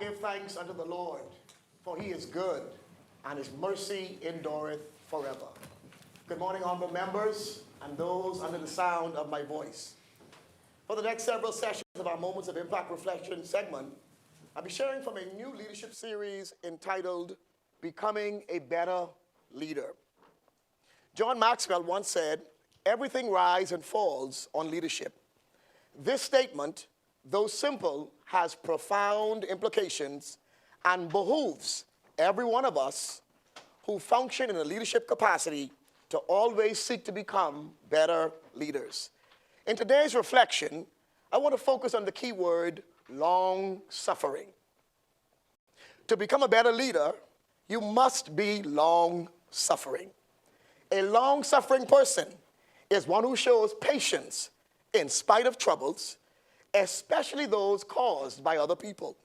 give thanks unto the Lord, for he is good, and his mercy endureth forever. Good morning, honorable members, and those under the sound of my voice. For the next several sessions of our Moments of Impact Reflection segment, I'll be sharing from a new leadership series entitled, Becoming a Better Leader. John Maxwell once said, "Everything rises and falls on leadership." This statement, though simple, has profound implications and behooves every one of us who function in a leadership capacity to always seek to become better leaders. In today's reflection, I want to focus on the key word, long-suffering. To become a better leader, you must be long-suffering. A long-suffering person is one who shows patience in spite of troubles, especially those caused by other people.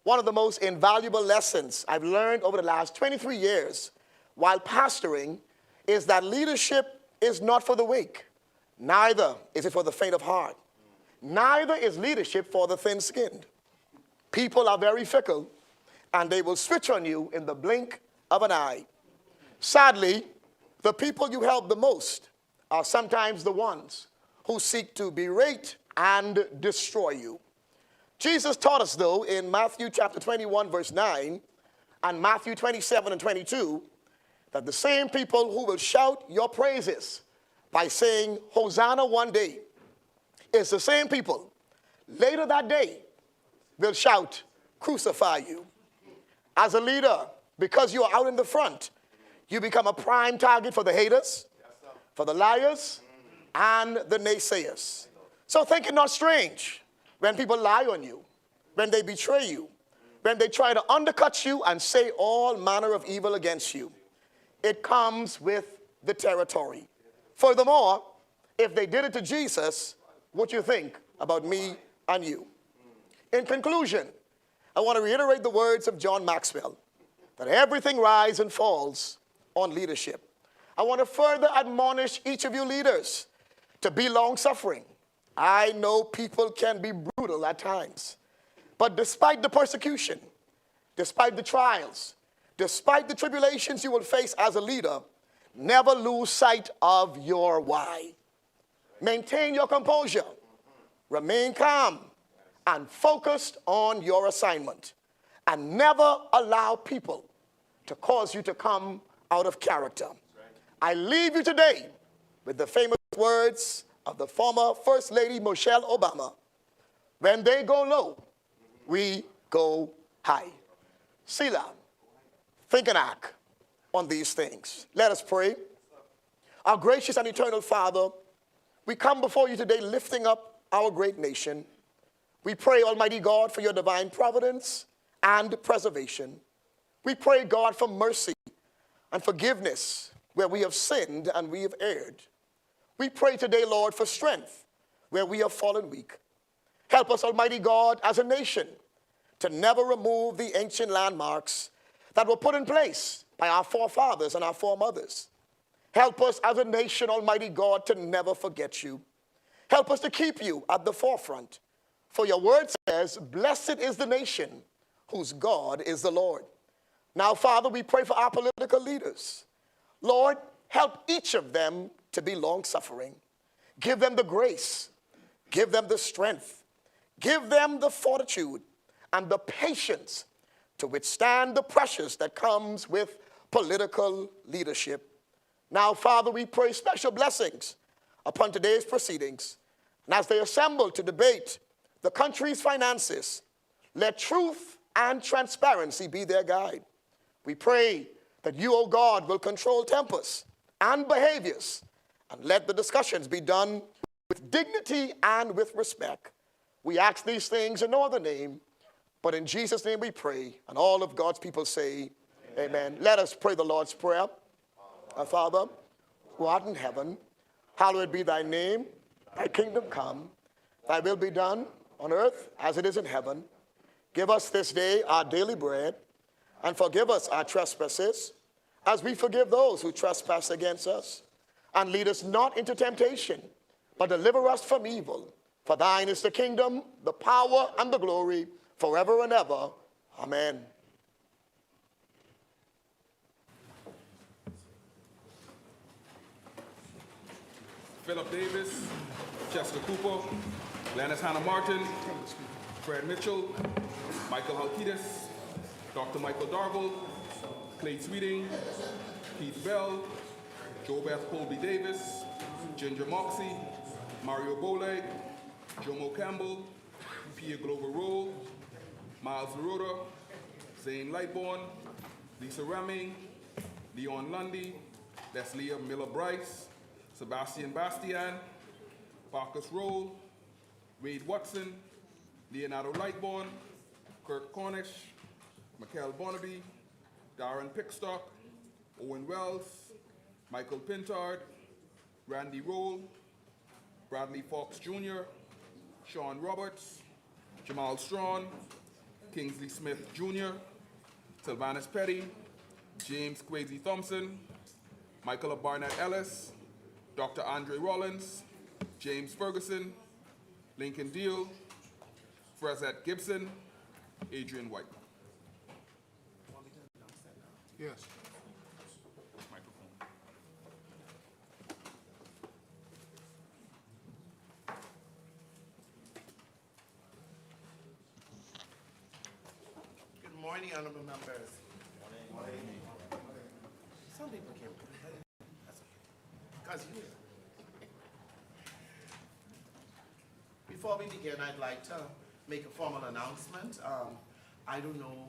One of the most invaluable lessons I've learned over the last 23 years while pastoring is that leadership is not for the weak. Neither is it for the faint of heart. Neither is leadership for the thin-skinned. People are very fickle, and they will switch on you in the blink of an eye. Sadly, the people you help the most are sometimes the ones who seek to berate and destroy you. Jesus taught us, though, in Matthew chapter 21, verse 9, and Matthew 27 and 22, that the same people who will shout your praises by saying, Hosanna one day, is the same people later that day will shout, crucify you. As a leader, because you are out in the front, you become a prime target for the haters, for the liars, and the naysayers. So think it not strange when people lie on you, when they betray you, when they try to undercut you and say all manner of evil against you. It comes with the territory. Furthermore, if they did it to Jesus, what you think about me and you? In conclusion, I want to reiterate the words of John Maxwell, that everything rises and falls on leadership. I want to further admonish each of you leaders to be long-suffering. I know people can be brutal at times, but despite the persecution, despite the trials, despite the tribulations you will face as a leader, never lose sight of your why. Maintain your composure, remain calm, and focused on your assignment, and never allow people to cause you to come out of character. I leave you today with the famous words of the former First Lady Michelle Obama: when they go low, we go high. Selah, think and act on these things. Let us pray. Our gracious and eternal Father, we come before you today lifting up our great nation. We pray, Almighty God, for your divine providence and preservation. We pray, God, for mercy and forgiveness where we have sinned and we have erred. We pray today, Lord, for strength where we have fallen weak. Help us, Almighty God, as a nation to never remove the ancient landmarks that were put in place by our forefathers and our foremothers. Help us as a nation, Almighty God, to never forget you. Help us to keep you at the forefront. For your word says, blessed is the nation whose God is the Lord. Now, Father, we pray for our political leaders. Lord, help each of them to be long-suffering. Give them the grace. Give them the strength. Give them the fortitude and the patience to withstand the pressures that comes with political leadership. Now, Father, we pray special blessings upon today's proceedings. And as they assemble to debate the country's finances, let truth and transparency be their guide. We pray that you, O God, will control tempers and behaviors, and let the discussions be done with dignity and with respect. We ask these things in no other name, but in Jesus' name we pray, and all of God's people say, amen. Let us pray the Lord's Prayer. Our Father, who art in heaven, hallowed be thy name. Thy kingdom come. Thy will be done on earth as it is in heaven. Give us this day our daily bread, and forgive us our trespasses, as we forgive those who trespass against us. And lead us not into temptation, but deliver us from evil. For thine is the kingdom, the power, and the glory, forever and ever. Amen. Philip Davis, Chester Cooper, Gladys Hannah Martin, Fred Mitchell, Michael Halkitis, Dr. Michael Darville, Clay Sweeting, Keith Bell, JoBeth Colby Davis, Ginger Moxie, Mario Bole, Jomo Campbell, Pia Glover Rowe, Miles LaRota, Zane Lightbourne, Lisa Ramming, Leon Lundy, Leslie Miller Bryce, Sebastian Bastian, Marcus Roll, Wade Watson, Leonardo Lightbourne, Kirk Cornish, Mikhail Bonnaby, Darren Pickstock, Owen Wells, Michael Pintard, Randy Roll, Bradley Fox Jr., Sean Roberts, Jamal Strawn, Kingsley Smith Jr., Sylvanus Petty, James Kwesi Thompson, Michael Barnett Ellis, Dr. Andre Rollins, James Ferguson, Lincoln Deal, Frezette Gibson, Adrian White. Yes. Microphone. Good morning, honorable members. Some people can't. That's okay. Because you. Before we begin, I'd like to make a formal announcement. I don't know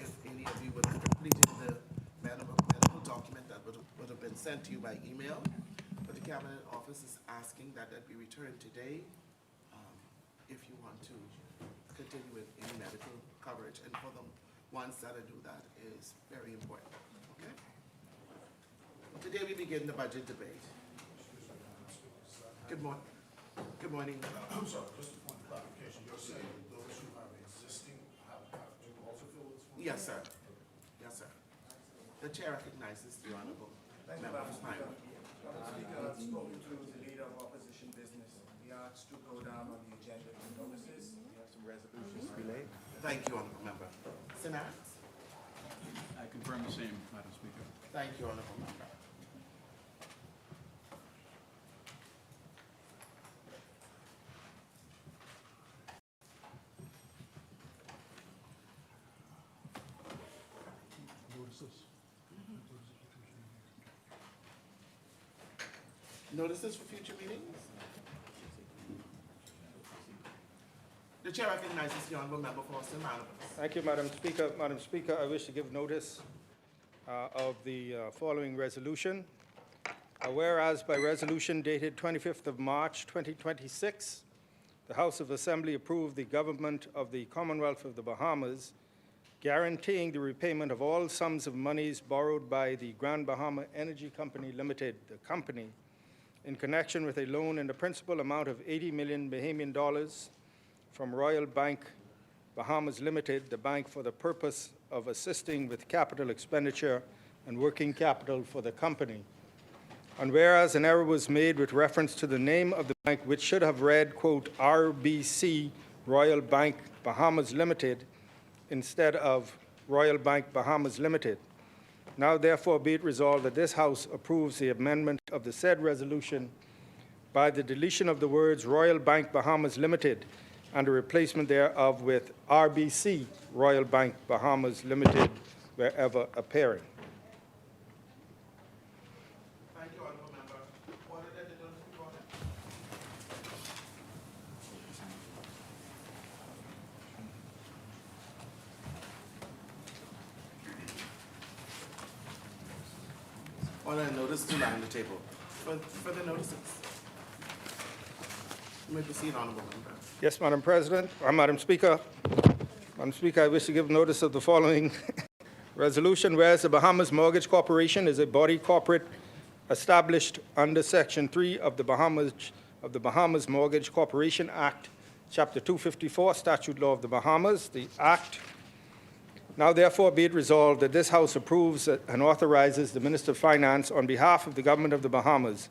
if any of you would have completed the medical document that would have been sent to you by email, but the Cabinet Office is asking that be returned today if you want to continue with any medical coverage. And for the ones that do that is very important, okay? Today we begin the budget debate. Good morning. Good morning. I'm sorry, just a point of clarification. You're saying those who have existing have to also fill this form? Yes, sir. Yes, sir. The chair recognizes the honorable member for Smiley. Madam Speaker, I've spoken to the leader of opposition business. He asked to go down on the agenda for notices. We have some resolutions to be laid. Thank you, honorable member. Sinat? I confirm the same, Madam Speaker. Thank you, honorable member. Notices for future meetings? The chair recognizes the honorable member for Austin Manor. Thank you, Madam Speaker. Madam Speaker, I wish to give notice of the following resolution. Whereas by resolution dated 25th of March 2026, the House of Assembly approved the government of the Commonwealth of the Bahamas guaranteeing the repayment of all sums of monies borrowed by the Grand Bahama Energy Company Limited, the company, in connection with a loan in the principal amount of 80 million Bahamian dollars from Royal Bank Bahamas Limited, the bank, for the purpose of assisting with capital expenditure and working capital for the company. And whereas an error was made with reference to the name of the bank, which should have read, quote, RBC Royal Bank Bahamas Limited, instead of Royal Bank Bahamas Limited. Now therefore be it resolved that this House approves the amendment of the said resolution by the deletion of the words Royal Bank Bahamas Limited and a replacement thereof with RBC Royal Bank Bahamas Limited wherever appearing. Thank you, honorable member. Order that the notice be brought in. Order and notice to lie on the table. For the notices. You may proceed, honorable member. Yes, Madam President, Madam Speaker. Madam Speaker, I wish to give notice of the following resolution. Whereas the Bahamas Mortgage Corporation is a body corporate established under Section 3 of the Bahamas Mortgage Corporation Act, Chapter 254, Statute Law of the Bahamas, the Act. Now therefore be it resolved that this House approves and authorizes the Minister of Finance on behalf of the Government of the Bahamas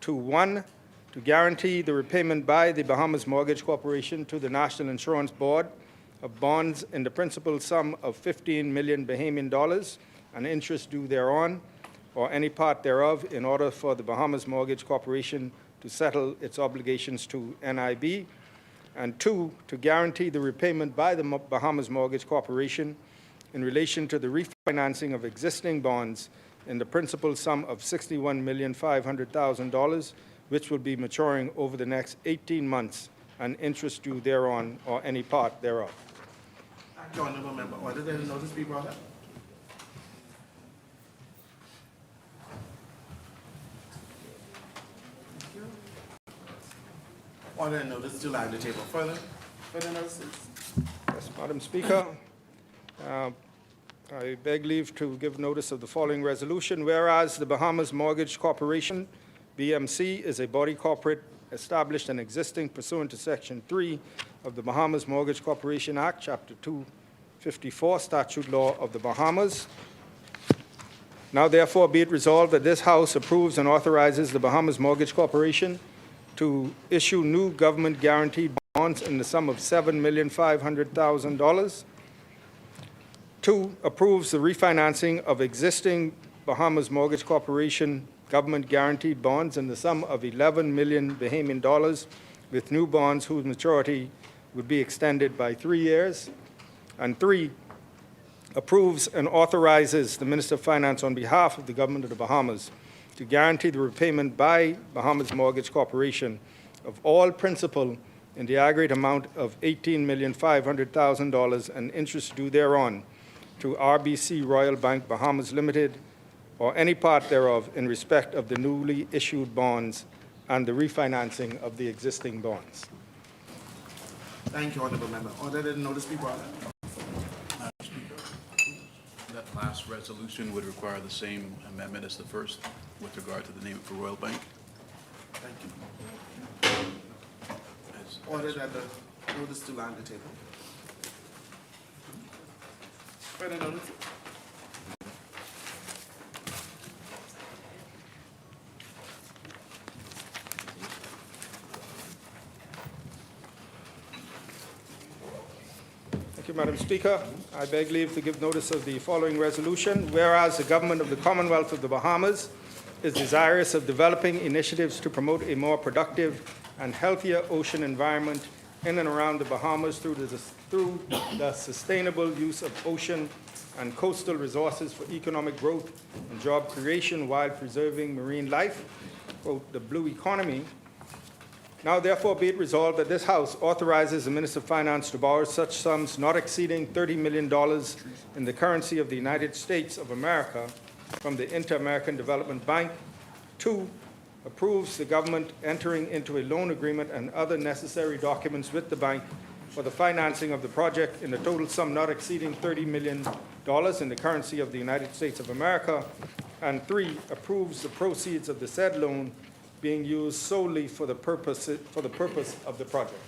to, 1, to guarantee the repayment by the Bahamas Mortgage Corporation to the National Insurance Board of bonds in the principal sum of 15 million Bahamian dollars and interest due thereon, or any part thereof, in order for the Bahamas Mortgage Corporation to settle its obligations to NIB. And 2, to guarantee the repayment by the Bahamas Mortgage Corporation in relation to the refinancing of existing bonds in the principal sum of $61,500,000, which will be maturing over the next 18 months, and interest due thereon, or any part thereof. Thank you, Honorable Member. Order that the notice be brought up. Order and notice to lie on the table. Further notices? Yes, Madam Speaker, I beg leave to give notice of the following resolution. Whereas the Bahamas Mortgage Corporation, BMC, is a body corporate established and existing pursuant to Section 3 of the Bahamas Mortgage Corporation Act, Chapter 254, Statute Law of the Bahamas. Now therefore be it resolved that this House approves and authorizes the Bahamas Mortgage Corporation to issue new government-guaranteed bonds in the sum of $7,500,000. 2, approves the refinancing of existing Bahamas Mortgage Corporation government-guaranteed bonds in the sum of 11 million Bahamian dollars, with new bonds whose maturity would be extended by 3 years. And 3, approves and authorizes the Minister of Finance on behalf of the Government of the Bahamas to guarantee the repayment by Bahamas Mortgage Corporation of all principal in the aggregate amount of $18,500,000 and interest due thereon to RBC Royal Bank Bahamas Limited, or any part thereof, in respect of the newly issued bonds and the refinancing of the existing bonds. Thank you, Honorable Member. Order that the notice be brought up. Madam Speaker, that last resolution would require the same amendment as the first with regard to the name of the Royal Bank. Thank you. As- Order that the notice to lie on the table. Further notice? Thank you, Madam Speaker. I beg leave to give notice of the following resolution. Whereas the Government of the Commonwealth of the Bahamas is desirous of developing initiatives to promote a more productive and healthier ocean environment in and around the Bahamas through the sustainable use of ocean and coastal resources for economic growth and job creation while preserving marine life, quote, the blue economy. Now therefore be it resolved that this House authorizes the Minister of Finance to borrow such sums not exceeding $30 million in the currency of the United States of America from the Inter-American Development Bank. 2, approves the government entering into a loan agreement and other necessary documents with the bank for the financing of the project in a total sum not exceeding $30 million in the currency of the United States of America. And 3, approves the proceeds of the said loan being used solely for the purpose of the project.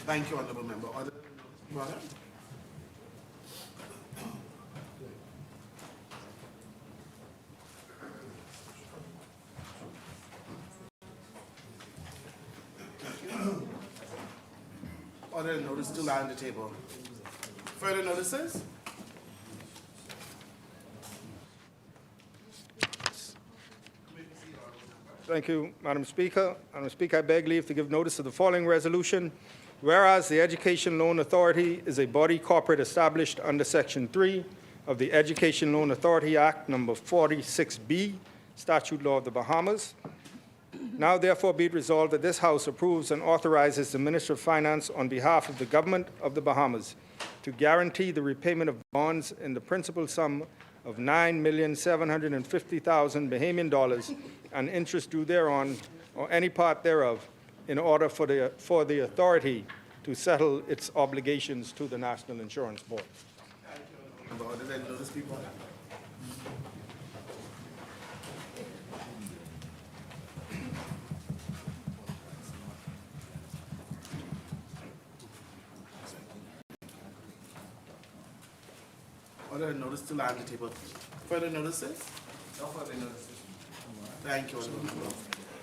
Thank you, Honorable Member. Order that the notice be brought up. Order the notice to lie on the table. Further notices? Thank you, Madam Speaker. Madam Speaker, I beg leave to give notice of the following resolution. Whereas the Education Loan Authority is a body corporate established under Section 3 of the Education Loan Authority Act number 46B, Statute Law of the Bahamas. Now therefore be it resolved that this House approves and authorizes the Minister of Finance on behalf of the Government of the Bahamas to guarantee the repayment of bonds in the principal sum of $9,750,000 Bahamian dollars and interest due thereon, or any part thereof, in order for the authority to settle its obligations to the National Insurance Board. Member, order that the notice be brought up. Order the notice to lie on the table. Further notices? No further notices. Thank you, Honorable Member.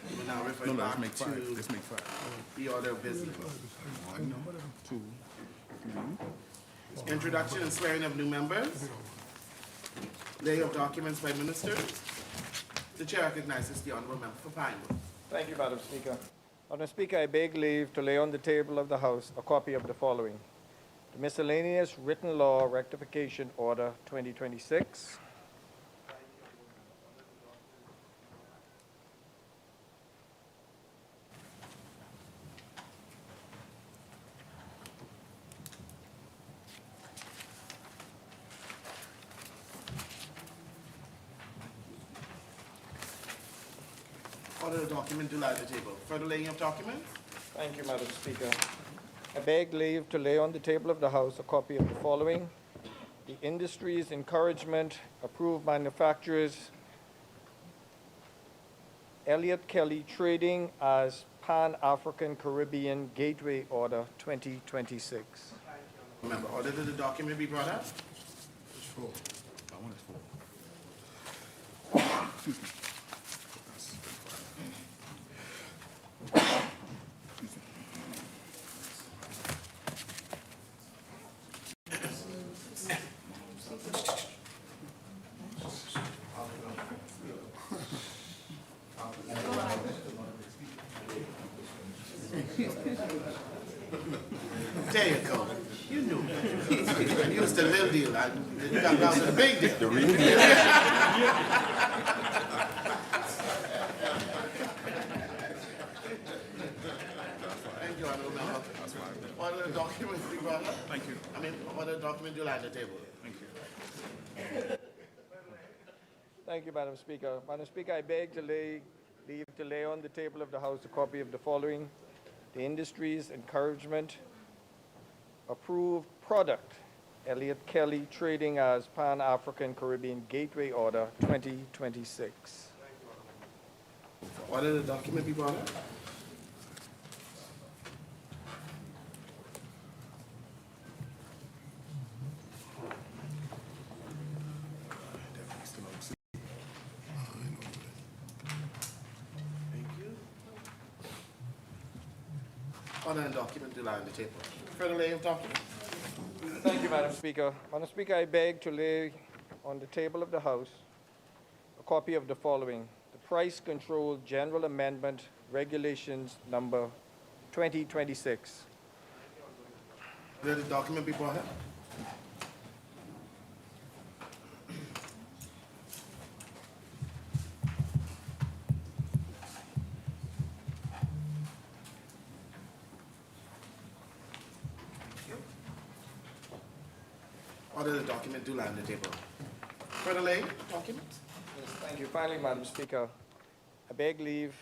We will now refer No, back let's make 5. to Let's make 5. the order of business. 1, 2, 3, Introduction and swearing of new members. Laying of documents by ministers. The chair recognizes the honorable member for Pinewood. Thank you, Madam Speaker. Madam Speaker, I beg leave to lay on the table of the House a copy of the following: the Miscellaneous Written Law Rectification Order 2026, Order the document to lie on the table. Further laying of documents. Thank you, Madam Speaker. I beg leave to lay on the table of the House a copy of the following: the Industries Encouragement Approved Manufacturers Elliott Kelly Trading as Pan-African Caribbean Gateway Order 2026. Member, order that the document be brought up. I want it full. There you go. You knew. You was the little deal. You got down to the big deal. The real deal. Thank you, honorable member. Order the document be brought up. Thank you. Order the document to lie on the table. Thank you. Thank you, Madam Speaker. Madam Speaker, I beg to leave to lay on the table of the House a copy of the following: the Industries Encouragement Approved Product Elliott Kelly Trading as Pan-African Caribbean Gateway Order 2026. Order the document be brought up. Thank you. Order the document to lie on the table. Further laying of documents. Thank you, Madam Speaker. Madam Speaker, I beg to lay on the table of the House a copy of the following: the Price Control General Amendment Regulations Number 2026. Order the document be brought up. Order the document to lie on the table. Further laying of documents. Yes, thank you. Finally, Madam Speaker, I beg leave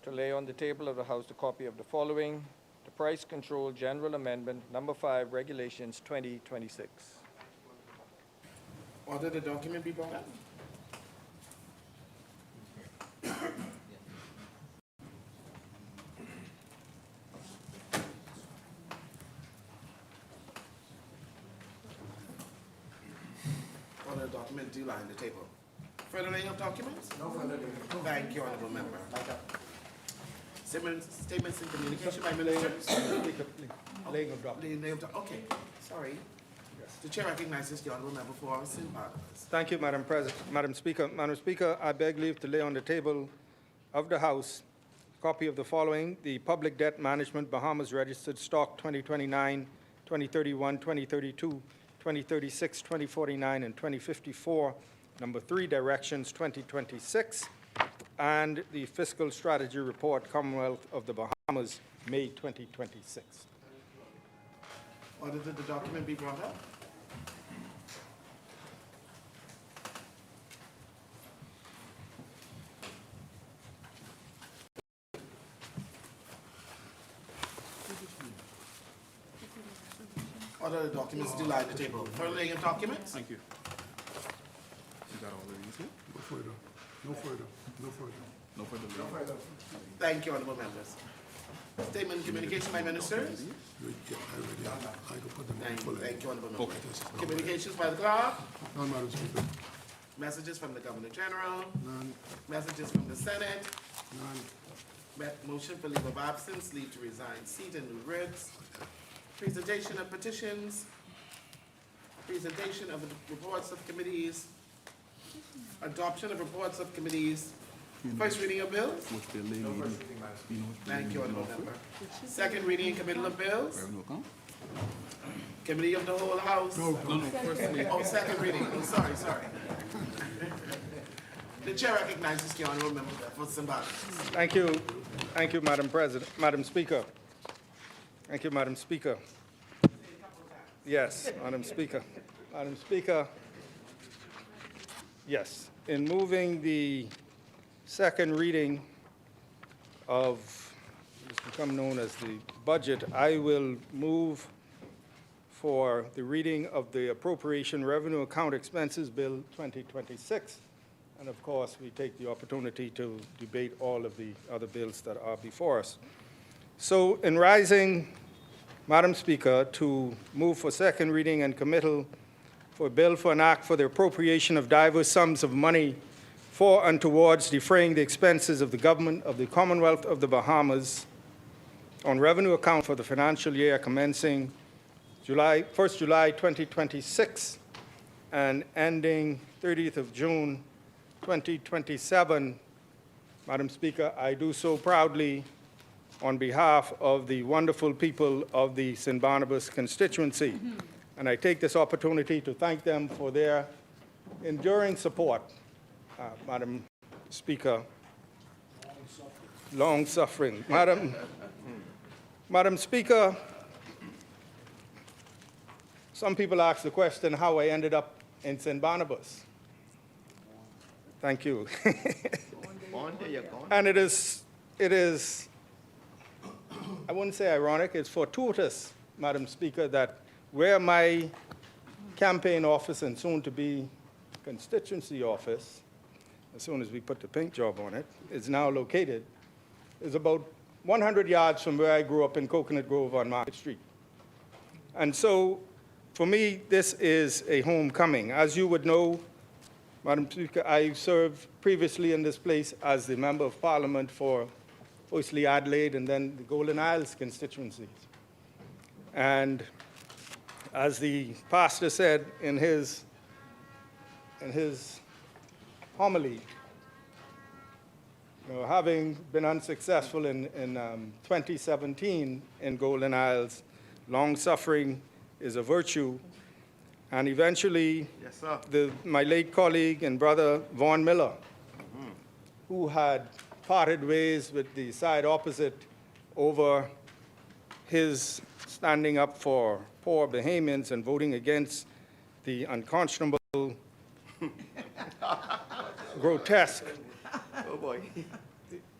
to lay on the table of the House a copy of the following: the Price Control General Amendment Number 5 Regulations 2026. Order the document be brought up. Order the document to lie on the table. Further laying of documents? No further laying. Thank you, honorable member. Statements and communication by ministers. Laying of documents. Okay, sorry. The chair recognizes the honorable member for St. Barnabas. Thank you, Madam President. Madam Speaker. Madam Speaker, I beg leave to lay on the table of the House a copy of the following: the Public Debt Management Bahamas Registered Stock 2029, 2031, 2032, 2036, 2049, and 2054, Number 3 Directions 2026, and the Fiscal Strategy Report, Commonwealth of the Bahamas, May 2026. Order that the document be brought up. Order the documents to lie on the table. Further laying of documents. Thank you. You got all the reasons? No further, no further, no further. No further. No further. Thank you, honorable members. Statement and communication by ministers. I can put them on full. Thank you, honorable members. Communications by the clerk. None, Madam Speaker. Messages from the Governor General. None, Messages from the Senate. none, Motion for leave of absence, leave to resign seat and new ribs. Presentation of petitions, presentation of reports of committees, adoption of reports of committees, first reading of bills. Which bill they need? You know which bill Thank you, they need Honorable to Member. Second reading in committee of bills, Revenue account? committee of the whole house. No, first reading. Oh, second reading, oh, sorry. The chair recognizes the Honorable Member for symbolic. Thank you, Madam President, Madam Speaker. Thank you, Madam Speaker. Yes, Madam Speaker. Madam Speaker, yes, in moving the second reading of what's become known as the budget, I will move for the reading of the Appropriation Revenue Account Expenses Bill 2026. And of course, we take the opportunity to debate all of the other bills that are before us. So in rising, Madam Speaker, to move for second reading and committal for a bill for an act for the appropriation of diverse sums of money for and towards defraying the expenses of the government of the Commonwealth of the Bahamas on revenue account for the financial year commencing 1st July 2026 and ending 30th of June 2027. Madam Speaker, I do so proudly on behalf of the wonderful people of the St. Barnabas constituency. And I take this opportunity to thank them for their enduring support, Madam Speaker. Long suffering. Madam Speaker, some people ask the question how I ended up in St. Barnabas. Thank you. And it is, I wouldn't say ironic, it's fortuitous, Madam Speaker, that where my campaign office and soon-to-be constituency office, as soon as we put the paint job on it, is now located, is about 100 yards from where I grew up in Coconut Grove on Market Street. And so, for me, this is a homecoming. As you would know, Madam Speaker, I served previously in this place as the Member of Parliament for firstly Adelaide and then the Golden Isles constituencies. And as the pastor said in his homily, you know, having been unsuccessful in 2017 in Golden Isles, long-suffering is a virtue. And eventually, Yes, sir. my late colleague and brother, Vaughn Miller, who had parted ways with the side opposite over his standing up for poor Bahamians and voting against the unconscionable, grotesque, Oh, boy.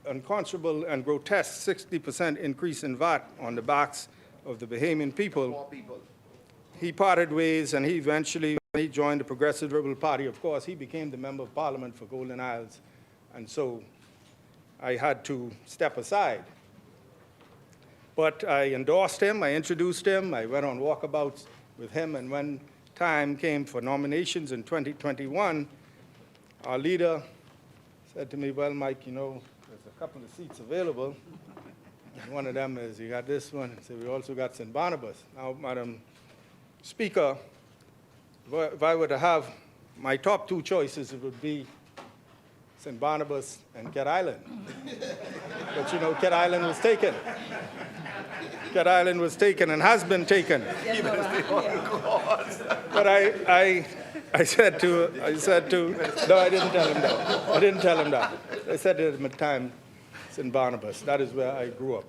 unconscionable and grotesque 60% increase in VAT on the backs of the Bahamian people. More people. He parted ways, and he eventually, when he joined the Progressive Liberal Party, of course, he became the Member of Parliament for Golden Isles. And so I had to step aside. But I endorsed him, I introduced him, I went on walkabouts with him, and when time came for nominations in 2021, our leader said to me, well, Mike, you know, there's a couple of seats available. And one of them is, you got this one. I said, we also got St. Barnabas. Now, Madam Speaker, if I were to have my top two choices, it would be St. Barnabas and Cat Island. But you know, Cat Island was taken. Cat Island was taken and has been taken. But I said to, no, I didn't tell him that. I didn't tell him that. I said at the time, St. Barnabas. That is where I grew up.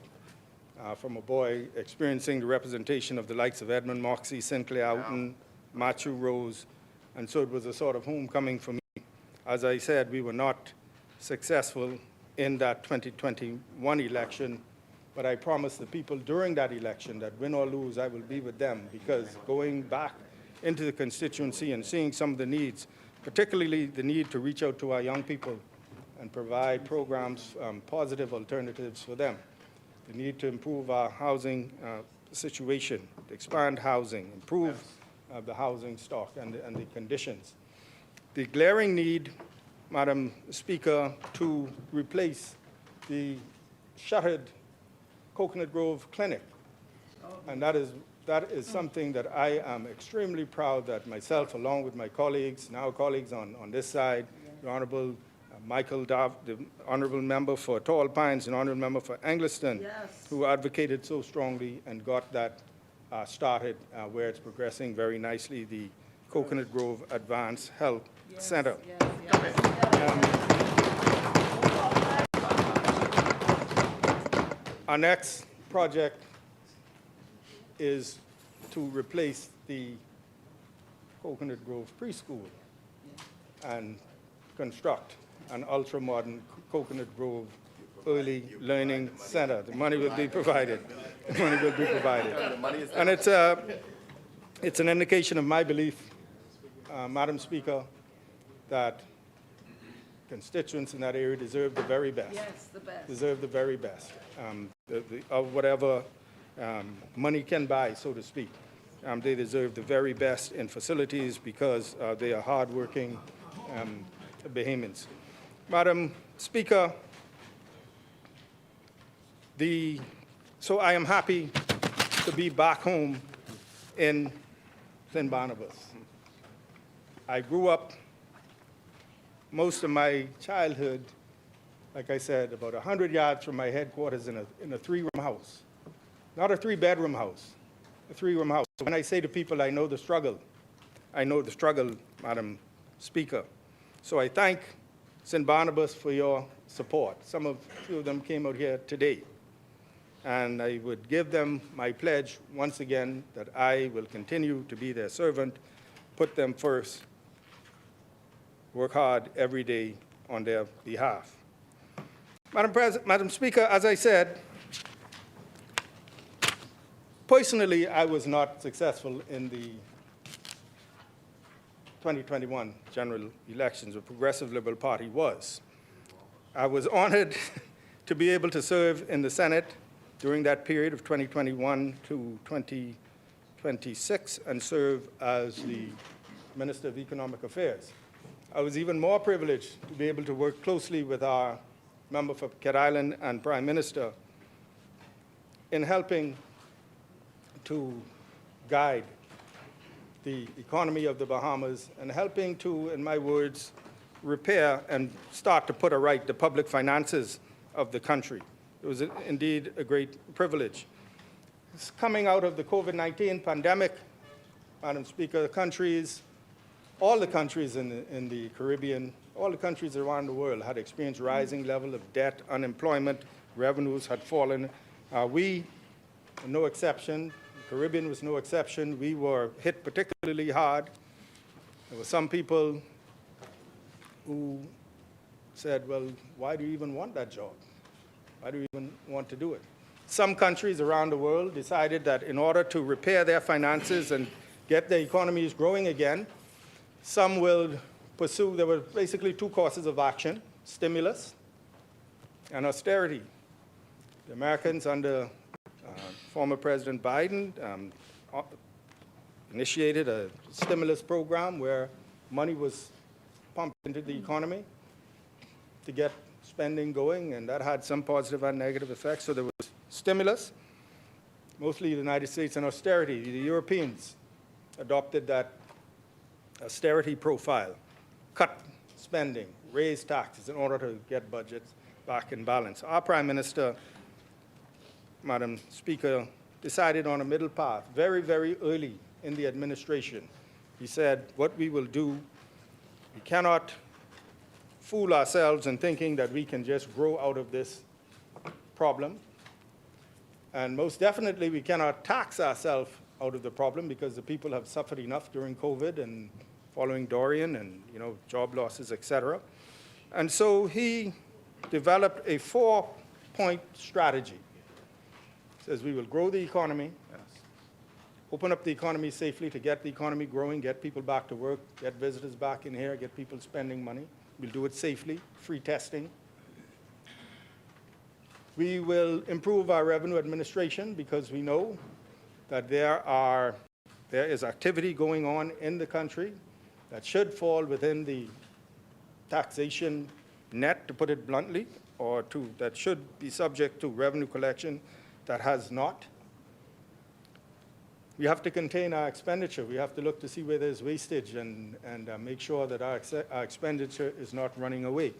From a boy experiencing the representation of the likes of Edmund Moxie, Sinclair Houghton, Matthew Rose, and so it was a sort of homecoming for me. As I said, we were not successful in that 2021 election, but I promised the people during that election that win or lose, I will be with them, because going back into the constituency and seeing some of the needs, particularly the need to reach out to our young people and provide programs, positive alternatives for them. The need to improve our housing situation, to expand housing, improve the housing stock and the conditions. The glaring need, Madam Speaker, to replace the shuttered Coconut Grove Clinic. And that that is something that I am extremely proud that myself, along with my colleagues, now colleagues on this side, the Honorable Michael Dav, the Honorable Member for Tall Pines and Honorable Member for Angliston, who advocated so strongly and got that started where it's progressing very nicely, the Coconut Grove Advanced Health Center. Our next project is to replace the Coconut Grove Preschool and construct an ultra-modern Coconut Grove Early Learning Center. The money will be provided. The money will be provided. And it's an indication of my belief, Madam Speaker, that constituents in that area deserve the very best. Yes, the best. Deserve the very best, of whatever money can buy, so to speak. They deserve the very best in facilities because they are hardworking behemoths. Madam Speaker, so I am happy to be back home in St. Barnabas. I grew up most of my childhood, like I said, about 100 yards from my headquarters in a three-room house. Not a three-bedroom house, a three-room house. When I say to people, I know the struggle, Madam Speaker. So I thank St. Barnabas for your support. Few of them came out here today. And I would give them my pledge once again that I will continue to be their servant, put them first, work hard every day on their behalf. Madam Speaker, as I said, personally, I was not successful in the 2021 general elections. The Progressive Liberal Party was. I was honored to be able to serve in the Senate during that period of 2021 to 2026 and serve as the Minister of Economic Affairs. I was even more privileged to be able to work closely with our member for Cat Island and Prime Minister in helping to guide the economy of the Bahamas and helping to, in my words, repair and start to put aright the public finances of the country. It was indeed a great privilege. It's coming out of the COVID-19 pandemic, Madam Speaker, all the countries in the Caribbean, all the countries around the world had experienced rising level of debt, unemployment, revenues had fallen. We, no exception, the Caribbean was no exception. We were hit particularly hard. There were some people who said, well, why do you even want that job? Why do you even want to do it? Some countries around the world decided that in order to repair their finances and get their economies growing again, some will pursue, there were basically two courses of action, stimulus and austerity. The Americans under former President Biden initiated a stimulus program where money was pumped into the economy to get spending going, and that had some positive and negative effects. So there was stimulus, mostly the United States, and austerity. The Europeans adopted that austerity profile, cut spending, raise taxes in order to get budgets back in balance. Our Prime Minister, Madam Speaker, decided on a middle path very, very early in the administration. He said, what we will do, we cannot fool ourselves in thinking that we can just grow out of this problem. And most definitely, we cannot tax ourselves out of the problem because the people have suffered enough during COVID and following Dorian and, job losses, et cetera. And so he developed a 4-point strategy. He says we will grow the economy, open up the economy safely to get the economy growing, get people back to work, get visitors back in here, get people spending money. We'll do it safely, free testing. We will improve our revenue administration because we know that there is activity going on in the country that should fall within the taxation net, to put it bluntly, or that should be subject to revenue collection that has not. we have to contain our expenditure. We have to look to see where there's wastage and make sure that our expenditure is not running away.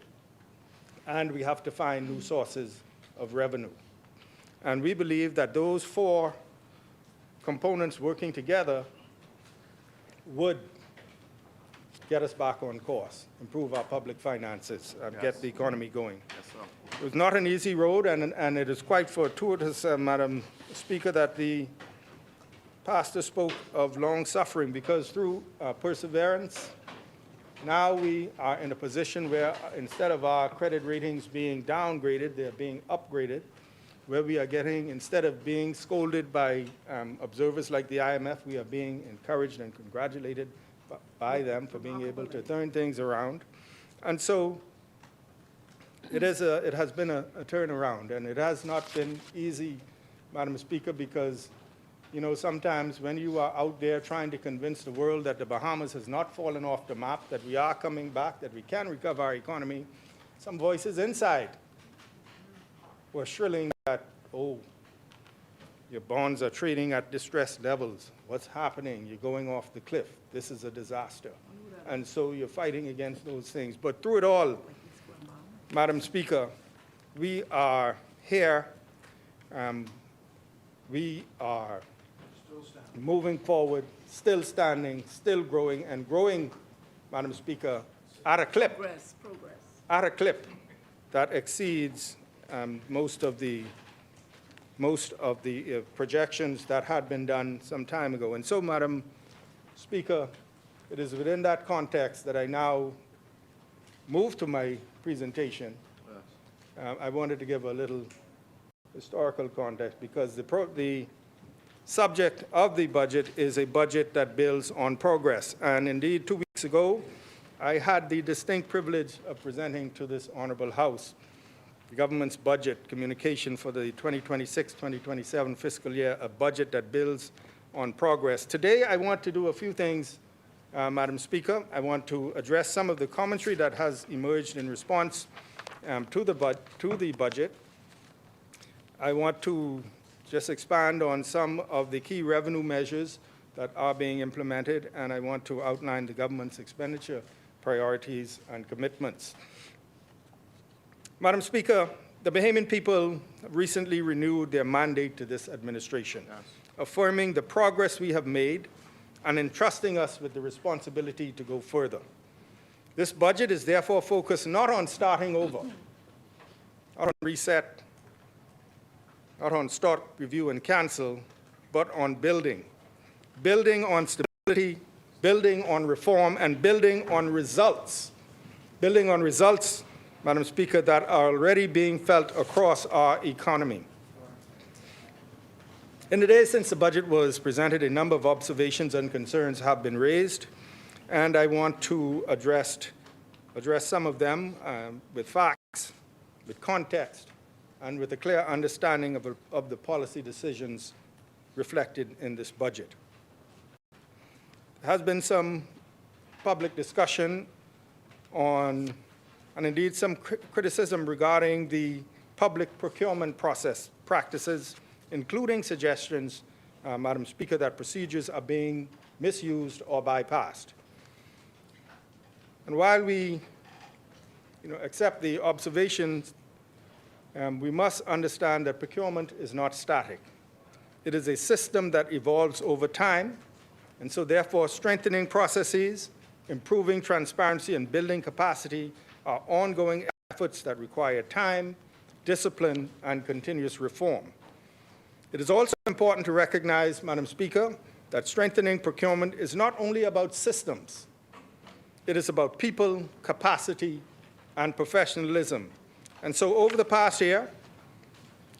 And we have to find new sources of revenue. And we believe that those four components working together would get us back on course, improve our public finances, and get the economy going. It was not an easy road, and it is quite fortuitous, Madam Speaker, that the pastor spoke of long suffering, because through perseverance, now we are in a position where instead of our credit ratings being downgraded, they're being upgraded, where we are getting, instead of being scolded by observers like the IMF, we are being encouraged and congratulated by them for being able to turn things around. And so it has been a turnaround, and it has not been easy, Madam Speaker, because sometimes when you are out there trying to convince the world that the Bahamas has not fallen off the map, that we are coming back, that we can recover our economy, some voices inside were shrilling that, oh, your bonds are trading at distressed levels. What's happening? You're going off the cliff. This is a disaster. And so you're fighting against those things. But through it all, Madam Speaker, we are here. We are moving forward, still standing, still growing, and growing, Madam Speaker, at a clip. Progress. At a clip that exceeds most of the projections that had been done some time ago. And so, Madam Speaker, it is within that context that I now move to my presentation. I wanted to give a little historical context, because the subject of the budget is a budget that builds on progress. And indeed, 2 weeks ago, I had the distinct privilege of presenting to this honorable House the government's budget communication for the 2026-2027 fiscal year, a budget that builds on progress. Today, I want to do a few things, Madam Speaker. I want to address some of the commentary that has emerged in response to the budget. I want to just expand on some of the key revenue measures that are being implemented, and I want to outline the government's expenditure priorities and commitments. Madam Speaker, the Bahamian people have recently renewed their mandate to this administration, affirming the progress we have made and entrusting us with the responsibility to go further. This budget is therefore focused not on starting over, not on reset, not on start, review, and cancel, but on building. Building on stability, building on reform, and building on results. Building on results, Madam Speaker, that are already being felt across our economy. In the days since the budget was presented, a number of observations and concerns have been raised, and I want to address some of them with facts, with context, and with a clear understanding of the policy decisions reflected in this budget. There has been some public discussion on, and indeed some criticism regarding the public procurement process practices, including suggestions, Madam Speaker, that procedures are being misused or bypassed. And while we accept the observations, we must understand that procurement is not static. It is a system that evolves over time, and so therefore strengthening processes, improving transparency, and building capacity are ongoing efforts that require time, discipline, and continuous reform. It is also important to recognize, Madam Speaker, that strengthening procurement is not only about systems. It is about people, capacity, and professionalism. And so over the past year,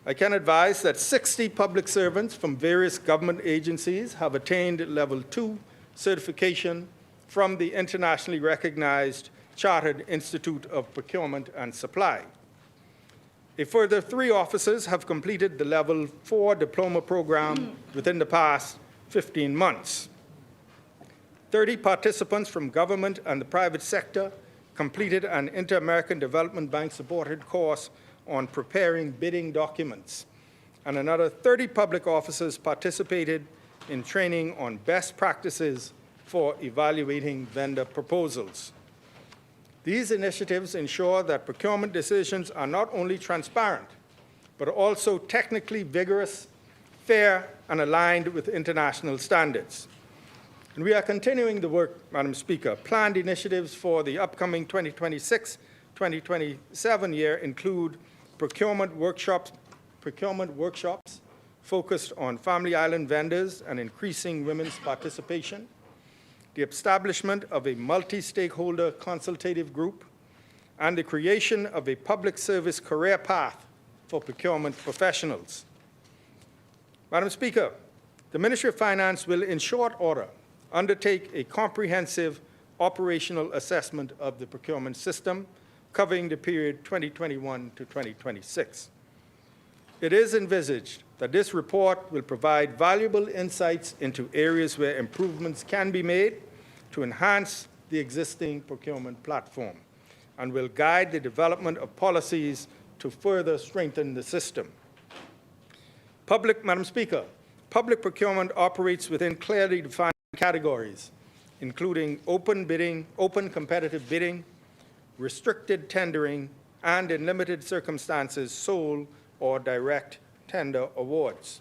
I can advise that 60 public servants from various government agencies have attained Level 2 certification from the internationally recognized Chartered Institute of Procurement and Supply. A further 3 officers have completed the Level 4 diploma program within the past 15 months. 30 participants from government and the private sector completed an Inter-American Development Bank-supported course on preparing bidding documents. And another 30 public officers participated in training on best practices for evaluating vendor proposals. These initiatives ensure that procurement decisions are not only transparent, but also technically vigorous, fair, and aligned with international standards. And we are continuing the work, Madam Speaker. Planned initiatives for the upcoming 2026-2027 year include procurement workshops focused on Family Island vendors and increasing women's participation, the establishment of a multi-stakeholder consultative group, and the creation of a public service career path for procurement professionals. Madam Speaker, the Ministry of Finance will, in short order, undertake a comprehensive operational assessment of the procurement system covering the period 2021 to 2026. It is envisaged that this report will provide valuable insights into areas where improvements can be made to enhance the existing procurement platform and will guide the development of policies to further strengthen the system. Madam Speaker, public procurement operates within clearly defined categories, including open bidding, open competitive bidding, restricted tendering, and in limited circumstances, sole or direct tender awards.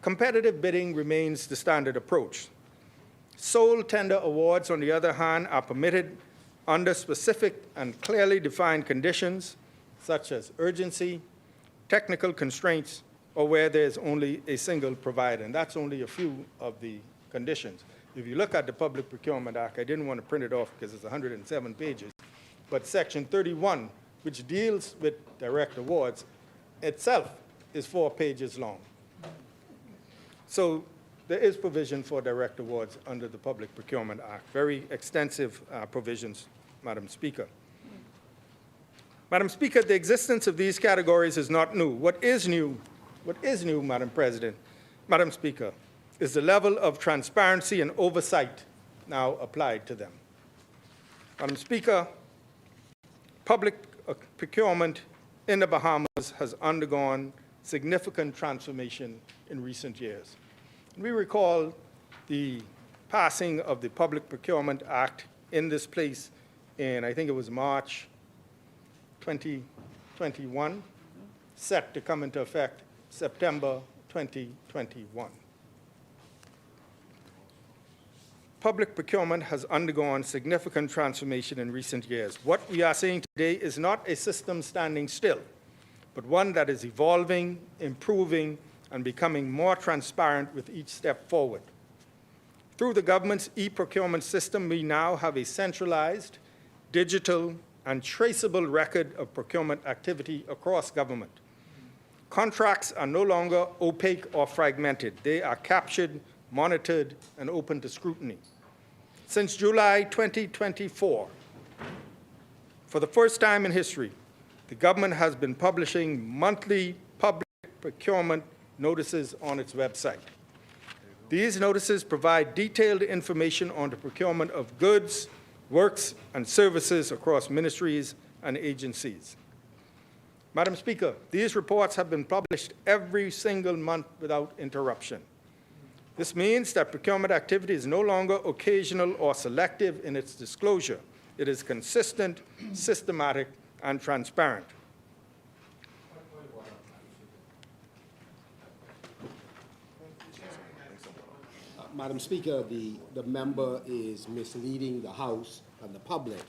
Competitive bidding remains the standard approach. Sole tender awards, on the other hand, are permitted under specific and clearly defined conditions, such as urgency, technical constraints, or where there's only a single provider. And that's only a few of the conditions. If you look at the Public Procurement Act, I didn't want to print it off because it's 107 pages, but Section 31, which deals with direct awards, itself is 4 pages long. So there is provision for direct awards under the Public Procurement Act, very extensive provisions, Madam Speaker. Madam Speaker, the existence of these categories is not new. What is new, Madam President, Madam Speaker, is the level of transparency and oversight now applied to them. Madam Speaker, public procurement in the Bahamas has undergone significant transformation in recent years. We recall the passing of the Public Procurement Act in this place in, I think it was March 2021, set to come into effect September 2021. Public procurement has undergone significant transformation in recent years. What we are seeing today is not a system standing still, but one that is evolving, improving, and becoming more transparent with each step forward. Through the government's e-procurement system, we now have a centralized, digital, and traceable record of procurement activity across government. Contracts are no longer opaque or fragmented. They are captured, monitored, and open to scrutiny. Since July 2024, for the first time in history, the government has been publishing monthly public procurement notices on its website. These notices provide detailed information on the procurement of goods, works, and services across ministries and agencies. Madam Speaker, these reports have been published every single month without interruption. This means that procurement activity is no longer occasional or selective in its disclosure. It is consistent, systematic, and transparent. Madam Speaker, the member is misleading the House and the public.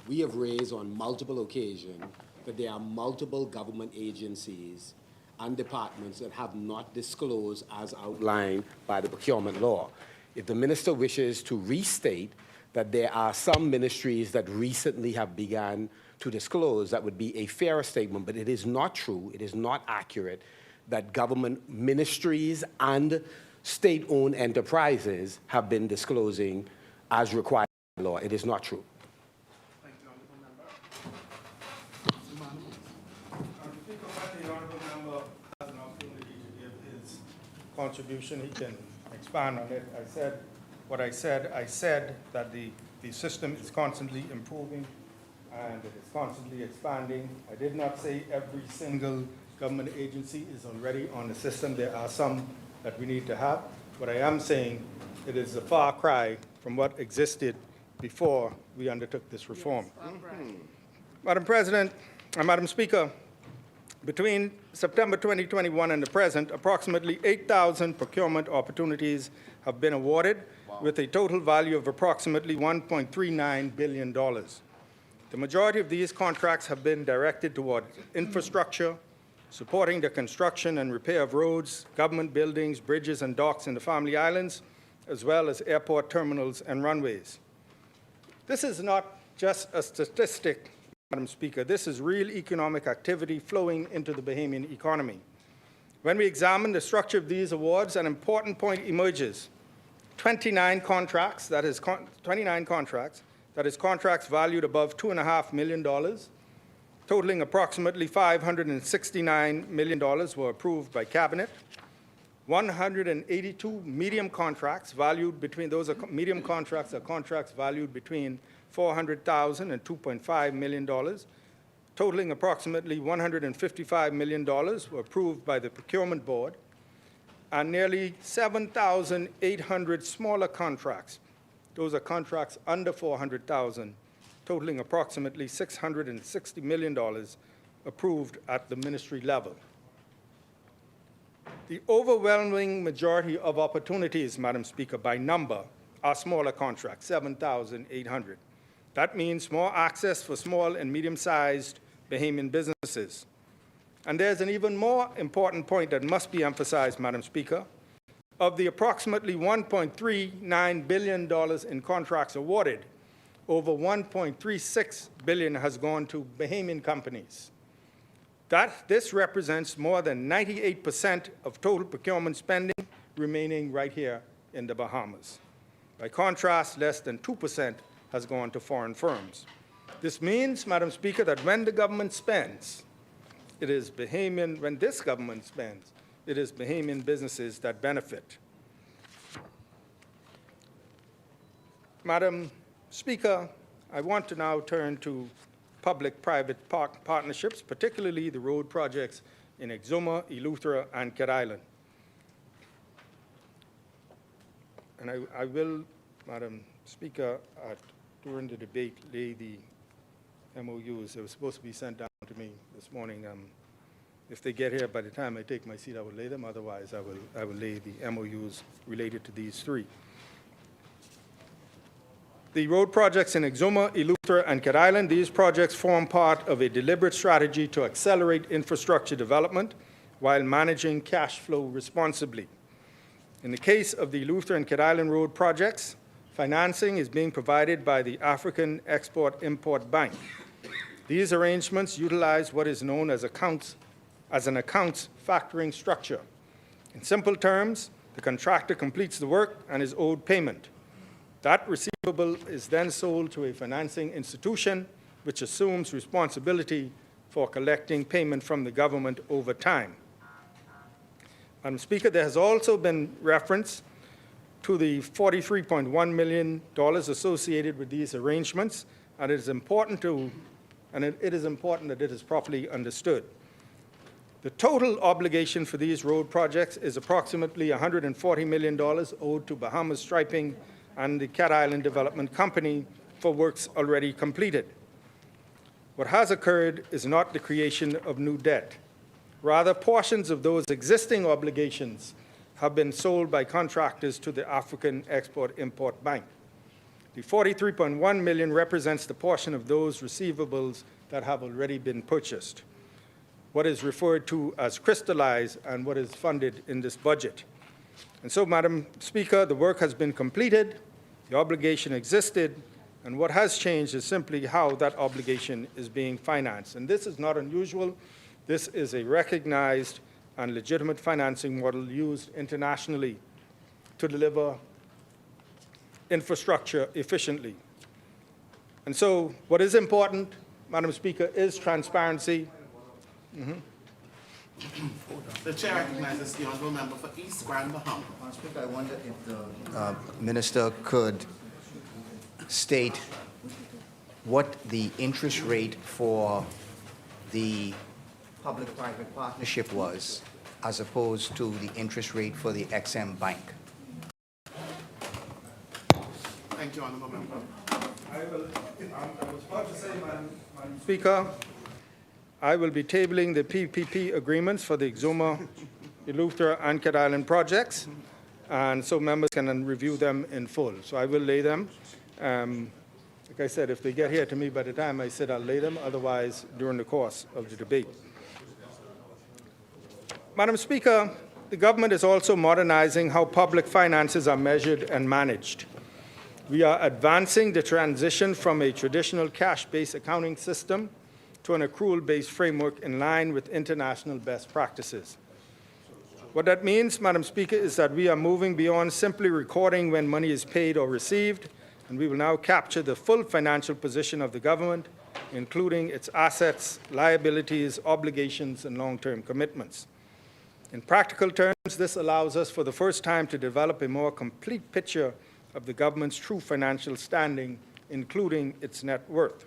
We have raised on multiple occasions that there are multiple government agencies and departments that have not disclosed as outlined by the procurement law. If the minister wishes to restate that there are some ministries that recently have begun to disclose, that would be a fairer statement, but it is not true, it is not accurate that government ministries and state-owned enterprises have been disclosing as required by law. It is not true. Thank you, Honourable Member. The Honourable Member has an opportunity to give his contribution. He can expand on it. I said what I said. I said that the system is constantly improving and it is constantly expanding. I did not say every single government agency is already on the system. There are some that we need to have. But I am saying it is a far cry from what existed before we undertook this reform. Madam President, Madam Speaker, between September 2021 and the present, approximately 8,000 procurement opportunities have been awarded with a total value of approximately $1.39 billion. The majority of these contracts have been directed toward infrastructure, supporting the construction and repair of roads, government buildings, bridges, and docks in the Family Islands, as well as airport terminals and runways. This is not just a statistic, Madam Speaker. This is real economic activity flowing into the Bahamian economy. When we examine the structure of these awards, an important point emerges. 29 contracts, that is contracts valued above $2.5 million, totaling approximately $569 million were approved by Cabinet. 182 medium contracts valued between, those are medium contracts are contracts valued between $400,000 and $2.5 million, totaling approximately $155 million were approved by the Procurement Board, and nearly 7,800 smaller contracts. Those are contracts under $400,000, totaling approximately $660 million approved at the ministry level. The overwhelming majority of opportunities, Madam Speaker, by number, are smaller contracts, 7,800. That means more access for small and medium-sized Bahamian businesses. And there's an even more important point that must be emphasized, Madam Speaker. Of the approximately $1.39 billion in contracts awarded, over $1.36 billion has gone to Bahamian companies. This represents more than 98% of total procurement spending remaining right here in the Bahamas. By contrast, less than 2% has gone to foreign firms. This means, Madam Speaker, that when the government spends, it is Bahamian, when this government spends, it is Bahamian businesses that benefit. Madam Speaker, I want to now turn to public-private partnerships, particularly the road projects in Exuma, Eleuthera, and Cat Island. And I will, Madam Speaker, during the debate, lay the MOUs. They were supposed to be sent down to me this morning. If they get here by the time I take my seat, I will lay them. Otherwise, I will lay the MOUs related to these three. The road projects in Exuma, Eleuthera, and Cat Island, these projects form part of a deliberate strategy to accelerate infrastructure development while managing cash flow responsibly. In the case of the Eleuthera and Cat Island road projects, financing is being provided by the African Export-Import Bank. These arrangements utilize what is known as an accounts factoring structure. In simple terms, the contractor completes the work and is owed payment. That receivable is then sold to a financing institution, which assumes responsibility for collecting payment from the government over time. Madam Speaker, there has also been reference to the $43.1 million associated with these arrangements, and it is important that it is properly understood. The total obligation for these road projects is approximately $140 million owed to Bahamas Striping and the Cat Island Development Company for works already completed. What has occurred is not the creation of new debt. Rather, portions of those existing obligations have been sold by contractors to the African Export-Import Bank. The $43.1 million represents the portion of those receivables that have already been purchased, what is referred to as crystallized and what is funded in this budget. And so, Madam Speaker, the work has been completed, the obligation existed, and what has changed is simply how that obligation is being financed. And this is not unusual. This is a recognized and legitimate financing model used internationally to deliver infrastructure efficiently. And so what is important, Madam Speaker, is transparency. The chair recognizes the honorable member for East Grand Bahama. Madam Speaker, I wonder if the minister could state what the interest rate for the public-private partnership was as opposed to the interest rate for the XM Bank. Thank you, Honourable Member. I was about to say, Madam Speaker, I will be tabling the PPP agreements for the Exuma, Eleuthera, and Cat Island projects, and so members can then review them in full. So I will lay them. Like I said, if they get here to me by the time I said I'll lay them, otherwise during the course of the debate. Madam Speaker, the government is also modernizing how public finances are measured and managed. We are advancing the transition from a traditional cash-based accounting system to an accrual-based framework in line with international best practices. What that means, Madam Speaker, is that we are moving beyond simply recording when money is paid or received, and we will now capture the full financial position of the government, including its assets, liabilities, obligations, and long-term commitments. In practical terms, this allows us for the first time to develop a more complete picture of the government's true financial standing, including its net worth.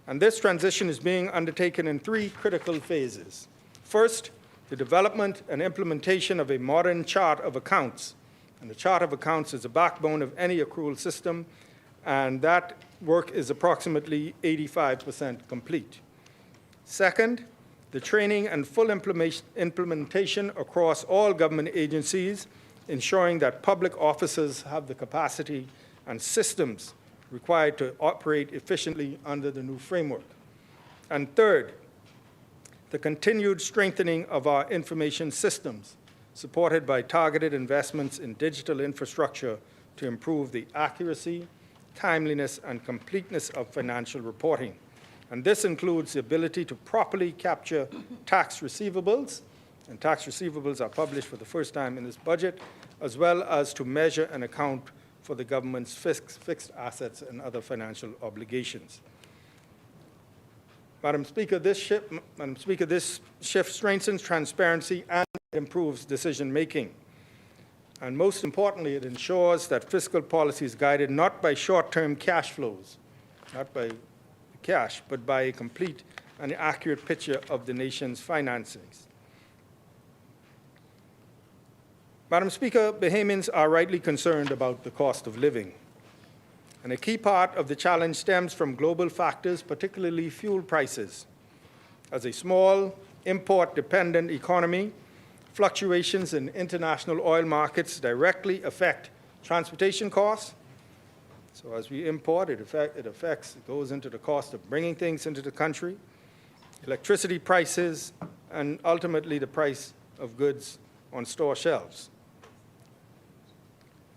And this transition is being undertaken in 3 critical phases. First, the development and implementation of a modern chart of accounts. And the chart of accounts is the backbone of any accrual system, and that work is approximately 85% complete. Second, the training and full implementation across all government agencies, ensuring that public officers have the capacity and systems required to operate efficiently under the new framework. And third, the continued strengthening of our information systems, supported by targeted investments in digital infrastructure to improve the accuracy, timeliness, and completeness of financial reporting. And this includes the ability to properly capture tax receivables, and tax receivables are published for the first time in this budget, as well as to measure and account for the government's fixed assets and other financial obligations. Madam Speaker, this shift strengthens transparency and improves decision-making. And most importantly, it ensures that fiscal policy is guided not by short-term cash flows, not by cash, but by a complete and accurate picture of the nation's finances. Madam Speaker, Bahamians are rightly concerned about the cost of living. And a key part of the challenge stems from global factors, particularly fuel prices. As a small, import-dependent economy, fluctuations in international oil markets directly affect transportation costs. So as we import, it goes into the cost of bringing things into the country, electricity prices, and ultimately the price of goods on store shelves.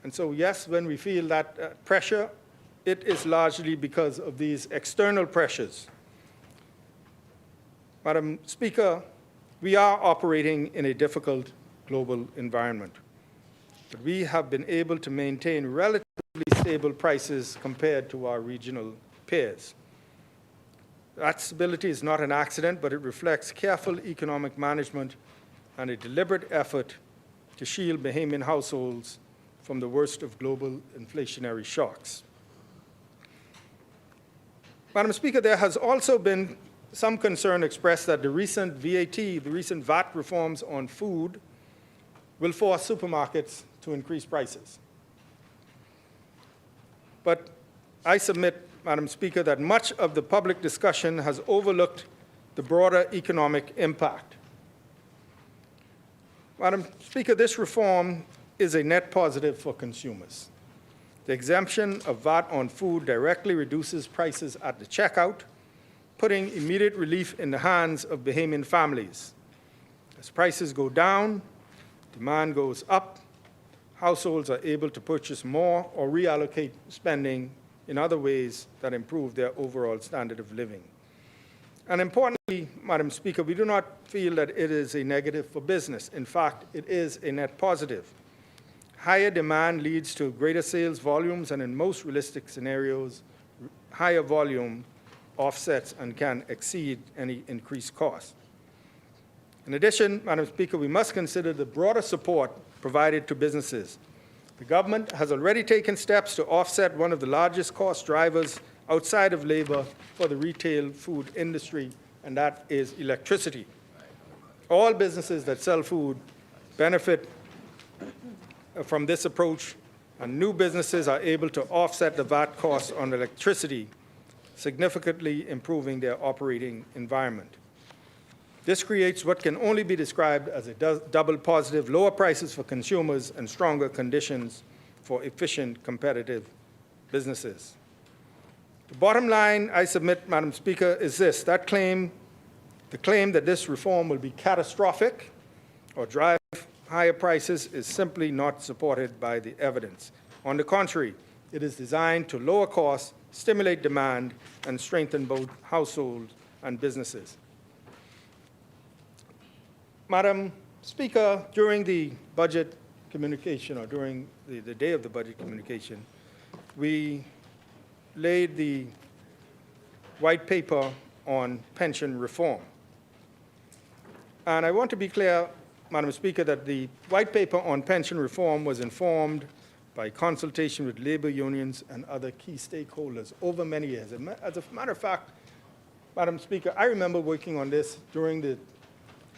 And so, yes, when we feel that pressure, it is largely because of these external pressures. Madam Speaker, we are operating in a difficult global environment, but we have been able to maintain relatively stable prices compared to our regional peers. That stability is not an accident, but it reflects careful economic management and a deliberate effort to shield Bahamian households from the worst of global inflationary shocks. Madam Speaker, there has also been some concern expressed that the recent VAT reforms on food will force supermarkets to increase prices. But I submit, Madam Speaker, that much of the public discussion has overlooked the broader economic impact. Madam Speaker, this reform is a net positive for consumers. The exemption of VAT on food directly reduces prices at the checkout, putting immediate relief in the hands of Bahamian families. As prices go down, demand goes up, households are able to purchase more or reallocate spending in other ways that improve their overall standard of living. And importantly, Madam Speaker, we do not feel that it is a negative for business. In fact, it is a net positive. Higher demand leads to greater sales volumes, and in most realistic scenarios, higher volume offsets and can exceed any increased cost. In addition, Madam Speaker, we must consider the broader support provided to businesses. The government has already taken steps to offset one of the largest cost drivers outside of labor for the retail food industry, and that is electricity. All businesses that sell food benefit from this approach, and new businesses are able to offset the VAT costs on electricity, significantly improving their operating environment. This creates what can only be described as a double positive: lower prices for consumers and stronger conditions for efficient, competitive businesses. The bottom line I submit, Madam Speaker, is this: the claim that this reform will be catastrophic or drive higher prices is simply not supported by the evidence. On the contrary, it is designed to lower costs, stimulate demand, and strengthen both households and businesses. Madam Speaker, during the budget communication, or during the day of the budget communication, we laid the white paper on pension reform. And I want to be clear, Madam Speaker, that the white paper on pension reform was informed by consultation with labor unions and other key stakeholders over many years. As a matter of fact, Madam Speaker, I remember working on this during the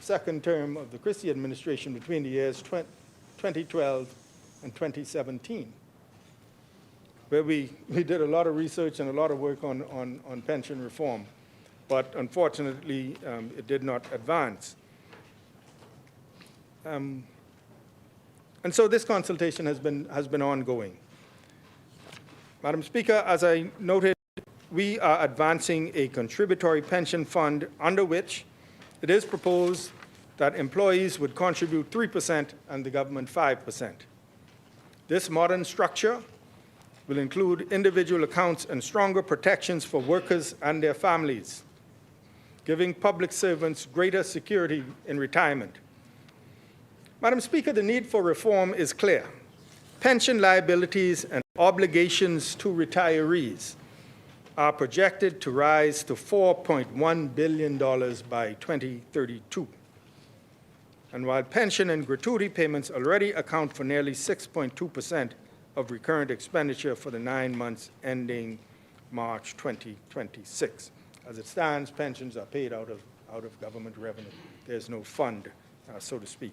second term of the Christie administration between the years 2012 and 2017, where we did a lot of research and a lot of work on pension reform. But unfortunately, it did not advance. And so this consultation has been ongoing. Madam Speaker, as I noted, we are advancing a contributory pension fund under which it is proposed that employees would contribute 3% and the government 5%. This modern structure will include individual accounts and stronger protections for workers and their families, giving public servants greater security in retirement. Madam Speaker, the need for reform is clear. Pension liabilities and obligations to retirees are projected to rise to $4.1 billion by 2032. And while pension and gratuity payments already account for nearly 6.2% of recurrent expenditure for the 9 months ending March 2026. As it stands, pensions are paid out of government revenue. There's no fund, so to speak.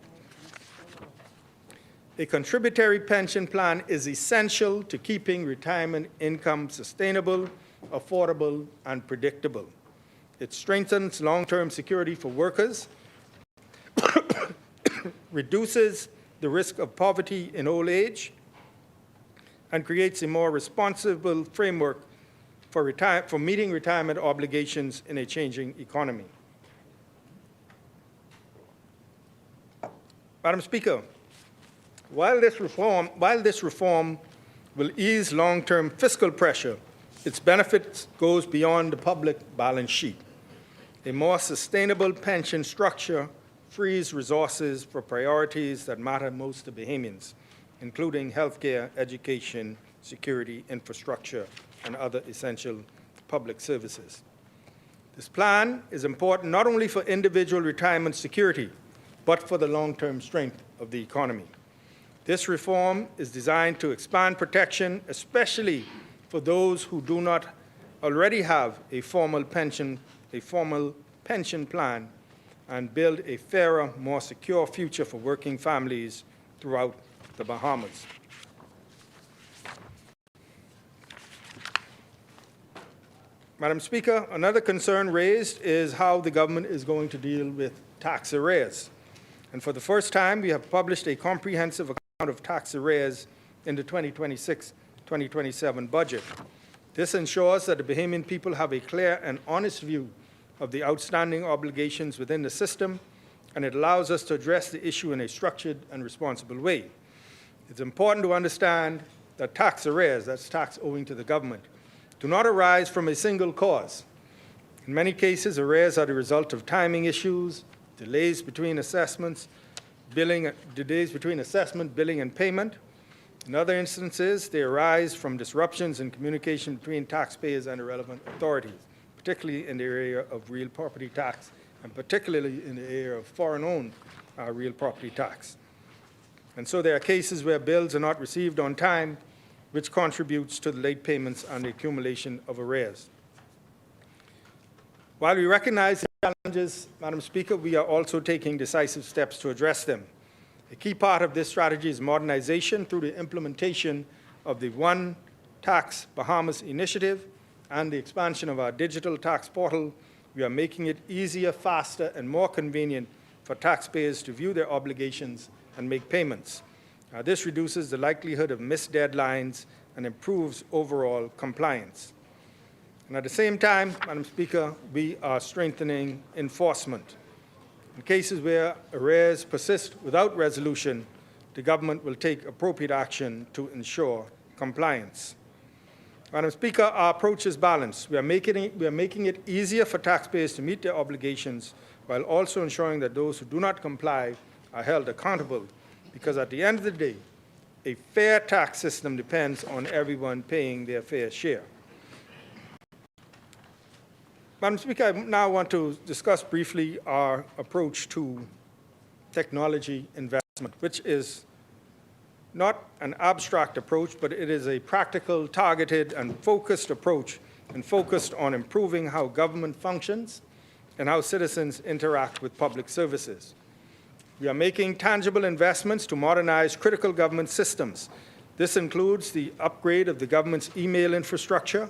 A contributory pension plan is essential to keeping retirement income sustainable, affordable, and predictable. It strengthens long-term security for workers, reduces the risk of poverty in old age, and creates a more responsible framework for meeting retirement obligations in a changing economy. Madam Speaker, while this reform will ease long-term fiscal pressure, its benefits goes beyond the public balance sheet. A more sustainable pension structure frees resources for priorities that matter most to Bahamians, including healthcare, education, security, infrastructure, and other essential public services. This plan is important not only for individual retirement security, but for the long-term strength of the economy. This reform is designed to expand protection, especially for those who do not already have a formal pension plan, and build a fairer, more secure future for working families throughout the Bahamas. Madam Speaker, another concern raised is how the government is going to deal with tax arrears. And for the first time, we have published a comprehensive account of tax arrears in the 2026-2027 budget. This ensures that the Bahamian people have a clear and honest view of the outstanding obligations within the system, and it allows us to address the issue in a structured and responsible way. It's important to understand that tax arrears, that's tax owing to the government, do not arise from a single cause. In many cases, arrears are the result of timing issues, delays between assessment, billing, and payment. In other instances, they arise from disruptions in communication between taxpayers and the relevant authorities, particularly in the area of real property tax, and particularly in the area of foreign-owned real property tax. And so there are cases where bills are not received on time, which contributes to the late payments and the accumulation of arrears. While we recognize the challenges, Madam Speaker, we are also taking decisive steps to address them. A key part of this strategy is modernization through the implementation of the One Tax Bahamas initiative and the expansion of our digital tax portal, we are making it easier, faster, and more convenient for taxpayers to view their obligations and make payments. This reduces the likelihood of missed deadlines and improves overall compliance. And at the same time, Madam Speaker, we are strengthening enforcement. In cases where arrears persist without resolution, the government will take appropriate action to ensure compliance. Madam Speaker, our approach is balanced. We are making it easier for taxpayers to meet their obligations while also ensuring that those who do not comply are held accountable, because at the end of the day, a fair tax system depends on everyone paying their fair share. Madam Speaker, I now want to discuss briefly our approach to technology investment, which is not an abstract approach, but it is a practical, targeted, and focused approach, and focused on improving how government functions and how citizens interact with public services. We are making tangible investments to modernize critical government systems. This includes the upgrade of the government's email infrastructure,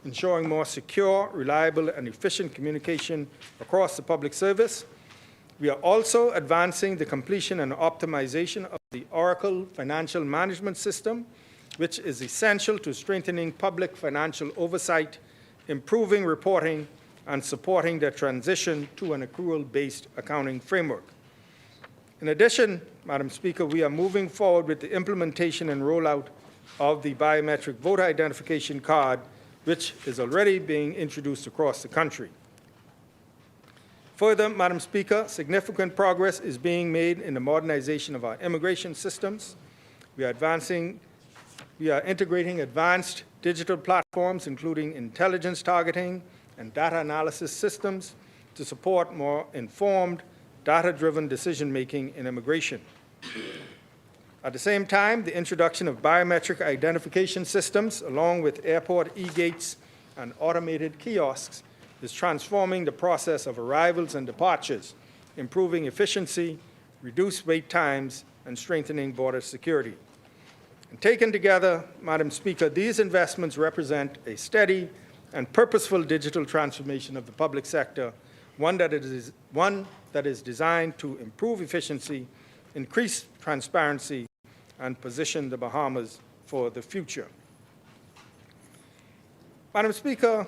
ensuring more secure, reliable, and efficient communication across the public service. We are also advancing the completion and optimization of the Oracle Financial Management System, which is essential to strengthening public financial oversight, improving reporting, and supporting the transition to an accrual-based accounting framework. In addition, Madam Speaker, we are moving forward with the implementation and rollout of the biometric voter identification card, which is already being introduced across the country. Further, Madam Speaker, significant progress is being made in the modernization of our immigration systems. We are integrating advanced digital platforms, including intelligence targeting and data analysis systems, to support more informed, data-driven decision-making in immigration. At the same time, the introduction of biometric identification systems, along with airport e-gates and automated kiosks, is transforming the process of arrivals and departures, improving efficiency, reduced wait times, and strengthening border security. And taken together, Madam Speaker, these investments represent a steady and purposeful digital transformation of the public sector, one that is designed to improve efficiency, increase transparency, and position the Bahamas for the future. Madam Speaker,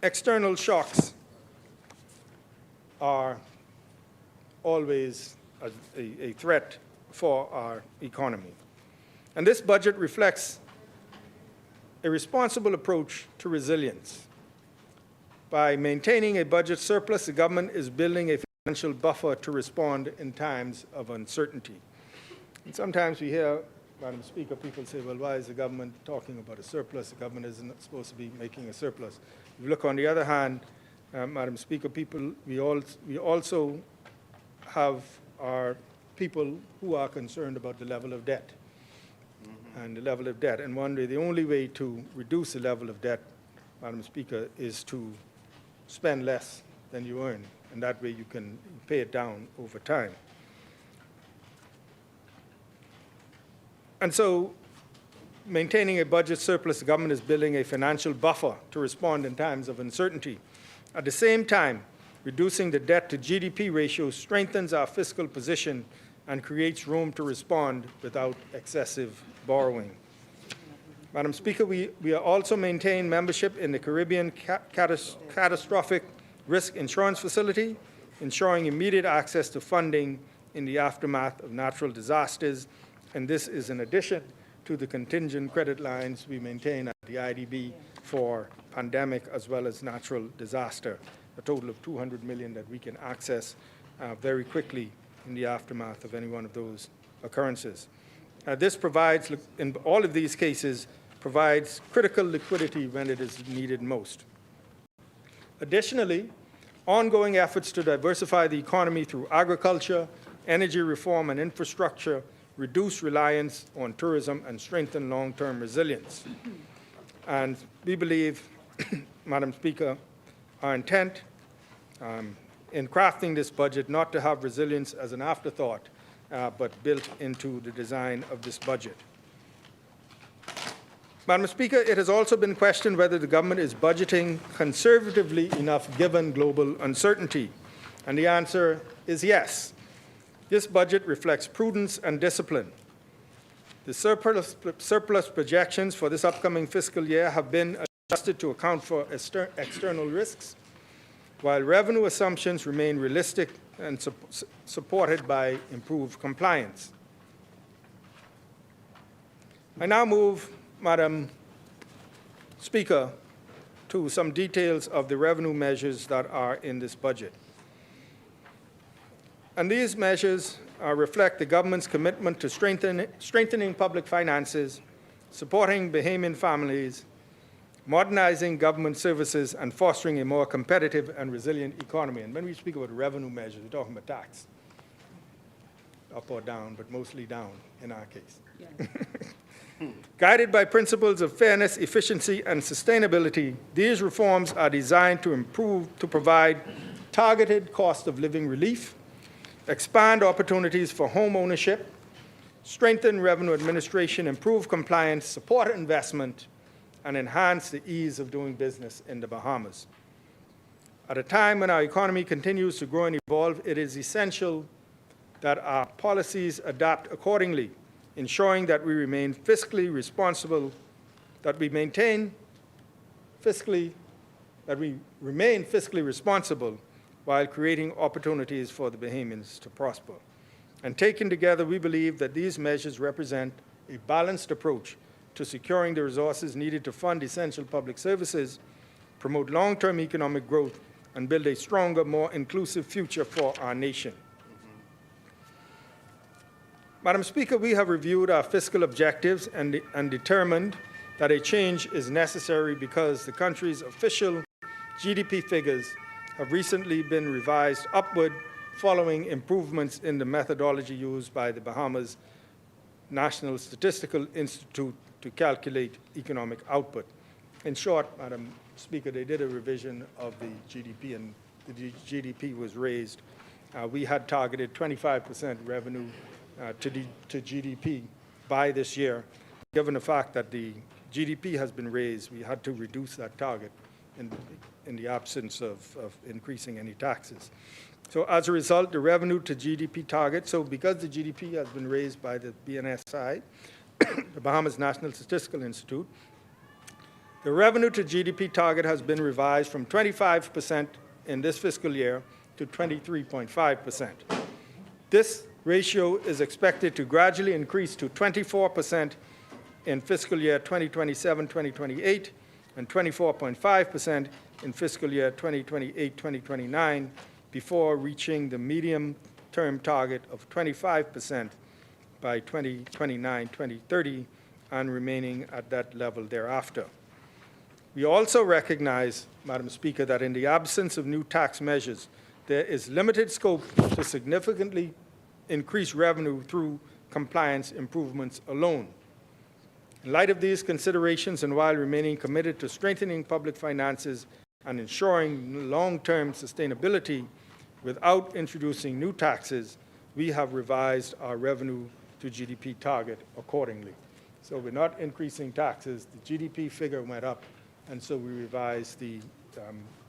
external shocks are always a threat for our economy. And this budget reflects a responsible approach to resilience. By maintaining a budget surplus, the government is building a financial buffer to respond in times of uncertainty. And sometimes we hear, Madam Speaker, people say, well, why is the government talking about a surplus? The government isn't supposed to be making a surplus. If you look on the other hand, Madam Speaker, we also have our people who are concerned about the level of debt. And the level of debt. And the only way to reduce the level of debt, Madam Speaker, is to spend less than you earn. And that way you can pay it down over time. And so, maintaining a budget surplus, the government is building a financial buffer to respond in times of uncertainty. At the same time, reducing the debt to GDP ratio strengthens our fiscal position and creates room to respond without excessive borrowing. Madam Speaker, we are also maintaining membership in the Caribbean Catastrophic Risk Insurance Facility, ensuring immediate access to funding in the aftermath of natural disasters. And this is in addition to the contingent credit lines we maintain at the IDB for pandemic as well as natural disaster, a total of $200 million that we can access very quickly in the aftermath of any one of those occurrences. This provides, in all of these cases, provides critical liquidity when it is needed most. Additionally, ongoing efforts to diversify the economy through agriculture, energy reform, and infrastructure reduce reliance on tourism and strengthen long-term resilience. And we believe, Madam Speaker, our intent in crafting this budget not to have resilience as an afterthought, but built into the design of this budget. Madam Speaker, it has also been questioned whether the government is budgeting conservatively enough given global uncertainty. And the answer is yes. This budget reflects prudence and discipline. The surplus projections for this upcoming fiscal year have been adjusted to account for external risks, while revenue assumptions remain realistic and supported by improved compliance. I now move, Madam Speaker, to some details of the revenue measures that are in this budget. And these measures reflect the government's commitment to strengthening public finances, supporting Bahamian families, modernizing government services, and fostering a more competitive and resilient economy. And when we speak about revenue measures, we're talking about tax, up or down, but mostly down in our case. Yeah. Guided by principles of fairness, efficiency, and sustainability, these reforms are designed to provide targeted cost of living relief, expand opportunities for home ownership, strengthen revenue administration, improve compliance, support investment, and enhance the ease of doing business in the Bahamas. At a time when our economy continues to grow and evolve, it is essential that our policies adapt accordingly, ensuring that we remain fiscally responsible, that we remain fiscally responsible while creating opportunities for the Bahamians to prosper. And taken together, we believe that these measures represent a balanced approach to securing the resources needed to fund essential public services, promote long-term economic growth, and build a stronger, more inclusive future for our nation. Madam Speaker, we have reviewed our fiscal objectives and determined that a change is necessary because the country's official GDP figures have recently been revised upward following improvements in the methodology used by the Bahamas National Statistical Institute to calculate economic output. In short, Madam Speaker, they did a revision of the GDP, and the GDP was raised. We had targeted 25% revenue to GDP by this year. Given the fact that the GDP has been raised, we had to reduce that target in the absence of increasing any taxes. So as a result, the revenue to GDP target, so because the GDP has been raised by the BNSI, the Bahamas National Statistical Institute, the revenue to GDP target has been revised from 25% in this fiscal year to 23.5%. This ratio is expected to gradually increase to 24% in fiscal year 2027-2028 and 24.5% in fiscal year 2028-2029 before reaching the medium-term target of 25% by 2029-2030 and remaining at that level thereafter. We also recognize, Madam Speaker, that in the absence of new tax measures, there is limited scope to significantly increase revenue through compliance improvements alone. In light of these considerations, and while remaining committed to strengthening public finances and ensuring long-term sustainability without introducing new taxes, we have revised our revenue to GDP target accordingly. So we're not increasing taxes. The GDP figure went up, and so we revised the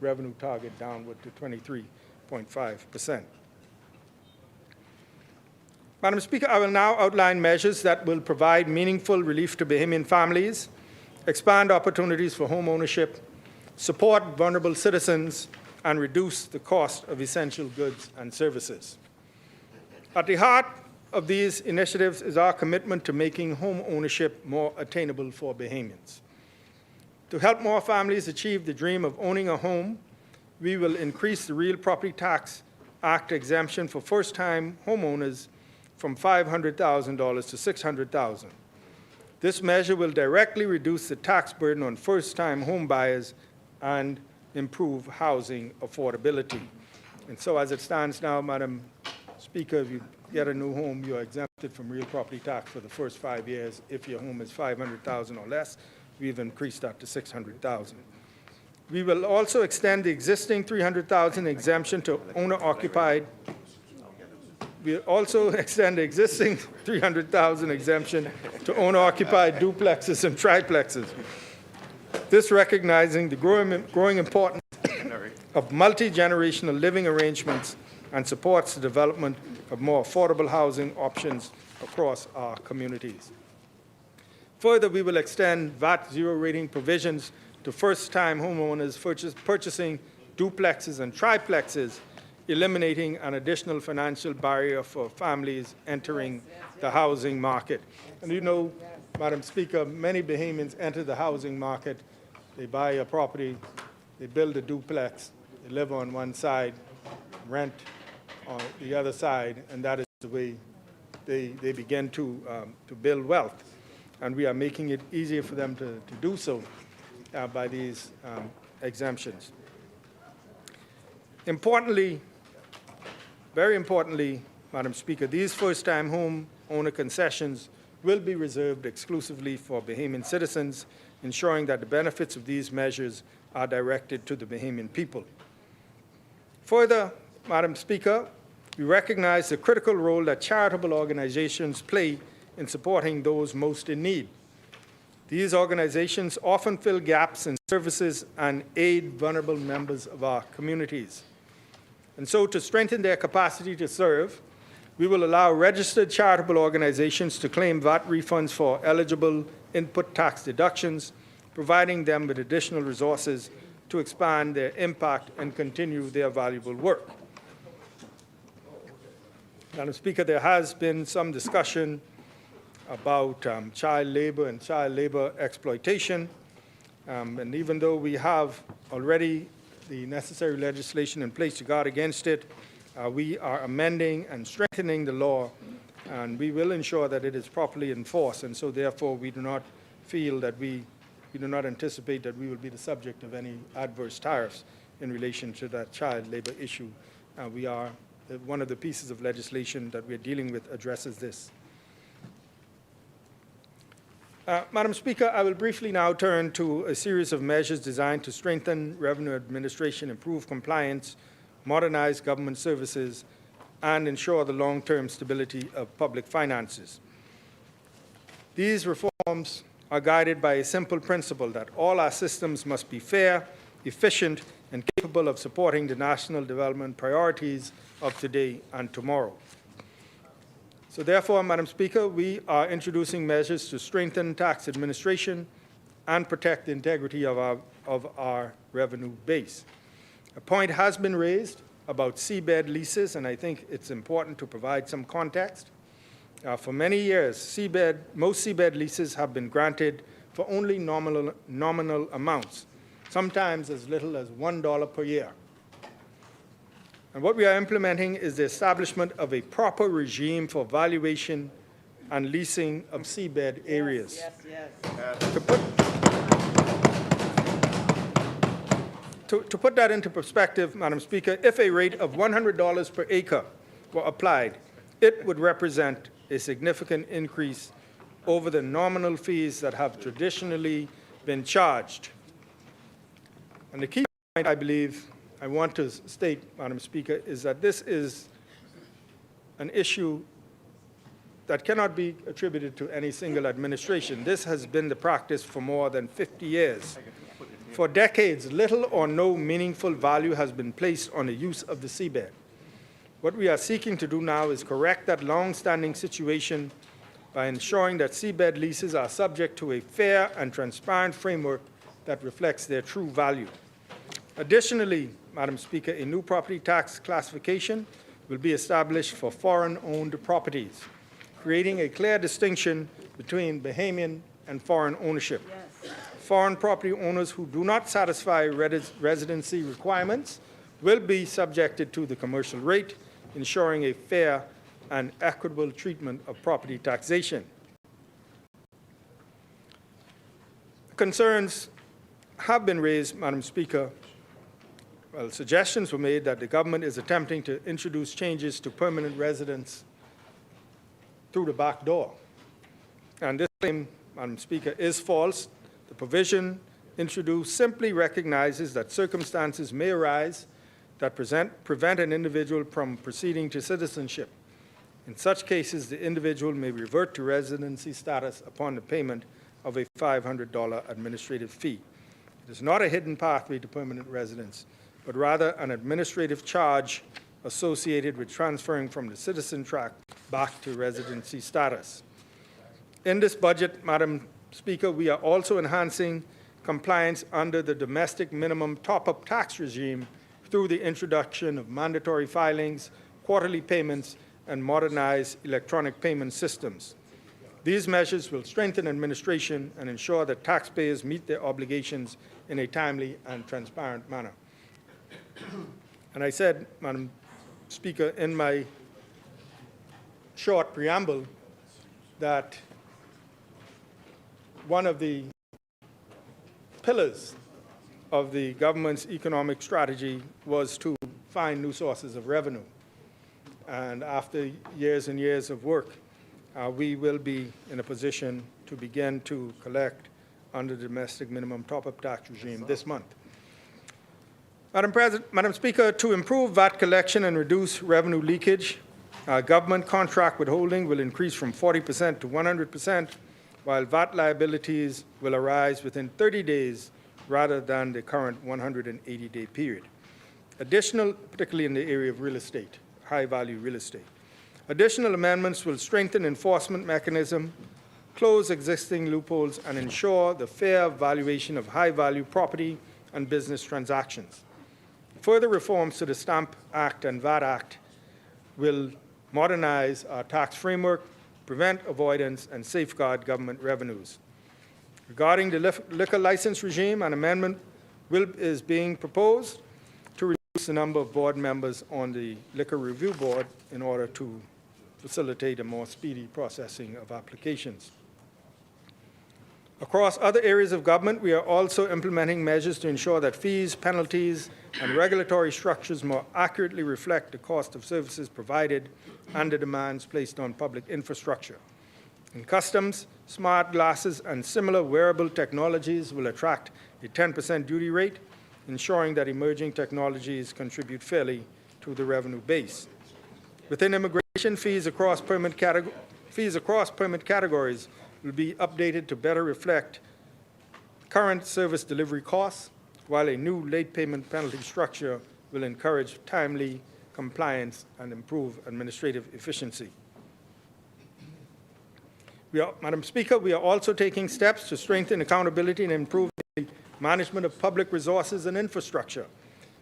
revenue target downward to 23.5%. Madam Speaker, I will now outline measures that will provide meaningful relief to Bahamian families, expand opportunities for home ownership, support vulnerable citizens, and reduce the cost of essential goods and services. At the heart of these initiatives is our commitment to making home ownership more attainable for Bahamians. To help more families achieve the dream of owning a home, we will increase the Real Property Tax Act exemption for first-time homeowners from $500,000 to $600,000. This measure will directly reduce the tax burden on first-time home buyers and improve housing affordability. And so as it stands now, Madam Speaker, if you get a new home, you're exempted from real property tax for the first 5 years. If your home is $500,000 or less, we've increased that to $600,000. We will also extend the existing $300,000 exemption to owner-occupied We also extend the existing $300,000 exemption to owner-occupied duplexes and triplexes. This recognizing the growing importance of multi-generational living arrangements and supports the development of more affordable housing options across our communities. Further, we will extend VAT zero rating provisions to first-time homeowners purchasing duplexes and triplexes, eliminating an additional financial barrier for families entering the housing market. And you know, Madam Speaker, many Bahamians enter the housing market. They buy a property, they build a duplex, they live on one side, rent on the other side, and that is the way they begin to build wealth. And we are making it easier for them to do so by these exemptions. Importantly, very importantly, Madam Speaker, these first-time home owner concessions will be reserved exclusively for Bahamian citizens, ensuring that the benefits of these measures are directed to the Bahamian people. Further, Madam Speaker, we recognize the critical role that charitable organizations play in supporting those most in need. These organizations often fill gaps in services and aid vulnerable members of our communities. And so, to strengthen their capacity to serve, we will allow registered charitable organizations to claim VAT refunds for eligible input tax deductions, providing them with additional resources to expand their impact and continue their valuable work. Madam Speaker, there has been some discussion about child labor and child labor exploitation. And even though we have already the necessary legislation in place to guard against it, we are amending and strengthening the law, and we will ensure that it is properly enforced. And so therefore, we do not feel that we do not anticipate that we will be the subject of any adverse tariffs in relation to that child labor issue. One of the pieces of legislation that we're dealing with addresses this. Madam Speaker, I will briefly now turn to a series of measures designed to strengthen revenue administration, improve compliance, modernize government services, and ensure the long-term stability of public finances. These reforms are guided by a simple principle that all our systems must be fair, efficient, and capable of supporting the national development priorities of today and tomorrow. So therefore, Madam Speaker, we are introducing measures to strengthen tax administration and protect the integrity of our revenue base. A point has been raised about seabed leases, and I think it's important to provide some context. For many years, most seabed leases have been granted for only nominal amounts, sometimes as little as $1 per year. And what we are implementing is the establishment of a proper regime for valuation and leasing of seabed areas. To put that into perspective, Madam Speaker, if a rate of $100 per acre were applied, it would represent a significant increase over the nominal fees that have traditionally been charged. And the key point, I believe, I want to state, Madam Speaker, is that this is an issue that cannot be attributed to any single administration. This has been the practice for more than 50 years. For decades, little or no meaningful value has been placed on the use of the seabed. What we are seeking to do now is correct that long-standing situation by ensuring that seabed leases are subject to a fair and transparent framework that reflects their true value. Additionally, Madam Speaker, a new property tax classification will be established for foreign-owned properties, creating a clear distinction between Bahamian and foreign ownership. Yes. Foreign property owners who do not satisfy residency requirements will be subjected to the commercial rate, ensuring a fair and equitable treatment of property taxation. Concerns have been raised, Madam Speaker. Well, suggestions were made that the government is attempting to introduce changes to permanent residence through the back door. And this claim, Madam Speaker, is false. The provision introduced simply recognizes that circumstances may arise that prevent an individual from proceeding to citizenship. In such cases, the individual may revert to residency status upon the payment of a $500 administrative fee. It is not a hidden pathway to permanent residence, but rather an administrative charge associated with transferring from the citizen track back to residency status. In this budget, Madam Speaker, we are also enhancing compliance under the domestic minimum top-up tax regime through the introduction of mandatory filings, quarterly payments, and modernized electronic payment systems. These measures will strengthen administration and ensure that taxpayers meet their obligations in a timely and transparent manner. And I said, Madam Speaker, in my short preamble that one of the pillars of the government's economic strategy was to find new sources of revenue. And after years and years of work, we will be in a position to begin to collect under the domestic minimum top-up tax regime this month. Madam Speaker, to improve VAT collection and reduce revenue leakage, government contract withholding will increase from 40% to 100%, while VAT liabilities will arise within 30 days rather than the current 180-day period. Particularly in the area of real estate, high-value real estate. Additional amendments will strengthen enforcement mechanism, close existing loopholes, and ensure the fair valuation of high-value property and business transactions. Further reforms to the Stamp Act and VAT Act will modernize our tax framework, prevent avoidance, and safeguard government revenues. Regarding the liquor license regime, an amendment is being proposed to reduce the number of board members on the Liquor Review Board in order to facilitate a more speedy processing of applications. Across other areas of government, we are also implementing measures to ensure that fees, penalties, and regulatory structures more accurately reflect the cost of services provided and the demands placed on public infrastructure. In customs, smart glasses and similar wearable technologies will attract a 10% duty rate, ensuring that emerging technologies contribute fairly to the revenue base. Within immigration, fees across permit categories will be updated to better reflect current service delivery costs, while a new late payment penalty structure will encourage timely compliance and improve administrative efficiency. Madam Speaker, we are also taking steps to strengthen accountability and improve the management of public resources and infrastructure.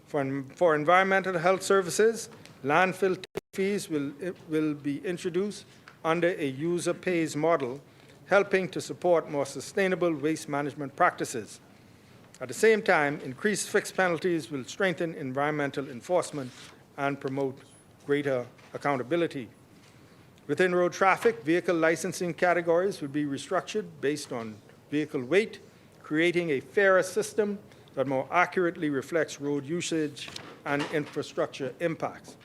For environmental health services, landfill fees will be introduced under a user pays model, helping to support more sustainable waste management practices. At the same time, increased fixed penalties will strengthen environmental enforcement and promote greater accountability. Within road traffic, vehicle licensing categories will be restructured based on vehicle weight, creating a fairer system that more accurately reflects road usage and infrastructure impacts.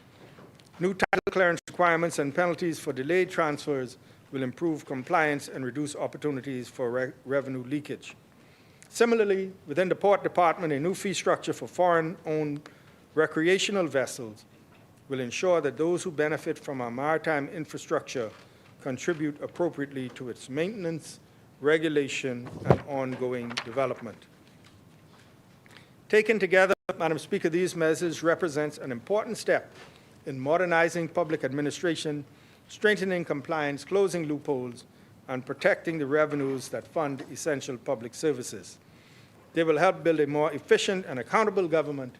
New title clearance requirements and penalties for delayed transfers will improve compliance and reduce opportunities for revenue leakage. Similarly, within the Port Department, a new fee structure for foreign-owned recreational vessels will ensure that those who benefit from our maritime infrastructure contribute appropriately to its maintenance, regulation, and ongoing development. Taken together, Madam Speaker, these measures represent an important step in modernizing public administration, strengthening compliance, closing loopholes, and protecting the revenues that fund essential public services. They will help build a more efficient and accountable government,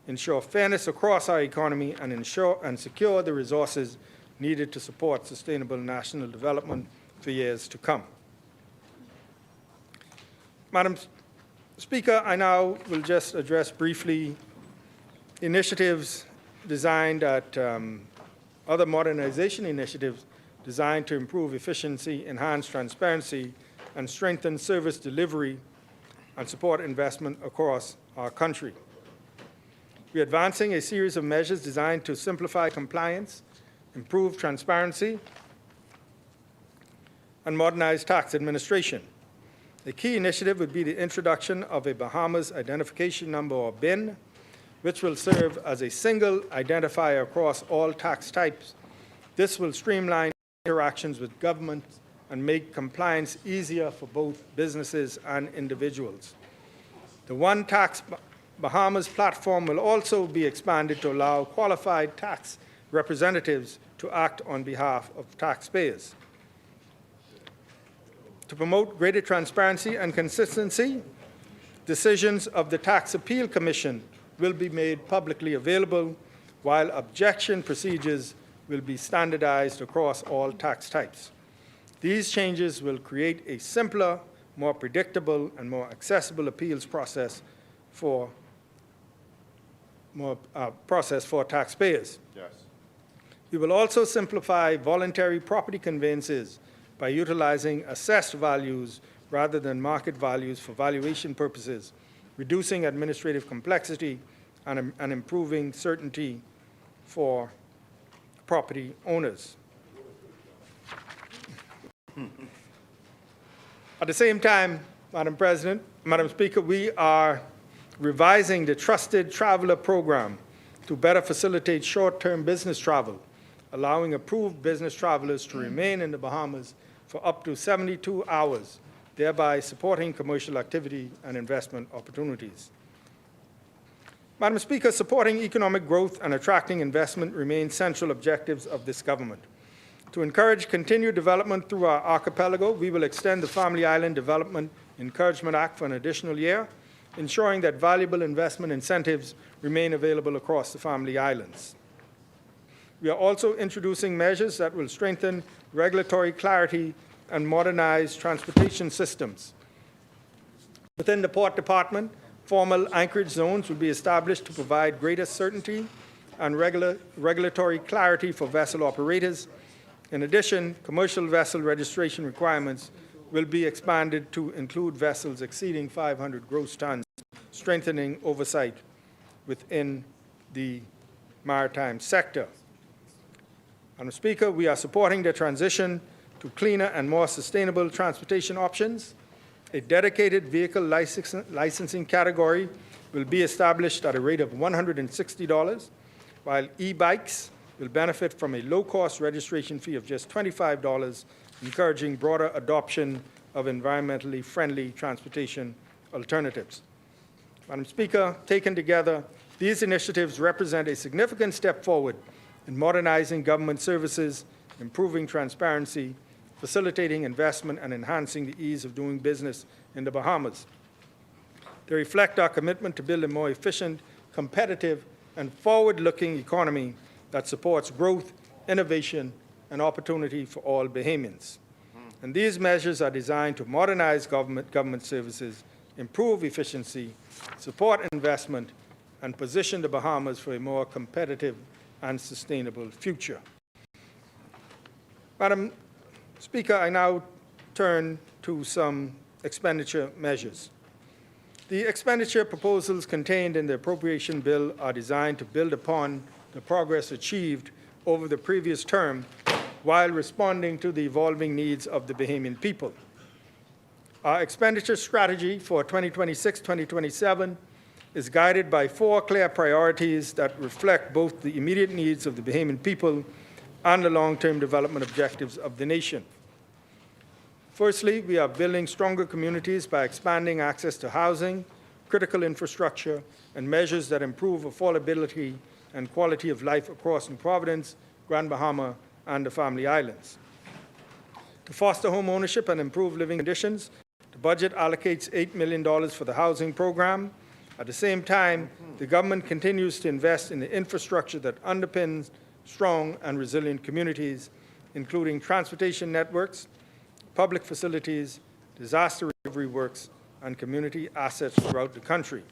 ensure fairness across our economy, and secure the resources needed to support sustainable national development for years to come. Madam Speaker, I now will just address briefly initiatives designed at other modernization initiatives designed to improve efficiency, enhance transparency, and strengthen service delivery and support investment across our country. We are advancing a series of measures designed to simplify compliance, improve transparency, and modernize tax administration. A key initiative would be the introduction of a Bahamas Identification Number, or BIN, which will serve as a single identifier across all tax types. This will streamline interactions with government and make compliance easier for both businesses and individuals. The One Tax Bahamas platform will also be expanded to allow qualified tax representatives to act on behalf of taxpayers. To promote greater transparency and consistency, decisions of the Tax Appeal Commission will be made publicly available, while objection procedures will be standardized across all tax types. These changes will create a simpler, more predictable, and more accessible appeals process for taxpayers. Yes. We will also simplify voluntary property conveyances by utilizing assessed values rather than market values for valuation purposes, reducing administrative complexity and improving certainty for property owners. At the same time, Madam Speaker, we are revising the Trusted Traveler Program to better facilitate short-term business travel, allowing approved business travelers to remain in the Bahamas for up to 72 hours, thereby supporting commercial activity and investment opportunities. Madam Speaker, supporting economic growth and attracting investment remain central objectives of this government. To encourage continued development through our archipelago, we will extend the Family Island Development Encouragement Act for an additional year, ensuring that valuable investment incentives remain available across the Family Islands. We are also introducing measures that will strengthen regulatory clarity and modernize transportation systems. Within the Port Department, formal anchorage zones will be established to provide greater certainty and regulatory clarity for vessel operators. In addition, commercial vessel registration requirements will be expanded to include vessels exceeding 500 gross tons, strengthening oversight within the maritime sector. Madam Speaker, we are supporting the transition to cleaner and more sustainable transportation options. A dedicated vehicle licensing category will be established at a rate of $160, while e-bikes will benefit from a low-cost registration fee of just $25, encouraging broader adoption of environmentally friendly transportation alternatives. Madam Speaker, taken together, these initiatives represent a significant step forward in modernizing government services, improving transparency, facilitating investment, and enhancing the ease of doing business in the Bahamas. They reflect our commitment to build a more efficient, competitive, and forward-looking economy that supports growth, innovation, and opportunity for all Bahamians. And these measures are designed to modernize government services, improve efficiency, support investment, and position the Bahamas for a more competitive and sustainable future. Madam Speaker, I now turn to some expenditure measures. The expenditure proposals contained in the appropriation bill are designed to build upon the progress achieved over the previous term while responding to the evolving needs of the Bahamian people. Our expenditure strategy for 2026-2027 is guided by 4 clear priorities that reflect both the immediate needs of the Bahamian people and the long-term development objectives of the nation. Firstly, we are building stronger communities by expanding access to housing, critical infrastructure, and measures that improve affordability and quality of life across New Providence, Grand Bahama, and the Family Islands. To foster home ownership and improve living conditions, the budget allocates $8 million for the housing program. At the same time, the government continues to invest in the infrastructure that underpins strong and resilient communities, including transportation networks, public facilities, disaster recovery works, and community assets throughout the country.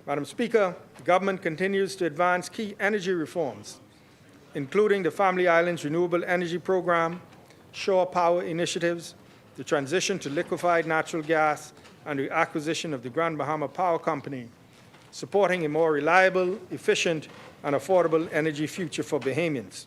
Madam Speaker, the government continues to advance key energy reforms, including the Family Islands Renewable Energy Program, shore power initiatives, the transition to liquefied natural gas, and the acquisition of the Grand Bahama Power Company, supporting a more reliable, efficient, and affordable energy future for Bahamians.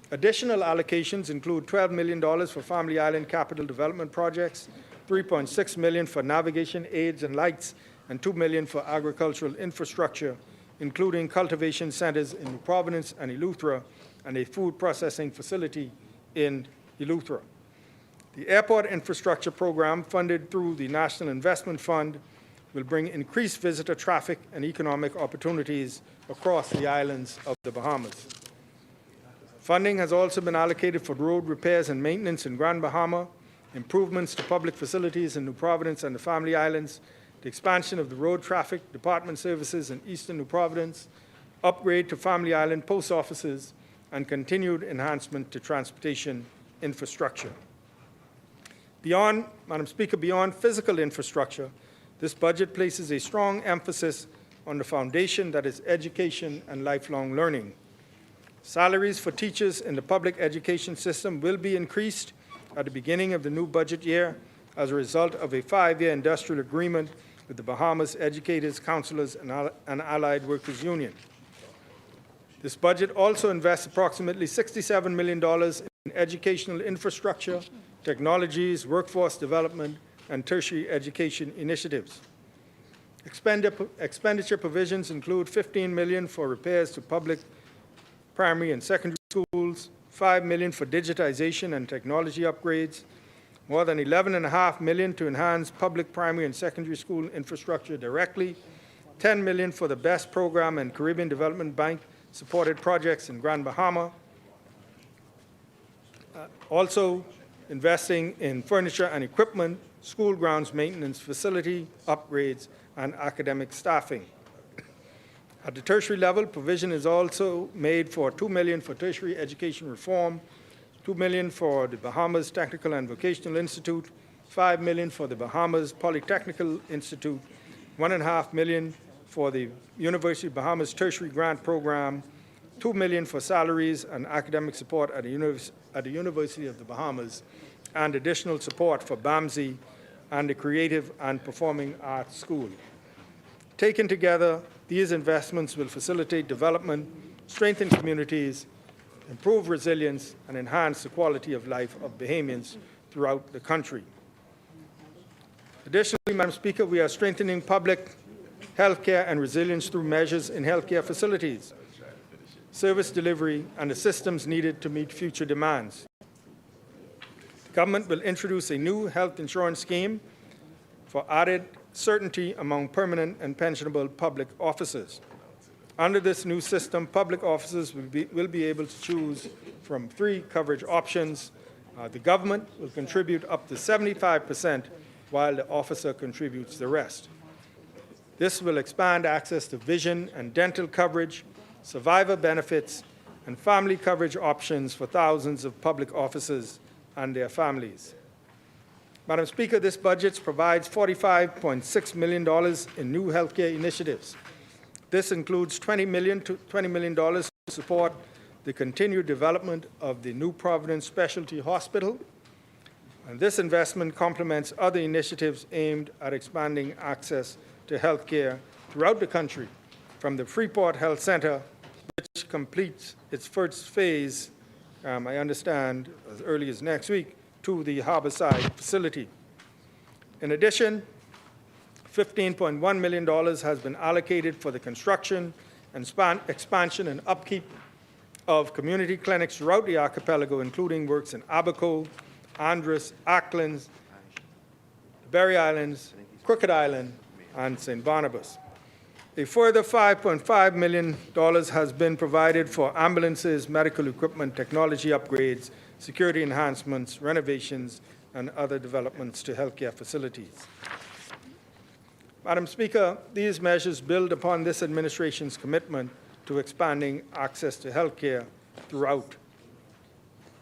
Additional allocations include $12 million for Family Island capital development projects, $3.6 million for navigation aids and lights, and $2 million for agricultural infrastructure, including cultivation centers in New Providence and Eleuthera, and a food processing facility in Eleuthera. The airport infrastructure program, funded through the National Investment Fund, will bring increased visitor traffic and economic opportunities across the islands of the Bahamas. Funding has also been allocated for road repairs and maintenance in Grand Bahama, improvements to public facilities in New Providence and the Family Islands, the expansion of the road traffic department services in eastern New Providence, upgrade to Family Island post offices, and continued enhancement to transportation infrastructure. Madam Speaker, beyond physical infrastructure, this budget places a strong emphasis on the foundation that is education and lifelong learning. Salaries for teachers in the public education system will be increased at the beginning of the new budget year as a result of a 5-year industrial agreement with the Bahamas Educators, Counselors, and Allied Workers Union. This budget also invests approximately $67 million in educational infrastructure, technologies, workforce development, and tertiary education initiatives. Expenditure provisions include $15 million for repairs to public primary and secondary schools, $5 million for digitization and technology upgrades, more than $11.5 million to enhance public primary and secondary school infrastructure directly, $10 million for the BEST program and Caribbean Development Bank supported projects in Grand Bahama, also investing in furniture and equipment, school grounds maintenance, facility upgrades, and academic staffing. At the tertiary level, provision is also made for $2 million for tertiary education reform, $2 million for the Bahamas Technical and Vocational Institute, $5 million for the Bahamas Polytechnical Institute, $1.5 million for the University of Bahamas Tertiary Grant Program, $2 million for salaries and academic support at the University of the Bahamas, and additional support for BAMSI and the Creative and Performing Arts School. Taken together, these investments will facilitate development, strengthen communities, improve resilience, and enhance the quality of life of Bahamians throughout the country. Additionally, Madam Speaker, we are strengthening public health care and resilience through measures in healthcare facilities, service delivery, and the systems needed to meet future demands. The government will introduce a new health insurance scheme for added certainty among permanent and pensionable public officers. Under this new system, public officers will be able to choose from 3 coverage options. The government will contribute up to 75%, while the officer contributes the rest. This will expand access to vision and dental coverage, survivor benefits, and family coverage options for thousands of public officers and their families. Madam Speaker, this budget provides $45.6 million in new healthcare initiatives. This includes $20 million to support the continued development of the New Providence Specialty Hospital, and this investment complements other initiatives aimed at expanding access to health care throughout the country, from the Freeport Health Center, which completes its first phase, I understand, as early as next week, to the Harborside facility. In addition, $15.1 million has been allocated for the construction and expansion and upkeep of community clinics throughout the archipelago, including works in Abaco, Andros, Acklands, Berry Islands, Crooked Island, and St. Barnabas. A further $5.5 million has been provided for ambulances, medical equipment, technology upgrades, security enhancements, renovations, and other developments to healthcare facilities. Madam Speaker, these measures build upon this administration's commitment to expanding access to healthcare throughout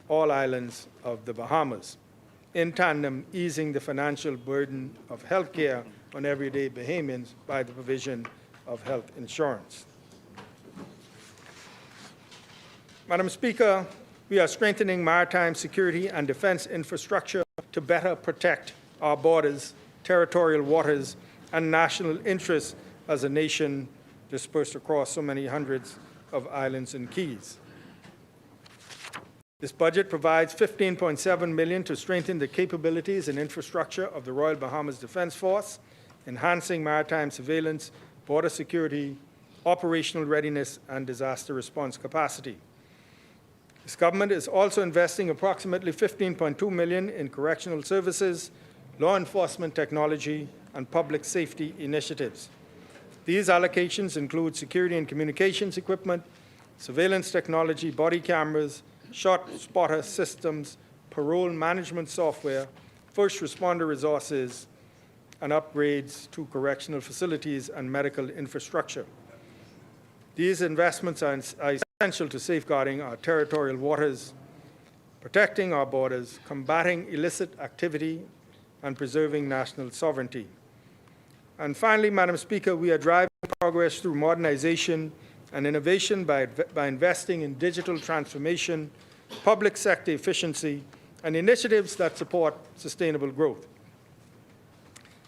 all islands of the Bahamas, in tandem easing the financial burden of healthcare on everyday Bahamians by the provision of health insurance. Madam Speaker, we are strengthening maritime security and defense infrastructure to better protect our borders, territorial waters, and national interests as a nation dispersed across so many hundreds of islands and keys. This budget provides $15.7 million to strengthen the capabilities and infrastructure of the Royal Bahamas Defense Force, enhancing maritime surveillance, border security, operational readiness, and disaster response capacity. This government is also investing approximately $15.2 million in correctional services, law enforcement technology, and public safety initiatives. These allocations include security and communications equipment, surveillance technology, body cameras, shot spotter systems, parole management software, first responder resources, and upgrades to correctional facilities and medical infrastructure. These investments are essential to safeguarding our territorial waters, protecting our borders, combating illicit activity, and preserving national sovereignty. And finally, Madam Speaker, we are driving progress through modernization and innovation by investing in digital transformation, public sector efficiency, and initiatives that support sustainable growth.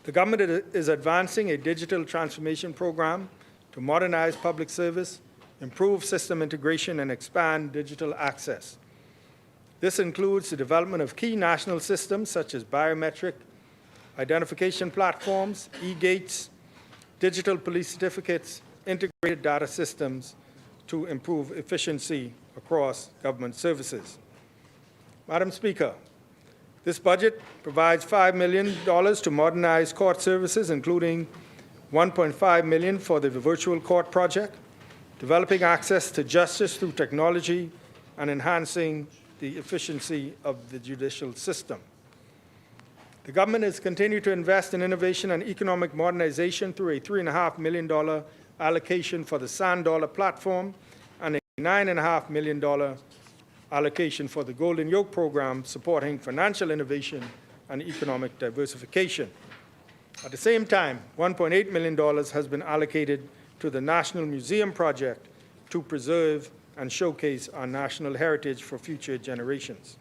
The government is advancing a digital transformation program to modernize public service, improve system integration, and expand digital access. This includes the development of key national systems such as biometric identification platforms, e-gates, digital police certificates, integrated data systems to improve efficiency across government services. Madam Speaker, this budget provides $5 million to modernize court services, including $1.5 million for the Virtual Court Project, developing access to justice through technology, and enhancing the efficiency of the judicial system. The government has continued to invest in innovation and economic modernization through a $3.5 million allocation for the Sand Dollar platform and a $9.5 million allocation for the Golden Yoke program, supporting financial innovation and economic diversification. At the same time, $1.8 million has been allocated to the National Museum Project to preserve and showcase our national heritage for future generations.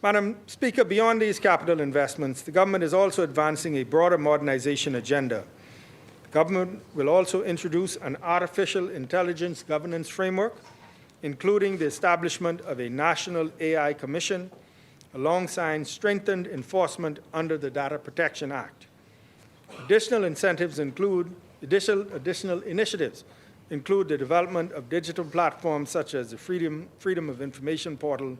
Madam Speaker, beyond these capital investments, the government is also advancing a broader modernization agenda. The government will also introduce an artificial intelligence governance framework, including the establishment of a national AI commission, alongside strengthened enforcement under the Data Protection Act. Additional initiatives include the development of digital platforms such as the Freedom of Information Portal,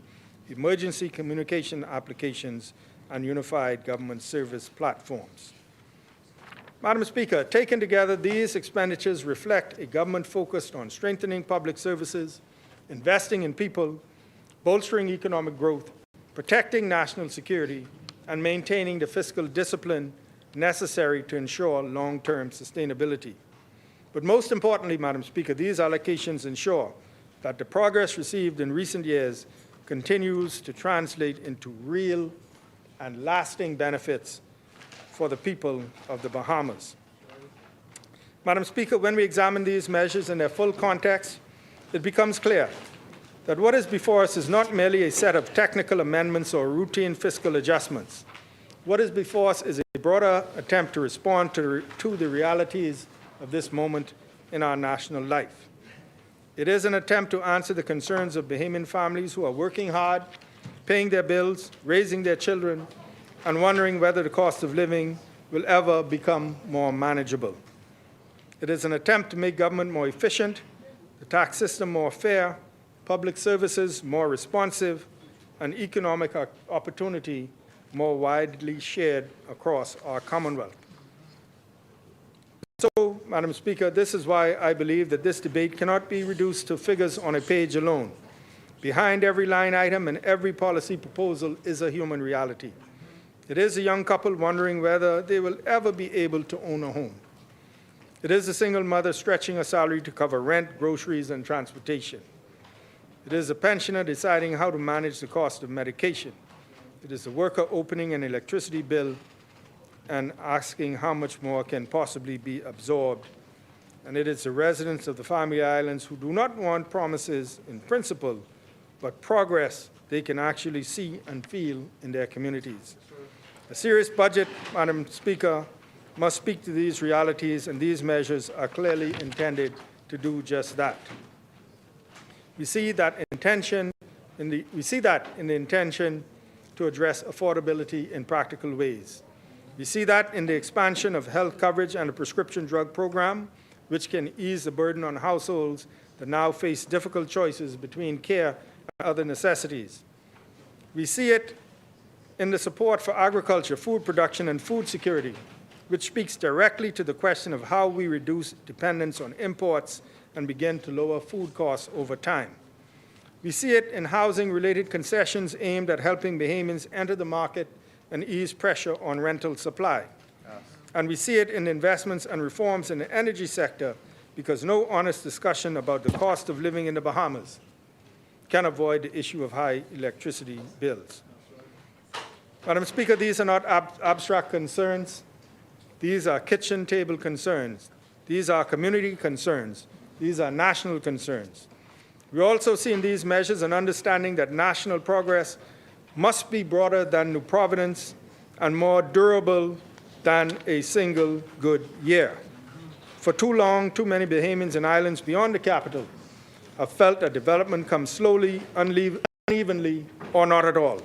emergency communication applications, and unified government service platforms. Madam Speaker, taken together, these expenditures reflect a government focused on strengthening public services, investing in people, bolstering economic growth, protecting national security, and maintaining the fiscal discipline necessary to ensure long-term sustainability. But most importantly, Madam Speaker, these allocations ensure that the progress received in recent years continues to translate into real and lasting benefits for the people of the Bahamas. Madam Speaker, when we examine these measures in their full context, it becomes clear that what is before us is not merely a set of technical amendments or routine fiscal adjustments. What is before us is a broader attempt to respond to the realities of this moment in our national life. It is an attempt to answer the concerns of Bahamian families who are working hard, paying their bills, raising their children, and wondering whether the cost of living will ever become more manageable. It is an attempt to make government more efficient, the tax system more fair, public services more responsive, and economic opportunity more widely shared across our Commonwealth. So, Madam Speaker, this is why I believe that this debate cannot be reduced to figures on a page alone. Behind every line item and every policy proposal is a human reality. It is a young couple wondering whether they will ever be able to own a home. It is a single mother stretching a salary to cover rent, groceries, and transportation. It is a pensioner deciding how to manage the cost of medication. It is a worker opening an electricity bill and asking how much more can possibly be absorbed. And it is the residents of the Family Islands who do not want promises in principle, but progress they can actually see and feel in their communities. A serious budget, Madam Speaker, must speak to these realities, and these measures are clearly intended to do just that. We see that in the intention to address affordability in practical ways. We see that in the expansion of health coverage and a prescription drug program, which can ease the burden on households that now face difficult choices between care and other necessities. We see it in the support for agriculture, food production, and food security, which speaks directly to the question of how we reduce dependence on imports and begin to lower food costs over time. We see it in housing-related concessions aimed at helping Bahamians enter the market and ease pressure on rental supply. And we see it in investments and reforms in the energy sector, because no honest discussion about the cost of living in the Bahamas can avoid the issue of high electricity bills. Madam Speaker, these are not abstract concerns. These are kitchen table concerns. These are community concerns. These are national concerns. We also see in these measures an understanding that national progress must be broader than New Providence and more durable than a single good year. For too long, too many Bahamians and islands beyond the capital have felt that development comes slowly, unevenly, or not at all.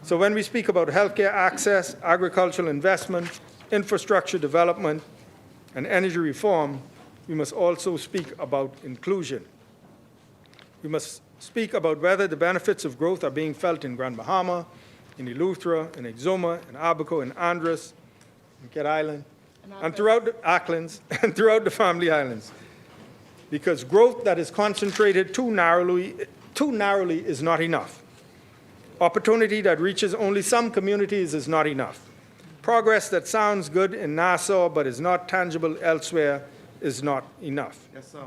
So when we speak about healthcare access, agricultural investment, infrastructure development, and energy reform, we must also speak about inclusion. We must speak about whether the benefits of growth are being felt in Grand Bahama, in Eleuthera, in Exuma, in Abaco, in Andros, in Cat Island, and throughout the Acklands, and throughout the Family Islands. Because growth that is concentrated too narrowly is not enough. Opportunity that reaches only some communities is not enough. Progress that sounds good in Nassau but is not tangible elsewhere is not enough. Yes, sir.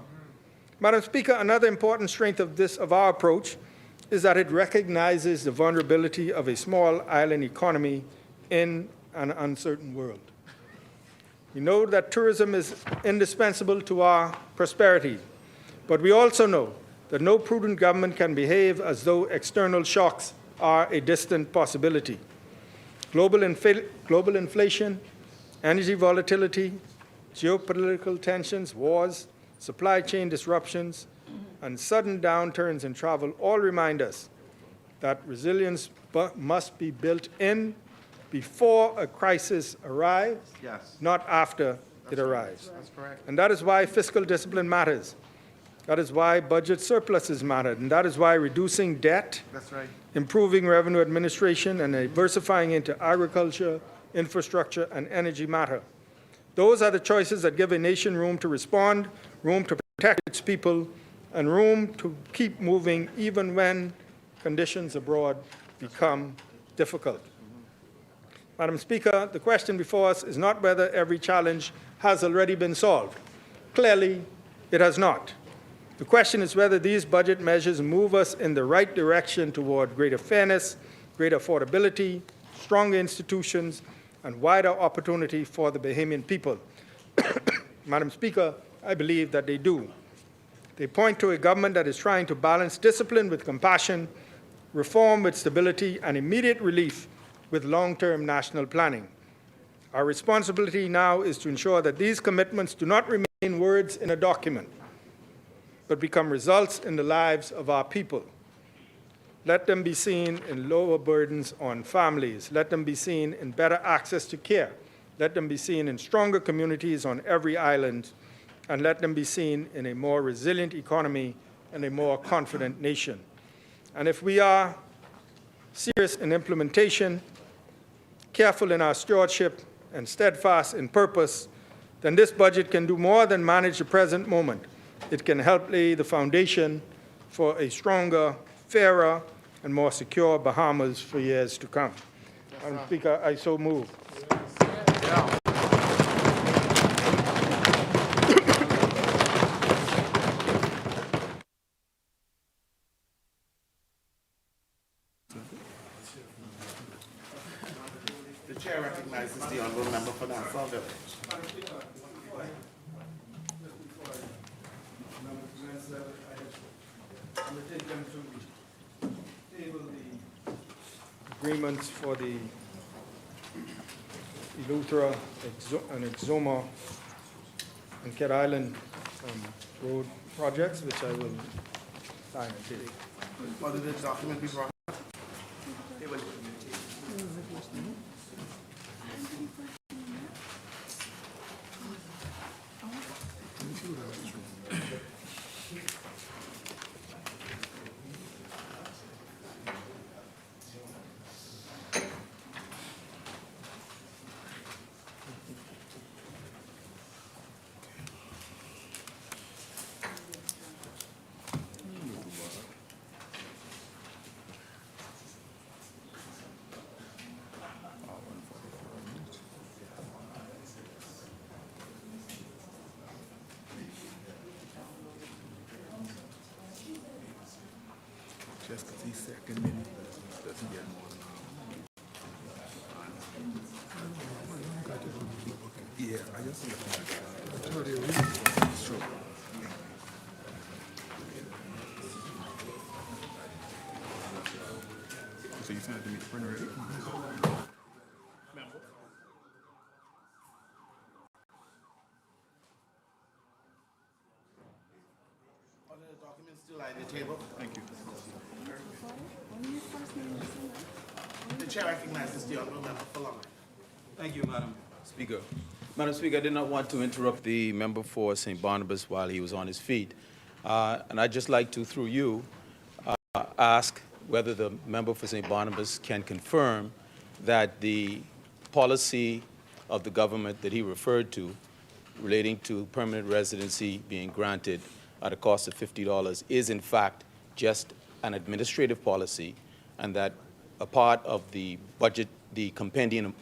Madam Speaker, another important strength of our approach is that it recognizes the vulnerability of a small island economy in an uncertain world. We know that tourism is indispensable to our prosperity, but we also know that no prudent government can behave as though external shocks are a distant possibility. Global inflation, energy volatility, geopolitical tensions, wars, supply chain disruptions, and sudden downturns in travel all remind us that resilience must be built in before a crisis arrives, Yes. not after it arrives. That's correct. And that is why fiscal discipline matters. That is why budget surpluses matter. And that is why reducing debt, That's right. improving revenue administration, and diversifying into agriculture, infrastructure, and energy matter. Those are the choices that give a nation room to respond, room to protect its people, and room to keep moving even when conditions abroad become difficult. Madam Speaker, the question before us is not whether every challenge has already been solved. Clearly, it has not. The question is whether these budget measures move us in the right direction toward greater fairness, greater affordability, stronger institutions, and wider opportunity for the Bahamian people. Madam Speaker, I believe that they do. They point to a government that is trying to balance discipline with compassion, reform with stability, and immediate relief with long-term national planning. Our responsibility now is to ensure that these commitments do not remain words in a document, but become results in the lives of our people. Let them be seen in lower burdens on families. Let them be seen in better access to care. Let them be seen in stronger communities on every island. And let them be seen in a more resilient economy and a more confident nation. And if we are serious in implementation, careful in our stewardship, and steadfast in purpose, then this budget can do more than manage the present moment. It can help lay the foundation for a stronger, fairer, and more secure Bahamas for years to come. Madam Speaker, I so move. The chair recognizes the honorable member for Nassau Village. Agreements for the Eleuthera and Exuma and Cat Island road projects, which I will sign and take. Or did the document be brought? It was- Just 'cause he's second, then does he get more than yeah, I just think sure. So you sent it to me to print already? Are the documents still at the table? Thank you. The chair recognizes the honorable member for Long. Thank you, Madam Speaker. Madam Speaker, I did not want to interrupt the member for St. Barnabas while he was on his feet. And I'd just like to, through you, ask whether the member for St. Barnabas can confirm that the policy of the government that he referred to relating to permanent residency being granted at a cost of $50 is in fact just an administrative policy, and that a part of the budget, the compendium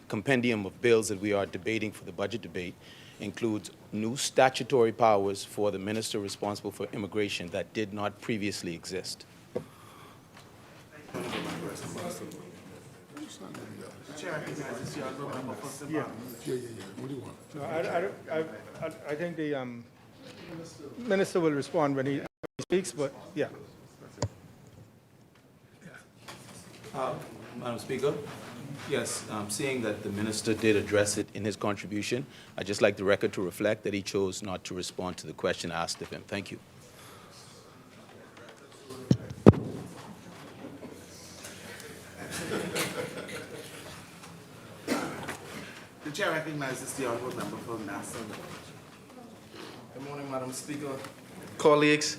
of bills that we are debating for the budget debate includes new statutory powers for the minister responsible for immigration that did not previously exist. The chair recognizes the honorable member for St. Barnabas. What do you want? No, I think the minister will respond when he speaks, but yeah. Madam Speaker, yes, seeing that the minister did address it in his contribution, I'd just like the record to reflect that he chose not to respond to the question asked of him. Thank you. The chair recognizes the honorable member for Nassau. Good morning, Madam Speaker, colleagues.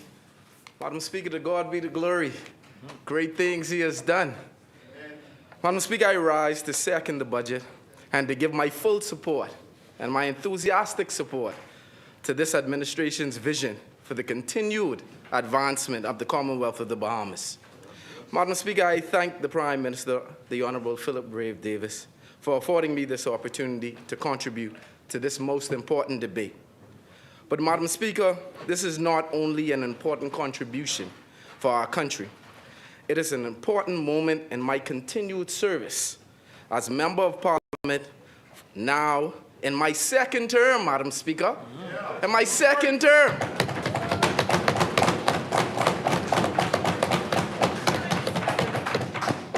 Madam Speaker, to God be the glory. Great things he has done. Madam Speaker, I rise to second the budget and to give my full support and my enthusiastic support to this administration's vision for the continued advancement of the Commonwealth of the Bahamas. Madam Speaker, I thank the Prime Minister, the Honorable Philip Brave Davis, for affording me this opportunity to contribute to this most important debate. But Madam Speaker, this is not only an important contribution for our country, it is an important moment in my continued service as Member of Parliament, now in my second term, Madam Speaker, in my second term.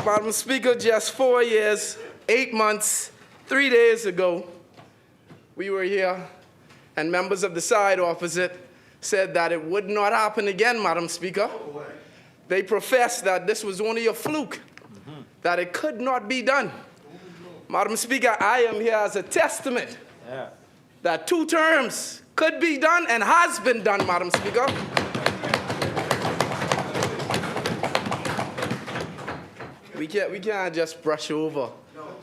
Madam Speaker, just 4 years, 8 months, 3 days ago, we were here, and members of the side opposite said that it would not happen again, Madam Speaker. They professed that this was only a fluke, that it could not be done. Madam Speaker, I am here as a testament that 2 terms could be done and has been done, Madam Speaker. We can't just brush over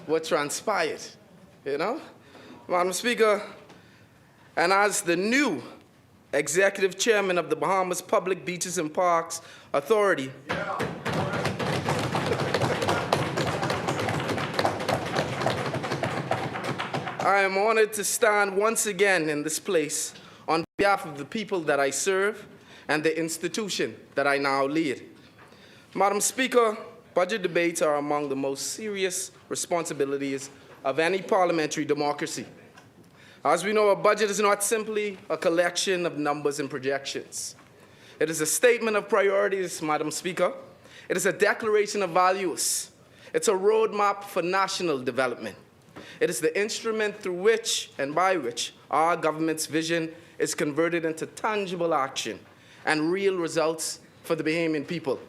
what transpired, you know? Madam Speaker, and as the new Executive Chairman of the Bahamas Public Beaches and Parks Authority, I am honored to stand once again in this place on behalf of the people that I serve and the institution that I now lead. Madam Speaker, budget debates are among the most serious responsibilities of any parliamentary democracy. As we know, a budget is not simply a collection of numbers and projections. It is a statement of priorities, Madam Speaker. It is a declaration of values. It's a roadmap for national development. It is the instrument through which and by which our government's vision is converted into tangible action and real results for the Bahamian people.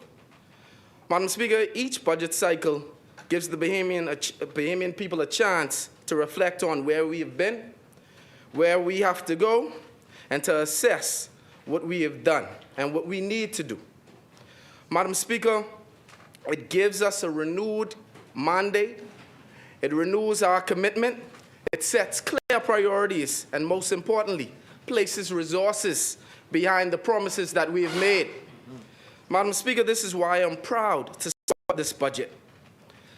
Madam Speaker, each budget cycle gives the Bahamian people a chance to reflect on where we have been, where we have to go, and to assess what we have done and what we need to do. Madam Speaker, it gives us a renewed mandate. It renews our commitment. It sets clear priorities, and most importantly, places resources behind the promises that we have made. Madam Speaker, this is why I'm proud to support this budget.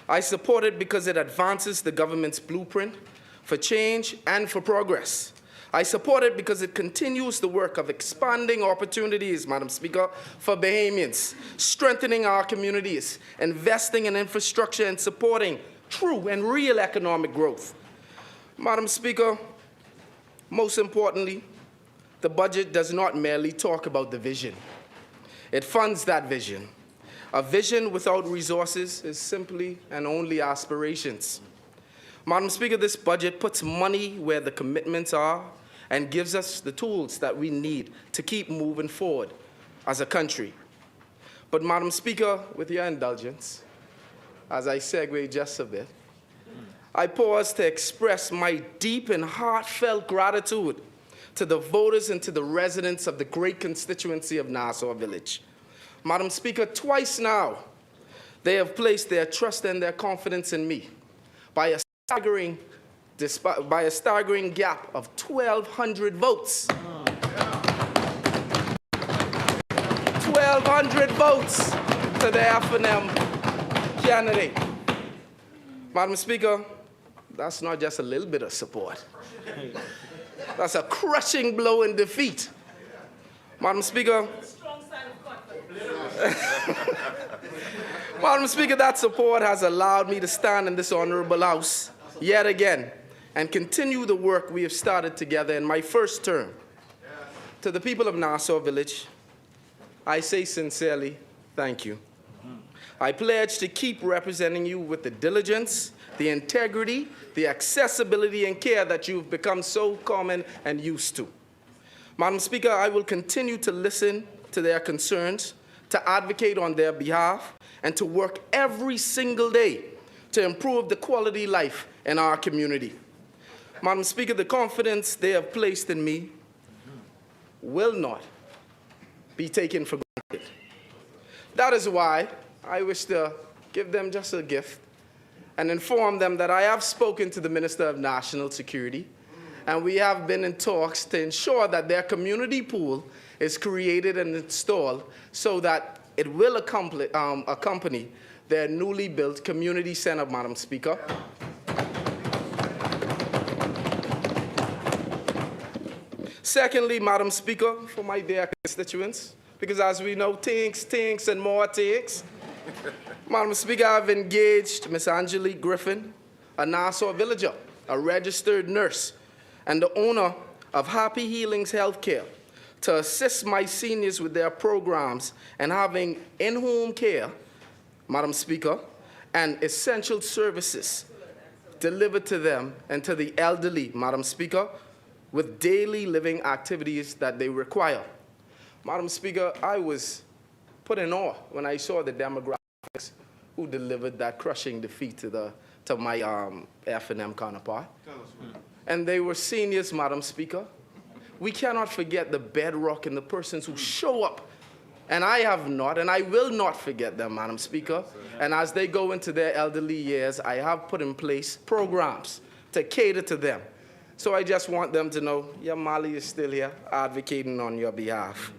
I support it because it advances the government's blueprint for change and for progress. I support it because it continues the work of expanding opportunities, Madam Speaker, for Bahamians, strengthening our communities, investing in infrastructure, and supporting true and real economic growth. Madam Speaker, most importantly, the budget does not merely talk about the vision. It funds that vision. A vision without resources is simply and only aspirations. Madam Speaker, this budget puts money where the commitments are and gives us the tools that we need to keep moving forward as a country. But Madam Speaker, with your indulgence, as I segue just a bit, I pause to express my deep and heartfelt gratitude to the voters and to the residents of the great constituency of Nassau Village. Madam Speaker, twice now, they have placed their trust and their confidence in me by a staggering gap of 1,200 votes. 1,200 votes to the F&M candidate. Madam Speaker, that's not just a little bit of support. That's a crushing blow in defeat. Madam Speaker, Madam Speaker, that support has allowed me to stand in this honorable House yet again and continue the work we have started together in my first term. To the people of Nassau Village, I say sincerely, thank you. I pledge to keep representing you with the diligence, the integrity, the accessibility and care that you've become so common and used to. Madam Speaker, I will continue to listen to their concerns, to advocate on their behalf, and to work every single day to improve the quality of life in our community. Madam Speaker, the confidence they have placed in me will not be taken for granted. That is why I wish to give them just a gift and inform them that I have spoken to the Minister of National Security, and we have been in talks to ensure that their community pool is created and installed so that it will accompany their newly built community center, Madam Speaker. Secondly, Madam Speaker, for my dear constituents, because as we know, tinks, and more tinks. Madam Speaker, I've engaged Ms. Angelique Griffin, a Nassau villager, a registered nurse, and the owner of Happy Healings Healthcare to assist my seniors with their programs and having in-home care, Madam Speaker, and essential services delivered to them and to the elderly, Madam Speaker, with daily living activities that they require. Madam Speaker, I was put in awe when I saw the demographics who delivered that crushing defeat to my F&M counterpart. And they were seniors, Madam Speaker. We cannot forget the bedrock and the persons who show up. And I have not, and I will not forget them, Madam Speaker. And as they go into their elderly years, I have put in place programs to cater to them. So I just want them to know, yeah, Molly is still here advocating on your behalf.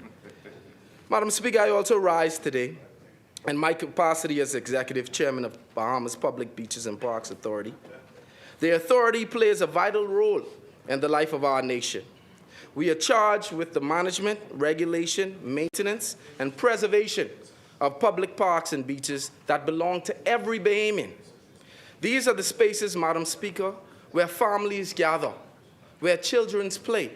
Madam Speaker, I also rise today in my capacity as Executive Chairman of Bahamas Public Beaches and Parks Authority. The authority plays a vital role in the life of our nation. We are charged with the management, regulation, maintenance, and preservation of public parks and beaches that belong to every Bahamian. These are the spaces, Madam Speaker, where families gather, where children play,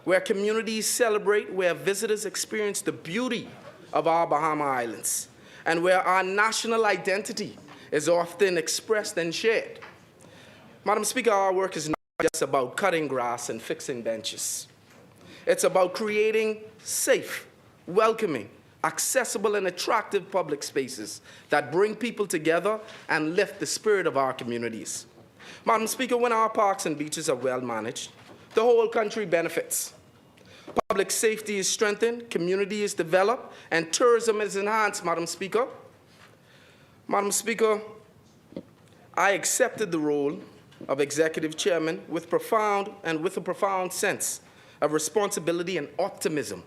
where communities celebrate, where visitors experience the beauty of our Bahama Islands, and where our national identity is often expressed and shared. Madam Speaker, our work is not just about cutting grass and fixing benches. It's about creating safe, welcoming, accessible, and attractive public spaces that bring people together and lift the spirit of our communities. Madam Speaker, when our parks and beaches are well managed, the whole country benefits. Public safety is strengthened, community is developed, and tourism is enhanced, Madam Speaker. Madam Speaker, I accepted the role of Executive Chairman with a profound sense of responsibility and optimism,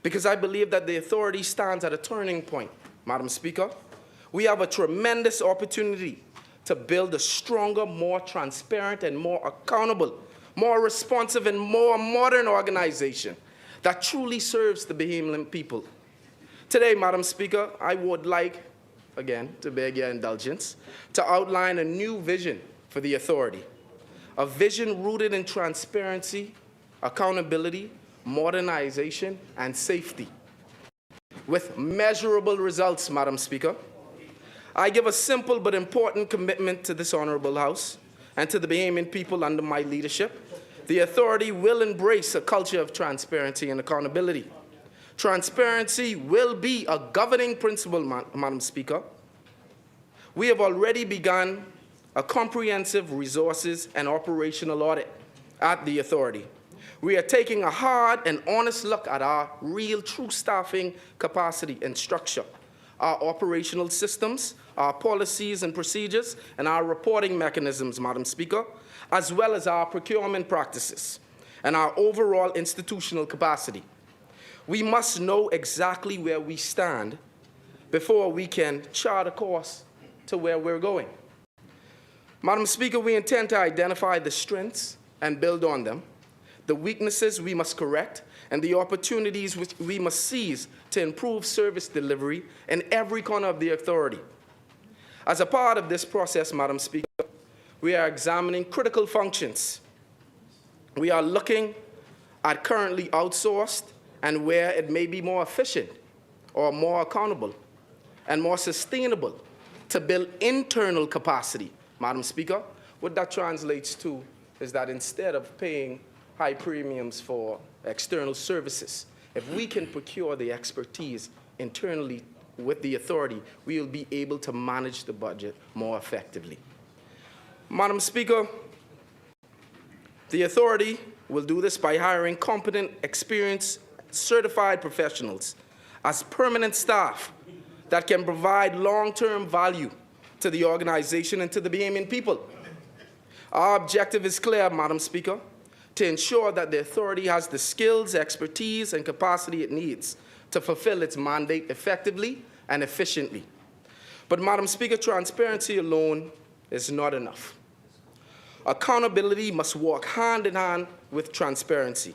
because I believe that the authority stands at a turning point, Madam Speaker. We have a tremendous opportunity to build a stronger, more transparent, and more accountable more responsive, and more modern organization that truly serves the Bahamian people. Today, Madam Speaker, I would like, again, to beg your indulgence, to outline a new vision for the authority, a vision rooted in transparency, accountability, modernization, and safety, with measurable results, Madam Speaker. I give a simple but important commitment to this honorable House and to the Bahamian people under my leadership. The authority will embrace a culture of transparency and accountability. Transparency will be a governing principle, Madam Speaker. We have already begun a comprehensive resources and operational audit at the authority. We are taking a hard and honest look at our real, true staffing capacity and structure, our operational systems, our policies and procedures, and our reporting mechanisms, Madam Speaker, as well as our procurement practices and our overall institutional capacity. We must know exactly where we stand before we can chart a course to where we're going. Madam Speaker, we intend to identify the strengths and build on them, the weaknesses we must correct, and the opportunities which we must seize to improve service delivery in every corner of the authority. As a part of this process, Madam Speaker, we are examining critical functions. We are looking at currently outsourced and where it may be more efficient or more accountable and more sustainable to build internal capacity, Madam Speaker. What that translates to is that instead of paying high premiums for external services, if we can procure the expertise internally with the authority, we will be able to manage the budget more effectively. Madam Speaker, the authority will do this by hiring competent, experienced, certified professionals as permanent staff that can provide long-term value to the organization and to the Bahamian people. Our objective is clear, Madam Speaker, to ensure that the authority has the skills, expertise, and capacity it needs to fulfill its mandate effectively and efficiently. But, Madam Speaker, transparency alone is not enough. Accountability must walk hand in hand with transparency.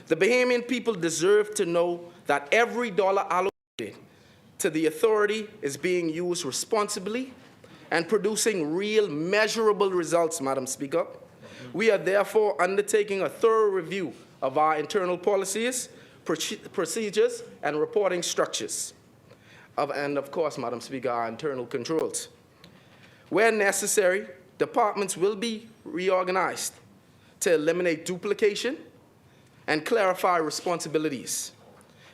The Bahamian people deserve to know that every dollar allocated to the authority is being used responsibly and producing real, measurable results, Madam Speaker. We are therefore undertaking a thorough review of our internal policies, procedures, and reporting structures. And of course, Madam Speaker, our internal controls. Where necessary, departments will be reorganized to eliminate duplication and clarify responsibilities.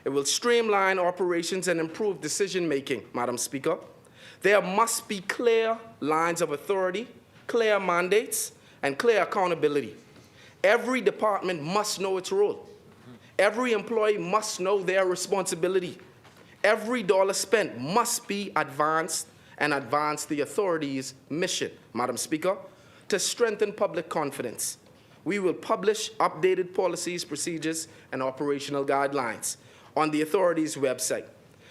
It will streamline operations and improve decision-making, Madam Speaker. There must be clear lines of authority, clear mandates, and clear accountability. Every department must know its role. Every employee must know their responsibility. Every dollar spent must be advanced and advance the authority's mission, Madam Speaker, to strengthen public confidence. We will publish updated policies, procedures, and operational guidelines on the authority's website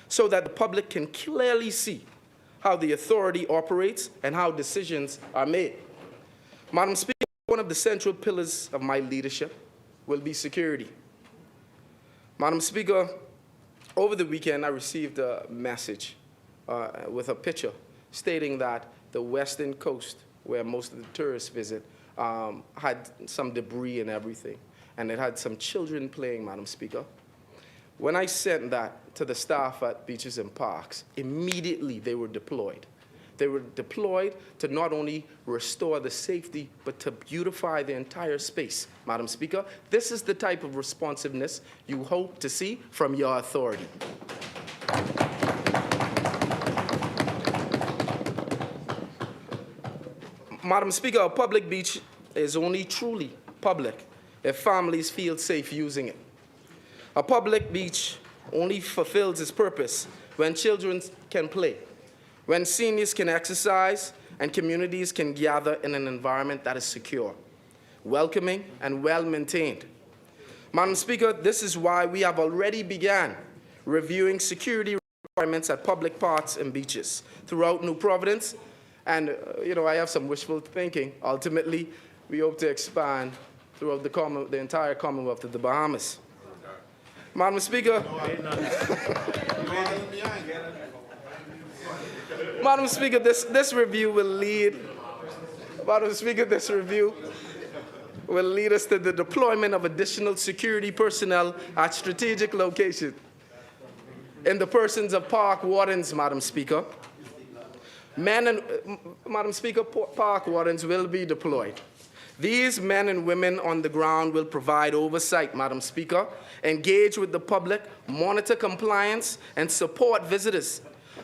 so that the public can clearly see how the authority operates and how decisions are made. Madam Speaker, one of the central pillars of my leadership will be security. Madam Speaker, over the weekend I received a message with a picture stating that the western coast, where most of the tourists visit, had some debris and everything, and it had some children playing, Madam Speaker. When I sent that to the staff at Beaches and Parks, immediately they were deployed. They were deployed to not only restore the safety, but to beautify the entire space, Madam Speaker. This is the type of responsiveness you hope to see from your authority. Madam Speaker, a public beach is only truly public if families feel safe using it. A public beach only fulfills its purpose when children can play, when seniors can exercise, and communities can gather in an environment that is secure, welcoming, and well-maintained. Madam Speaker, this is why we have already begun reviewing security requirements at public parks and beaches throughout New Providence. And, I have some wishful thinking. Ultimately, we hope to expand throughout the entire Commonwealth of the Bahamas. Madam Speaker, Madam Speaker, this review will lead, Madam Speaker, this review will lead us to the deployment of additional security personnel at strategic locations in the persons of park wardens, Madam Speaker. Madam Speaker, park wardens will be deployed. These men and women on the ground will provide oversight, Madam Speaker, engage with the public, monitor compliance, and support visitors.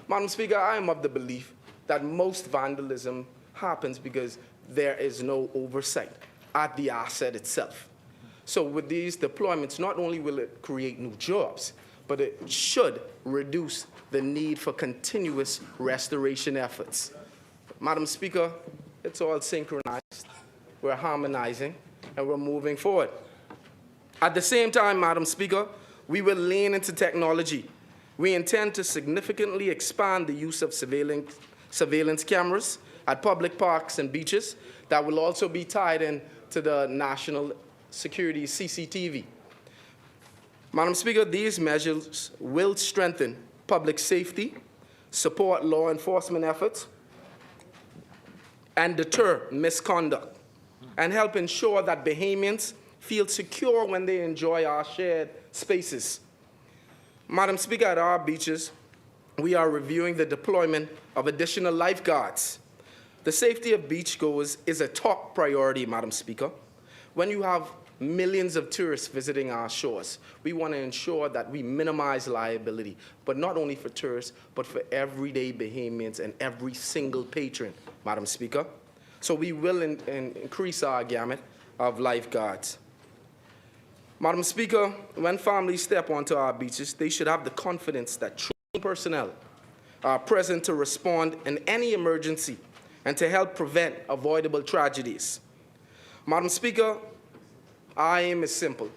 Madam Speaker, I am of the belief that most vandalism happens because there is no oversight at the asset itself. So with these deployments, not only will it create new jobs, but it should reduce the need for continuous restoration efforts. Madam Speaker, it's all synchronized. We're harmonizing, and we're moving forward. At the same time, Madam Speaker, we will lean into technology. We intend to significantly expand the use of surveillance cameras at public parks and beaches that will also be tied in to the national security CCTV. Madam Speaker, these measures will strengthen public safety, support law enforcement efforts, and deter misconduct, and help ensure that Bahamians feel secure when they enjoy our shared spaces. Madam Speaker, at our beaches, we are reviewing the deployment of additional lifeguards. The safety of beachgoers is a top priority, Madam Speaker. When you have millions of tourists visiting our shores, we want to ensure that we minimize liability, but not only for tourists, but for everyday Bahamians and every single patron, Madam Speaker. So we will increase our gamut of lifeguards. Madam Speaker, when families step onto our beaches, they should have the confidence that trained personnel are present to respond in any emergency and to help prevent avoidable tragedies. Madam Speaker, our aim is simple.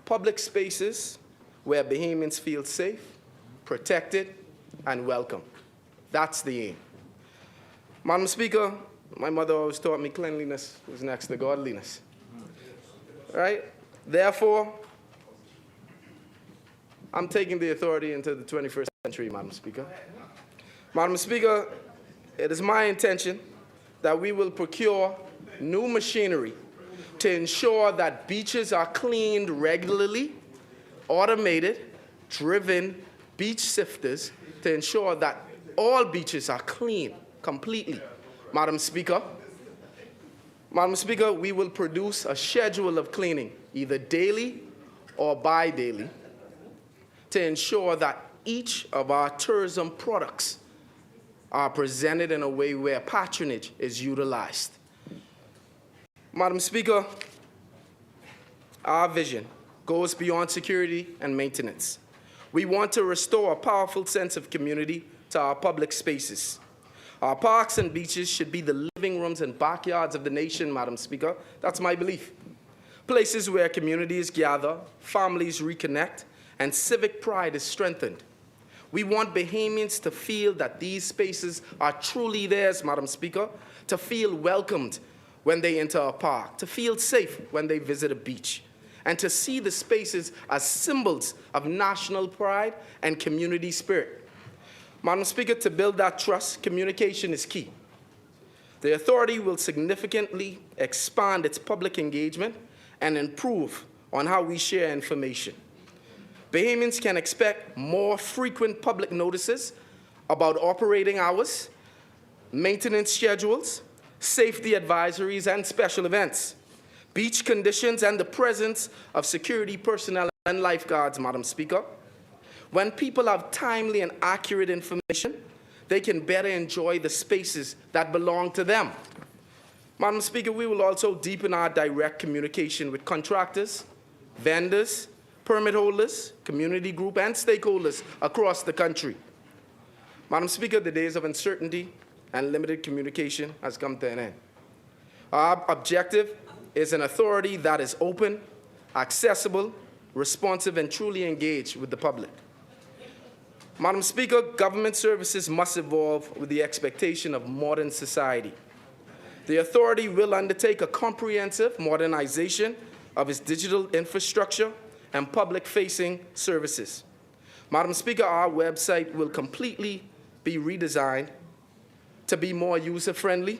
Public spaces where Bahamians feel safe, protected, and welcome. That's the aim. Madam Speaker, my mother always taught me cleanliness was next to godliness. Right? Therefore, I'm taking the authority into the 21st century, Madam Speaker. Madam Speaker, it is my intention that we will procure new machinery to ensure that beaches are cleaned regularly, automated, driven beach sifters to ensure that all beaches are clean completely. Madam Speaker, we will produce a schedule of cleaning, either daily or bi-daily, to ensure that each of our tourism products are presented in a way where patronage is utilized. Madam Speaker, our vision goes beyond security and maintenance. We want to restore a powerful sense of community to our public spaces. Our parks and beaches should be the living rooms and backyards of the nation, Madam Speaker. That's my belief. Places where communities gather, families reconnect, and civic pride is strengthened. We want Bahamians to feel that these spaces are truly theirs, Madam Speaker, to feel welcomed when they enter a park, to feel safe when they visit a beach, and to see the spaces as symbols of national pride and community spirit. Madam Speaker, to build that trust, communication is key. The authority will significantly expand its public engagement and improve on how we share information. Bahamians can expect more frequent public notices about operating hours, maintenance schedules, safety advisories, and special events, beach conditions, and the presence of security personnel and lifeguards, Madam Speaker. When people have timely and accurate information, they can better enjoy the spaces that belong to them. Madam Speaker, we will also deepen our direct communication with contractors, vendors, permit holders, community group, and stakeholders across the country. Madam Speaker, the days of uncertainty and limited communication has come to an end. Our objective is an authority that is open, accessible, responsive, and truly engaged with the public. Madam Speaker, government services must evolve with the expectation of modern society. The authority will undertake a comprehensive modernization of its digital infrastructure and public-facing services. Madam Speaker, our website will completely be redesigned to be more user-friendly,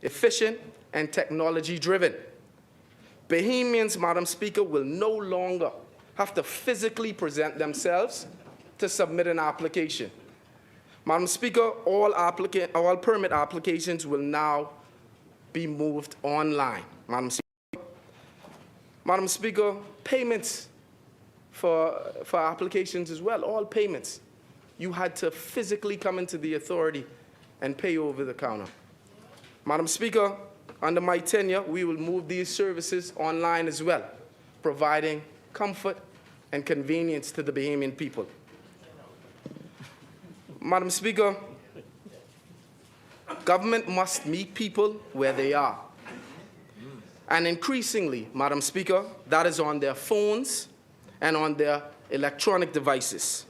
efficient, and technology-driven. Bahamians, Madam Speaker, will no longer have to physically present themselves to submit an application. Madam Speaker, all permit applications will now be moved online. Madam Speaker, payments for applications as well, all payments. You had to physically come into the authority and pay over the counter. Madam Speaker, under my tenure, we will move these services online as well, providing comfort and convenience to the Bahamian people. Madam Speaker, government must meet people where they are. And increasingly, Madam Speaker, that is on their phones and on their electronic devices.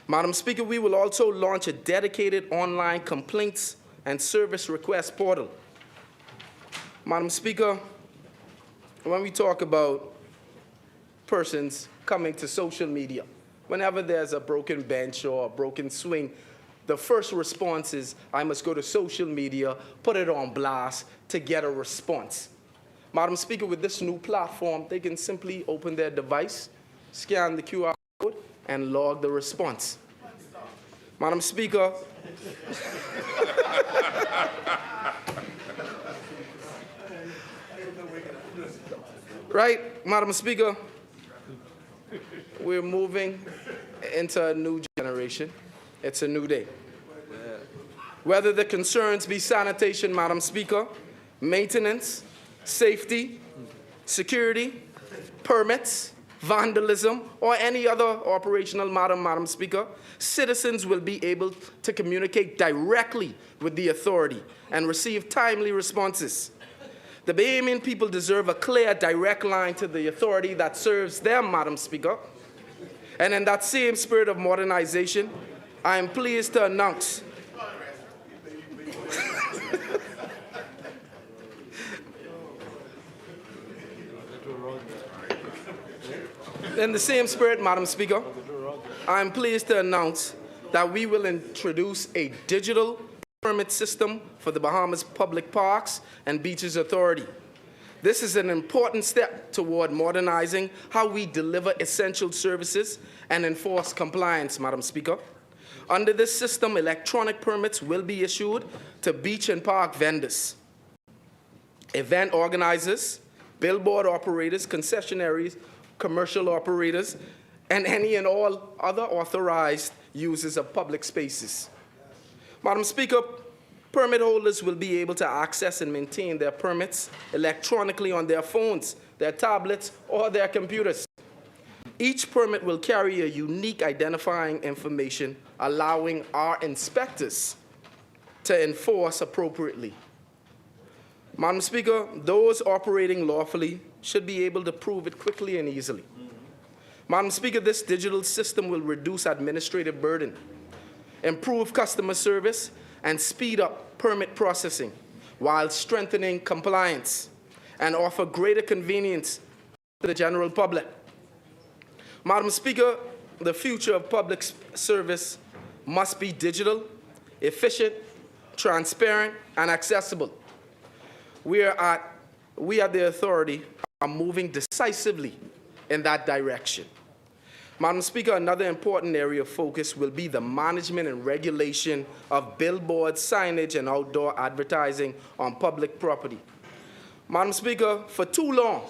Madam Speaker, we will also launch a dedicated online complaints and service request portal. Madam Speaker, when we talk about persons coming to social media, whenever there's a broken bench or a broken swing, the first response is, I must go to social media, put it on blast to get a response. Madam Speaker, with this new platform, they can simply open their device, scan the QR code, and log the response. Madam Speaker, right, Madam Speaker, we're moving into a new generation. It's a new day. Whether the concerns be sanitation, Madam Speaker, maintenance, safety, security, permits, vandalism, or any other operational matter, Madam Speaker, citizens will be able to communicate directly with the authority and receive timely responses. The Bahamian people deserve a clear, direct line to the authority that serves them, Madam Speaker. And in that same spirit of modernization, I am pleased to announce in the same spirit, Madam Speaker, I am pleased to announce that we will introduce a digital permit system for the Bahamas Public Parks and Beaches Authority. This is an important step toward modernizing how we deliver essential services and enforce compliance, Madam Speaker. Under this system, electronic permits will be issued to beach and park vendors, event organizers, billboard operators, concessionaries, commercial operators, and any and all other authorized users of public spaces. Madam Speaker, permit holders will be able to access and maintain their permits electronically on their phones, their tablets, or their computers. Each permit will carry a unique identifying information, allowing our inspectors to enforce appropriately. Madam Speaker, those operating lawfully should be able to prove it quickly and easily. Madam Speaker, this digital system will reduce administrative burden, improve customer service, and speed up permit processing while strengthening compliance and offer greater convenience to the general public. Madam Speaker, the future of public service must be digital, efficient, transparent, and accessible. We at the authority are moving decisively in that direction. Madam Speaker, another important area of focus will be the management and regulation of billboards, signage, and outdoor advertising on public property. Madam Speaker, for too long,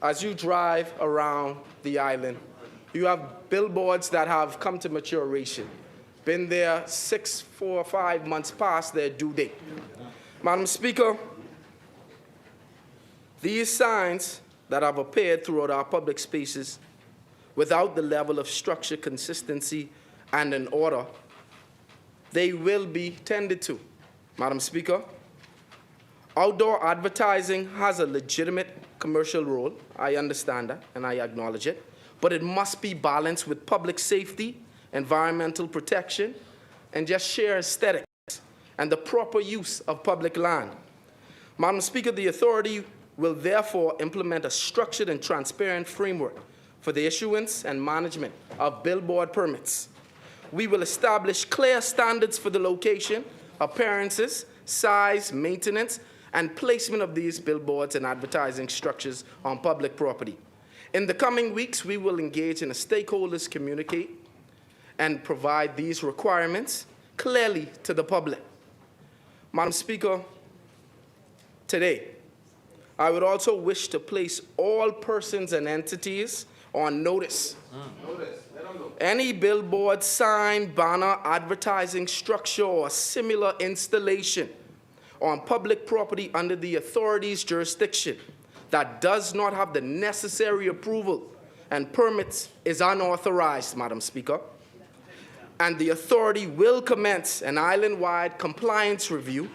as you drive around the island, you have billboards that have come to maturation, been there 4 or 5 months past their due date. Madam Speaker, these signs that have appeared throughout our public spaces without the level of structure, consistency, and an order, they will be tended to. Madam Speaker, outdoor advertising has a legitimate commercial role. I understand that, and I acknowledge it. But it must be balanced with public safety, environmental protection, and just sheer aesthetics, and the proper use of public land. Madam Speaker, the authority will therefore implement a structured and transparent framework for the issuance and management of billboard permits. We will establish clear standards for the location, appearances, size, maintenance, and placement of these billboards and advertising structures on public property. In the coming weeks, we will engage in a stakeholders communicate and provide these requirements clearly to the public. Madam Speaker, today, I would also wish to place all persons and entities on notice. Any billboard, sign, banner, advertising structure, or similar installation on public property under the authority's jurisdiction that does not have the necessary approval and permits is unauthorized, Madam Speaker. And the authority will commence an island-wide compliance review.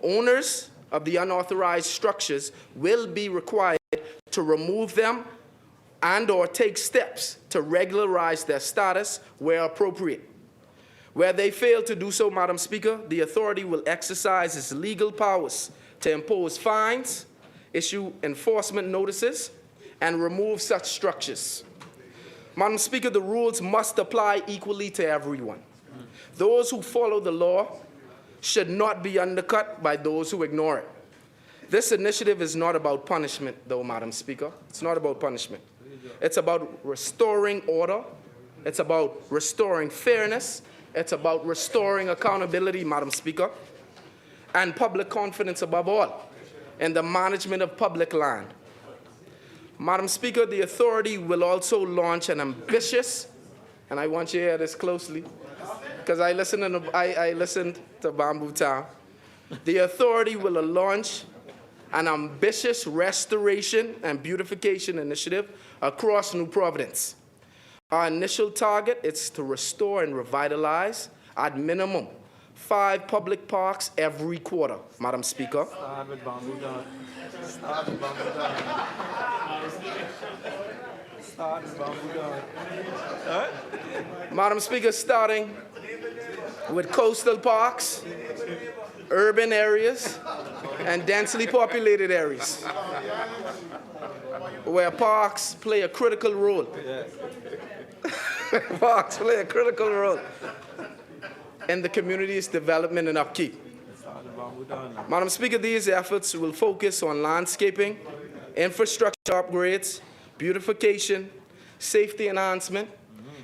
Owners of the unauthorized structures will be required to remove them and/or take steps to regularize their status where appropriate. Where they fail to do so, Madam Speaker, the authority will exercise its legal powers to impose fines, issue enforcement notices, and remove such structures. Madam Speaker, the rules must apply equally to everyone. Those who follow the law should not be undercut by those who ignore it. This initiative is not about punishment, though, Madam Speaker. It's not about punishment. It's about restoring order. It's about restoring fairness. It's about restoring accountability, Madam Speaker, and public confidence above all in the management of public land. Madam Speaker, the authority will also launch an ambitious, and I want you to hear this closely, because I listened to Bamboo Town. The authority will launch an ambitious restoration and beautification initiative across New Providence. Our initial target is to restore and revitalize, at minimum, 5 public parks every quarter, Madam Speaker. Start with Bamboo Town. Start with Bamboo Town. Start with Bamboo Town. Madam Speaker, starting with coastal parks, urban areas, and densely populated areas, where parks play a critical role. Parks play a critical role in the community's development and upkeep. Madam Speaker, these efforts will focus on landscaping, infrastructure upgrades, beautification, safety enhancement,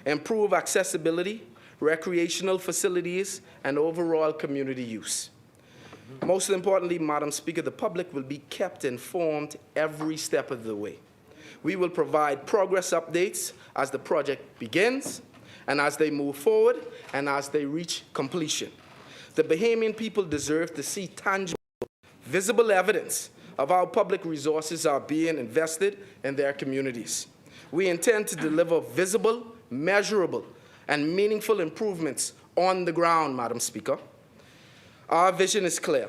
improve accessibility, recreational facilities, and overall community use. Most importantly, Madam Speaker, the public will be kept informed every step of the way. We will provide progress updates as the project begins, and as they move forward, and as they reach completion. The Bahamian people deserve to see tangible, visible evidence of how public resources are being invested in their communities. We intend to deliver visible, measurable, and meaningful improvements on the ground, Madam Speaker. Our vision is clear.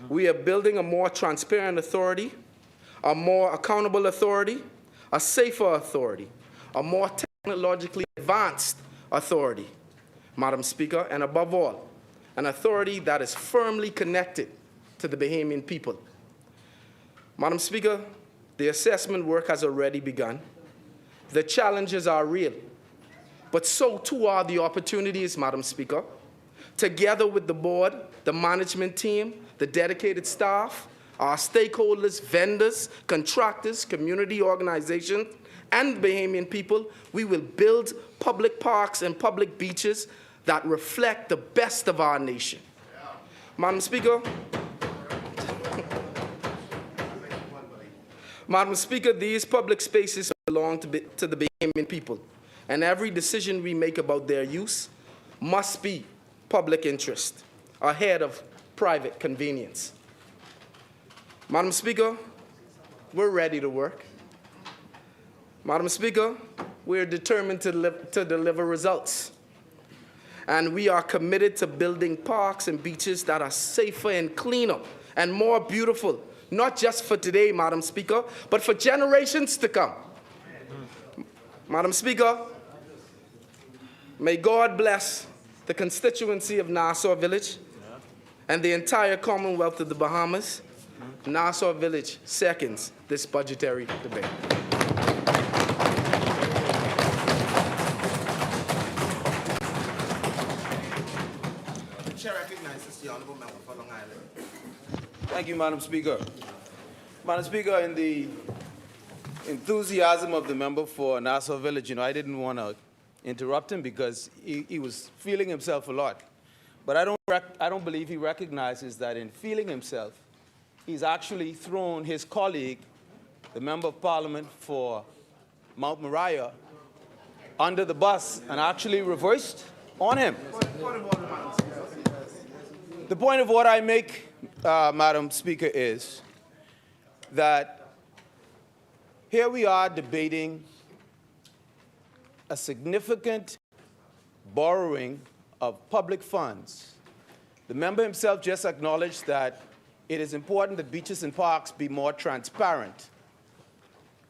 We are building a more transparent authority, a more accountable authority, a safer authority, a more technologically advanced authority, Madam Speaker, and above all, an authority that is firmly connected to the Bahamian people. Madam Speaker, the assessment work has already begun. The challenges are real, but so too are the opportunities, Madam Speaker. Together with the board, the management team, the dedicated staff, our stakeholders, vendors, contractors, community organizations, and Bahamian people, we will build public parks and public beaches that reflect the best of our nation. Madam Speaker, Madam Speaker, these public spaces belong to the Bahamian people, and every decision we make about their use must be public interest ahead of private convenience. Madam Speaker, we're ready to work. Madam Speaker, we're determined to deliver results. And we are committed to building parks and beaches that are safer and cleaner and more beautiful, not just for today, Madam Speaker, but for generations to come. Madam Speaker, may God bless the constituency of Nassau Village and the entire Commonwealth of the Bahamas Nassau Village seconds this budgetary debate. The chair recognizes the honorable member for Long Island. Thank you, Madam Speaker. Madam Speaker, in the enthusiasm of the member for Nassau Village, I didn't want to interrupt him because he was feeling himself a lot. But I don't believe he recognizes that in feeling himself, he's actually thrown his colleague, the member of parliament for Mount Moriah, under the bus and actually reversed on him. The point of what I make, Madam Speaker, is that here we are debating a significant borrowing of public funds. The member himself just acknowledged that it is important that beaches and parks be more transparent,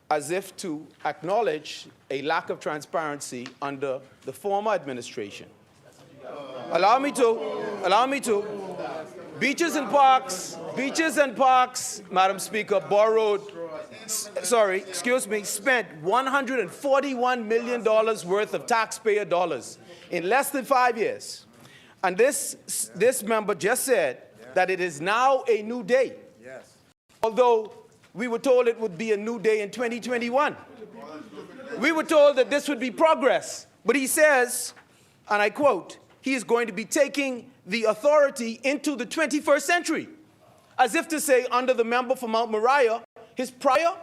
as if to acknowledge a lack of transparency under the former administration. Allow me to. Beaches and parks, Madam Speaker, spent $141 million worth of taxpayer dollars in less than 5 years. And this member just said that it is now a new day. Yes. Although we were told it would be a new day in 2021. We were told that this would be progress. But he says, and I quote, he is going to be taking the authority into the 21st century. As if to say, under the member for Mount Moriah, his prior,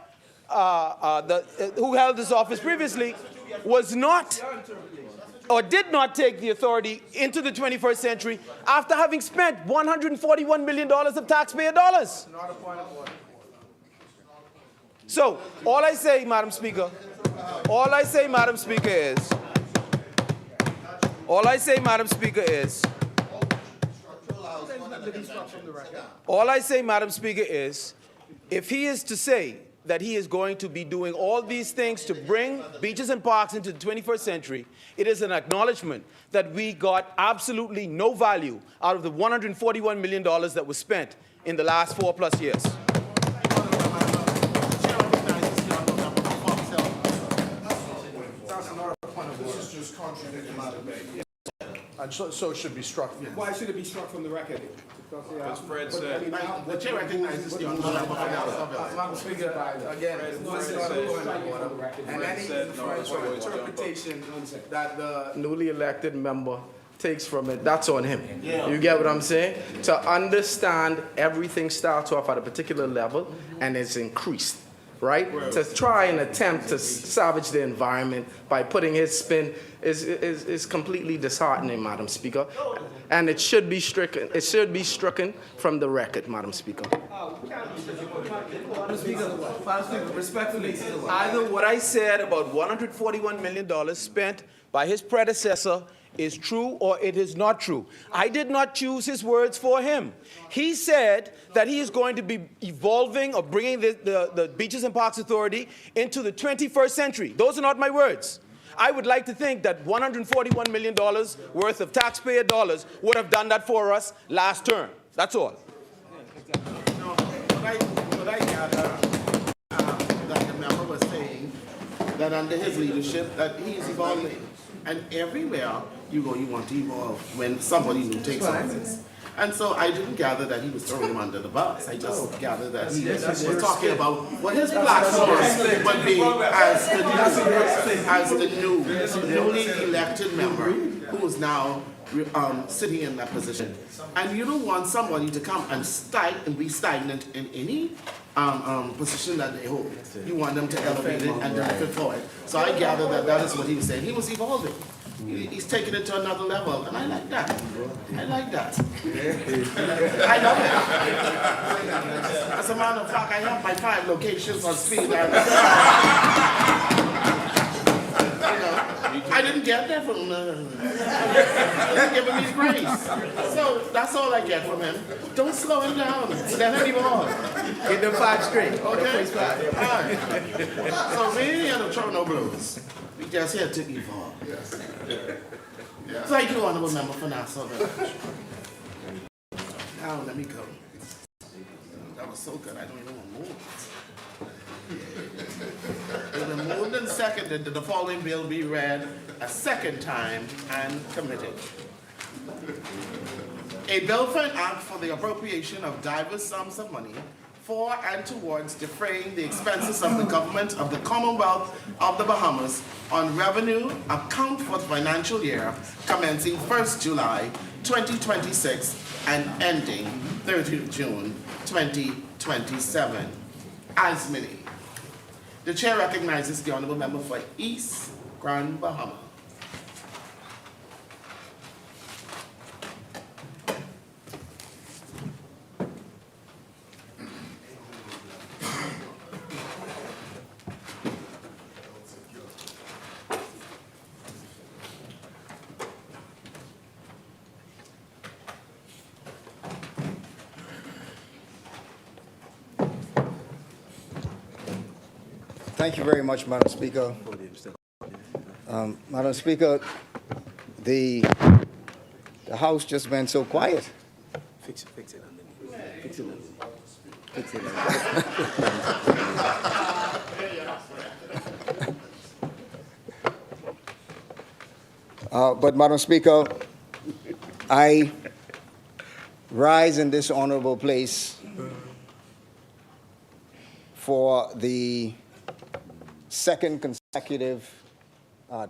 who held this office previously, was not or did not take the authority into the 21st century after having spent $141 million of taxpayer dollars. So, all I say, Madam Speaker, is, if he is to say that he is going to be doing all these things to bring beaches and parks into the 21st century, it is an acknowledgement that we got absolutely no value out of the $141 million that was spent in the last 4+ years. This is just contradicting my debate. And so it should be struck. Why should it be struck from the record? As Fred said, The chair recognizes the honorable member for Nassau Village. Madam Speaker, again, this is not a point of order. And any interpretation that the newly elected member takes from it, that's on him. You get what I'm saying? To understand, everything starts off at a particular level and it's increased. Right? To try and attempt to salvage the environment by putting his spin is completely disheartening, Madam Speaker. And it should be stricken. It should be stricken from the record, Madam Speaker. Madam Speaker, respectfully, either what I said about $141 million spent by his predecessor is true or it is not true. I did not choose his words for him. He said that he is going to be evolving or bringing the Beaches and Parks Authority into the 21st century. Those are not my words. I would like to think that $141 million worth of taxpayer dollars would have done that for us last term. That's all. What I gather that the member was saying that under his leadership that he is evolving. And everywhere you go, you want to evolve when somebody new takes office. And so I didn't gather that he was throwing him under the bus. I just gathered that he was talking about what his platform would be as the newly elected member who is now sitting in that position. And you don't want somebody to come and be stagnant in any position that they hold. You want them to elevate it and then fit forward. So I gather that that is what he was saying. He was evolving. He's taking it to another level, and I like that. I like that. I love it. As a matter of fact, I have my 5 locations on speed. I didn't get that from he's giving me grace. So that's all I get from him. Don't slow him down. Let him evolve. Get them 5 straight. Okay? All right. So we ain't here to throw no blues. We just here to evolve. Yes. Thank you, Honorable Member for Nassau Village. Now let me go. That was so good, I don't even want to move it. It's been moved and seconded that the following bill be read a second time and committed. A bill for an act for the appropriation of diverse sums of money for and towards defraying the expenses of the government of the Commonwealth of the Bahamas on revenue account for the financial year commencing 1st July 2026 and ending 30th June 2027. As many. The chair recognizes the honorable member for East Grand Bahama. Thank you very much, Madam Speaker. Madam Speaker, the House just went so quiet. Fix it. But, Madam Speaker, I rise in this honorable place for the second consecutive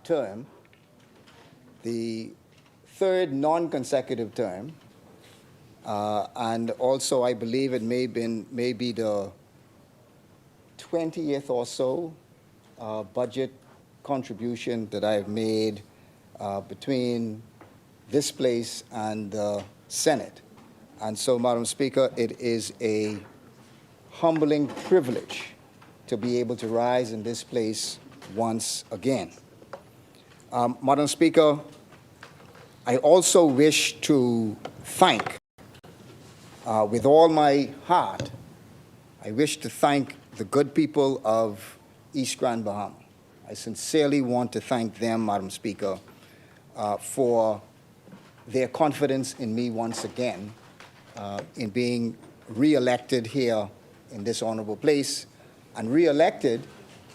term, the third non-consecutive term, and also I believe it may be the 20th or so budget contribution that I've made between this place and the Senate. And so, Madam Speaker, it is a humbling privilege to be able to rise in this place once again. Madam Speaker, I also wish to thank, with all my heart, I wish to thank the good people of East Grand Bahama. I sincerely want to thank them, Madam Speaker, for their confidence in me once again in being re-elected here in this honorable place, and re-elected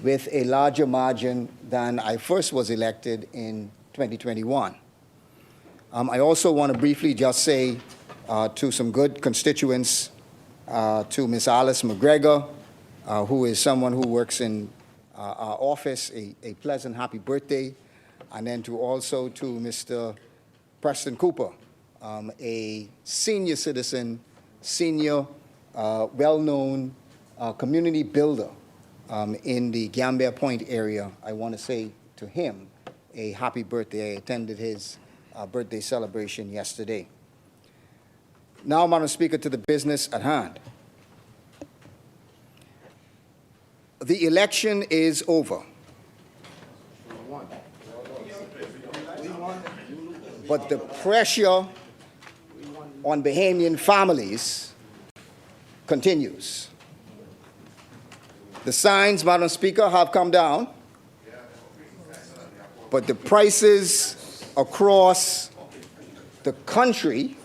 with a larger margin than I first was elected in 2021. I also want to briefly just say to some good constituents, to Ms. Alice McGregor, who is someone who works in our office, a pleasant happy birthday, and then also to Mr. Preston Cooper, a senior citizen, well-known community builder in the Gambia Point area. I want to say to him a happy birthday. I attended his birthday celebration yesterday. Now, Madam Speaker, to the business at hand. The election is over. But the pressure on Bahamian families continues. The signs, Madam Speaker, have come down, but the prices across the country,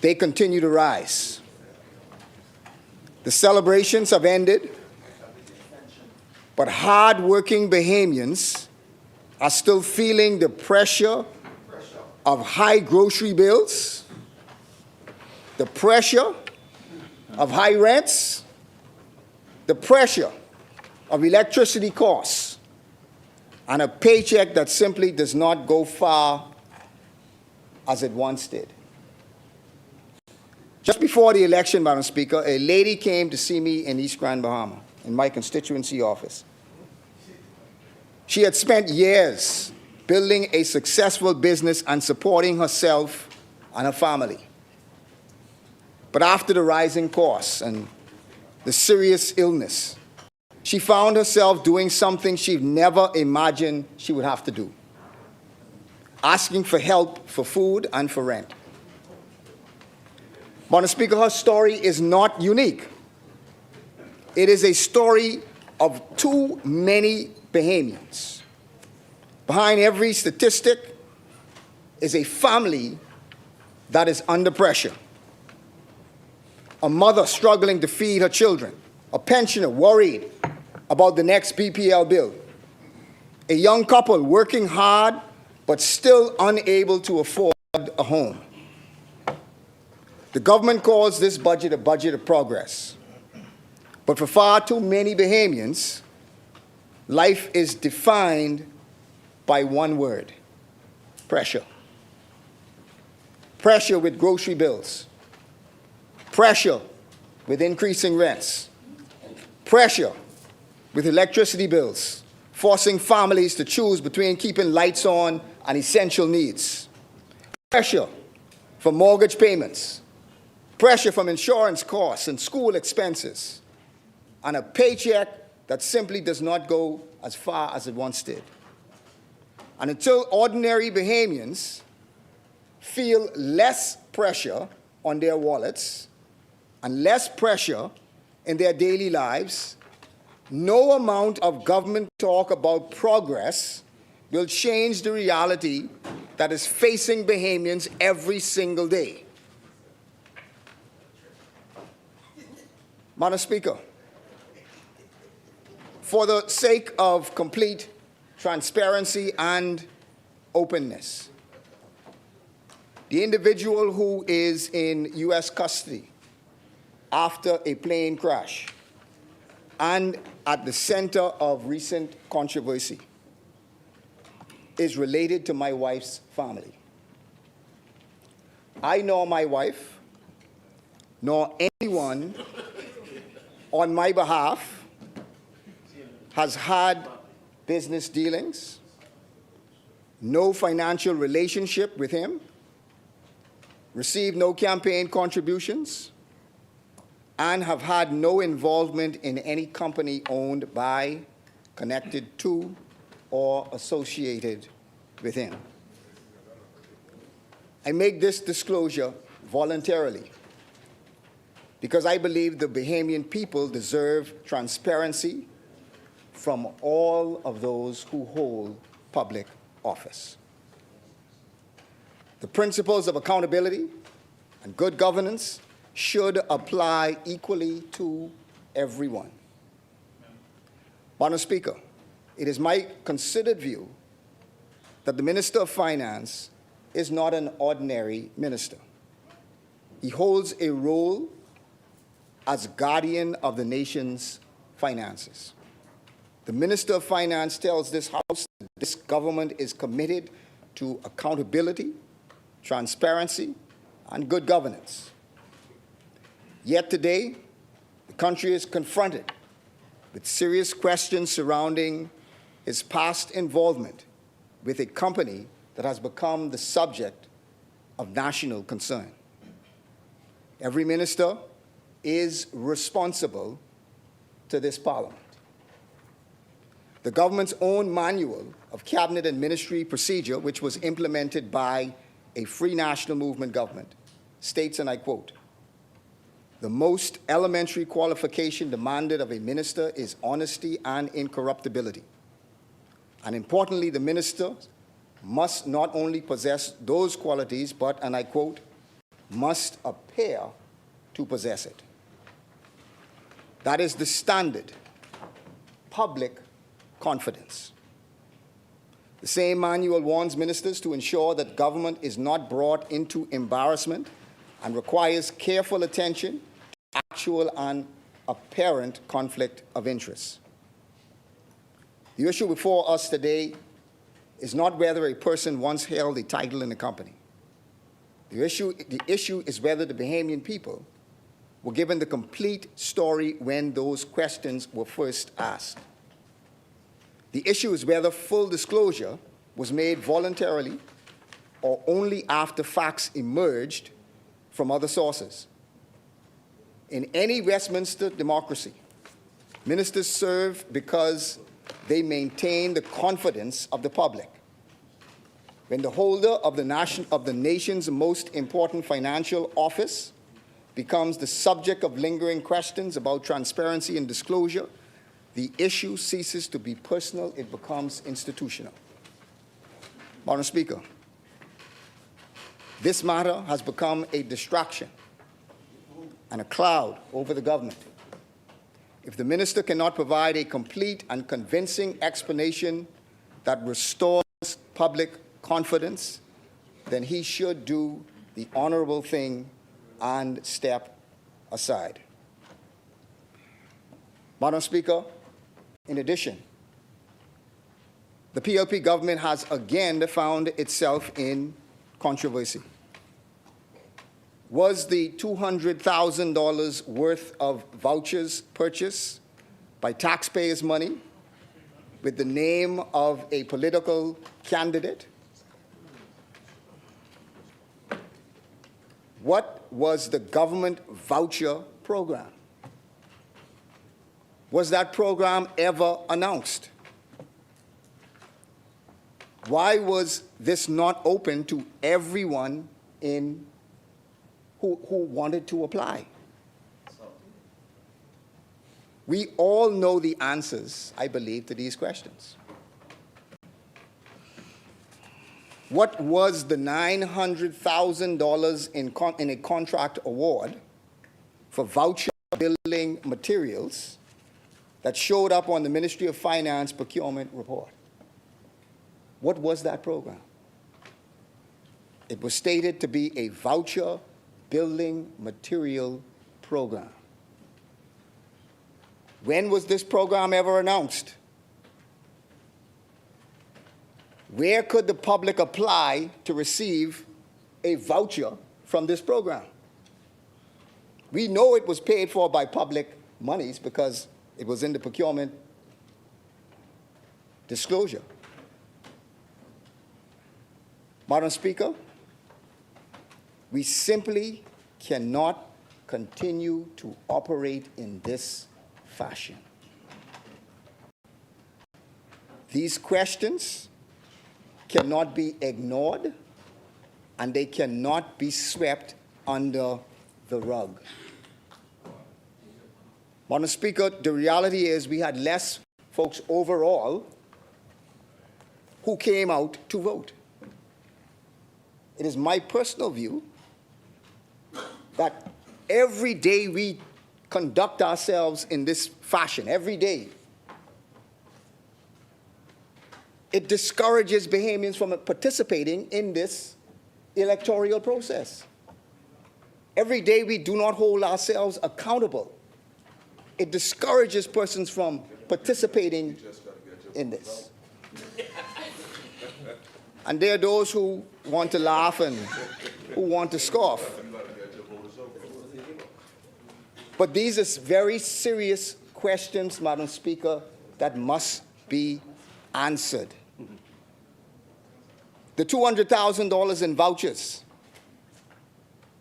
they continue to rise. The celebrations have ended, but hard-working Bahamians are still feeling the pressure of high grocery bills, the pressure of high rents, the pressure of electricity costs, and a paycheck that simply does not go far as it once did. Just before the election, Madam Speaker, a lady came to see me in East Grand Bahama, in my constituency office. She had spent years building a successful business and supporting herself and her family. But after the rising costs and the serious illness, she found herself doing something she never imagined she would have to do, asking for help for food and for rent. Madam Speaker, her story is not unique. It is a story of too many Bahamians. Behind every statistic is a family that is under pressure. a mother struggling to feed her children, a pensioner worried about the next BPL bill, a young couple working hard but still unable to afford a home. The government calls this budget a budget of progress. But for far too many Bahamians, life is defined by one word: pressure. Pressure with grocery bills. Pressure with increasing rents. Pressure with electricity bills, forcing families to choose between keeping lights on and essential needs. Pressure for mortgage payments. Pressure from insurance costs and school expenses. And a paycheck that simply does not go as far as it once did. And until ordinary Bahamians feel less pressure on their wallets and less pressure in their daily lives, no amount of government talk about progress will change the reality that is facing Bahamians every single day. Madam Speaker, for the sake of complete transparency and openness, the individual who is in U.S. custody after a plane crash and at the center of recent controversy is related to my wife's family. I nor my wife, nor anyone on my behalf has had business dealings, no financial relationship with him, received no campaign contributions, and have had no involvement in any company owned by, connected to, or associated with him. I make this disclosure voluntarily because I believe the Bahamian people deserve transparency from all of those who hold public office. The principles of accountability and good governance should apply equally to everyone. Madam Speaker, it is my considered view that the Minister of Finance is not an ordinary minister. He holds a role as guardian of the nation's finances. The Minister of Finance tells this House that this government is committed to accountability, transparency, and good governance. Yet today, the country is confronted with serious questions surrounding his past involvement with a company that has become the subject of national concern. Every minister is responsible to this Parliament. The government's own manual of cabinet and ministry procedure, which was implemented by a free national movement government, states, and I quote, "The most elementary qualification demanded of a minister is honesty and incorruptibility. And importantly, the minister must not only possess those qualities, but, and I quote, must appear to possess it." That is the standard public confidence. The same manual warns ministers to ensure that government is not brought into embarrassment and requires careful attention to actual and apparent conflict of interest. The issue before us today is not whether a person once held a title in a company. The issue is whether the Bahamian people were given the complete story when those questions were first asked. The issue is whether full disclosure was made voluntarily or only after facts emerged from other sources. In any Westminster democracy, ministers serve because they maintain the confidence of the public. When the holder of the nation's most important financial office becomes the subject of lingering questions about transparency and disclosure, the issue ceases to be personal, it becomes institutional. Madam Speaker, this matter has become a distraction and a cloud over the government. If the minister cannot provide a complete and convincing explanation that restores public confidence, then he should do the honorable thing and step aside. Madam Speaker, in addition, the PLP government has again found itself in controversy. Was the $200,000 worth of vouchers purchased by taxpayers' money with the name of a political candidate? What was the government voucher program? Was that program ever announced? Why was this not open to everyone who wanted to apply? We all know the answers, I believe, to these questions. What was the $900,000 in a contract award for voucher building materials that showed up on the Ministry of Finance procurement report? What was that program? It was stated to be a voucher building material program. When was this program ever announced? Where could the public apply to receive a voucher from this program? We know it was paid for by public monies because it was in the procurement disclosure. Madam Speaker, we simply cannot continue to operate in this fashion. These questions cannot be ignored, and they cannot be swept under the rug. Madam Speaker, the reality is we had less folks overall who came out to vote. It is my personal view that every day we conduct ourselves in this fashion, every day, it discourages Bahamians from participating in this electoral process. Every day we do not hold ourselves accountable. It discourages persons from participating in this. And there are those who want to laugh and who want to scoff. But these are very serious questions, Madam Speaker, that must be answered. The $200,000 in vouchers,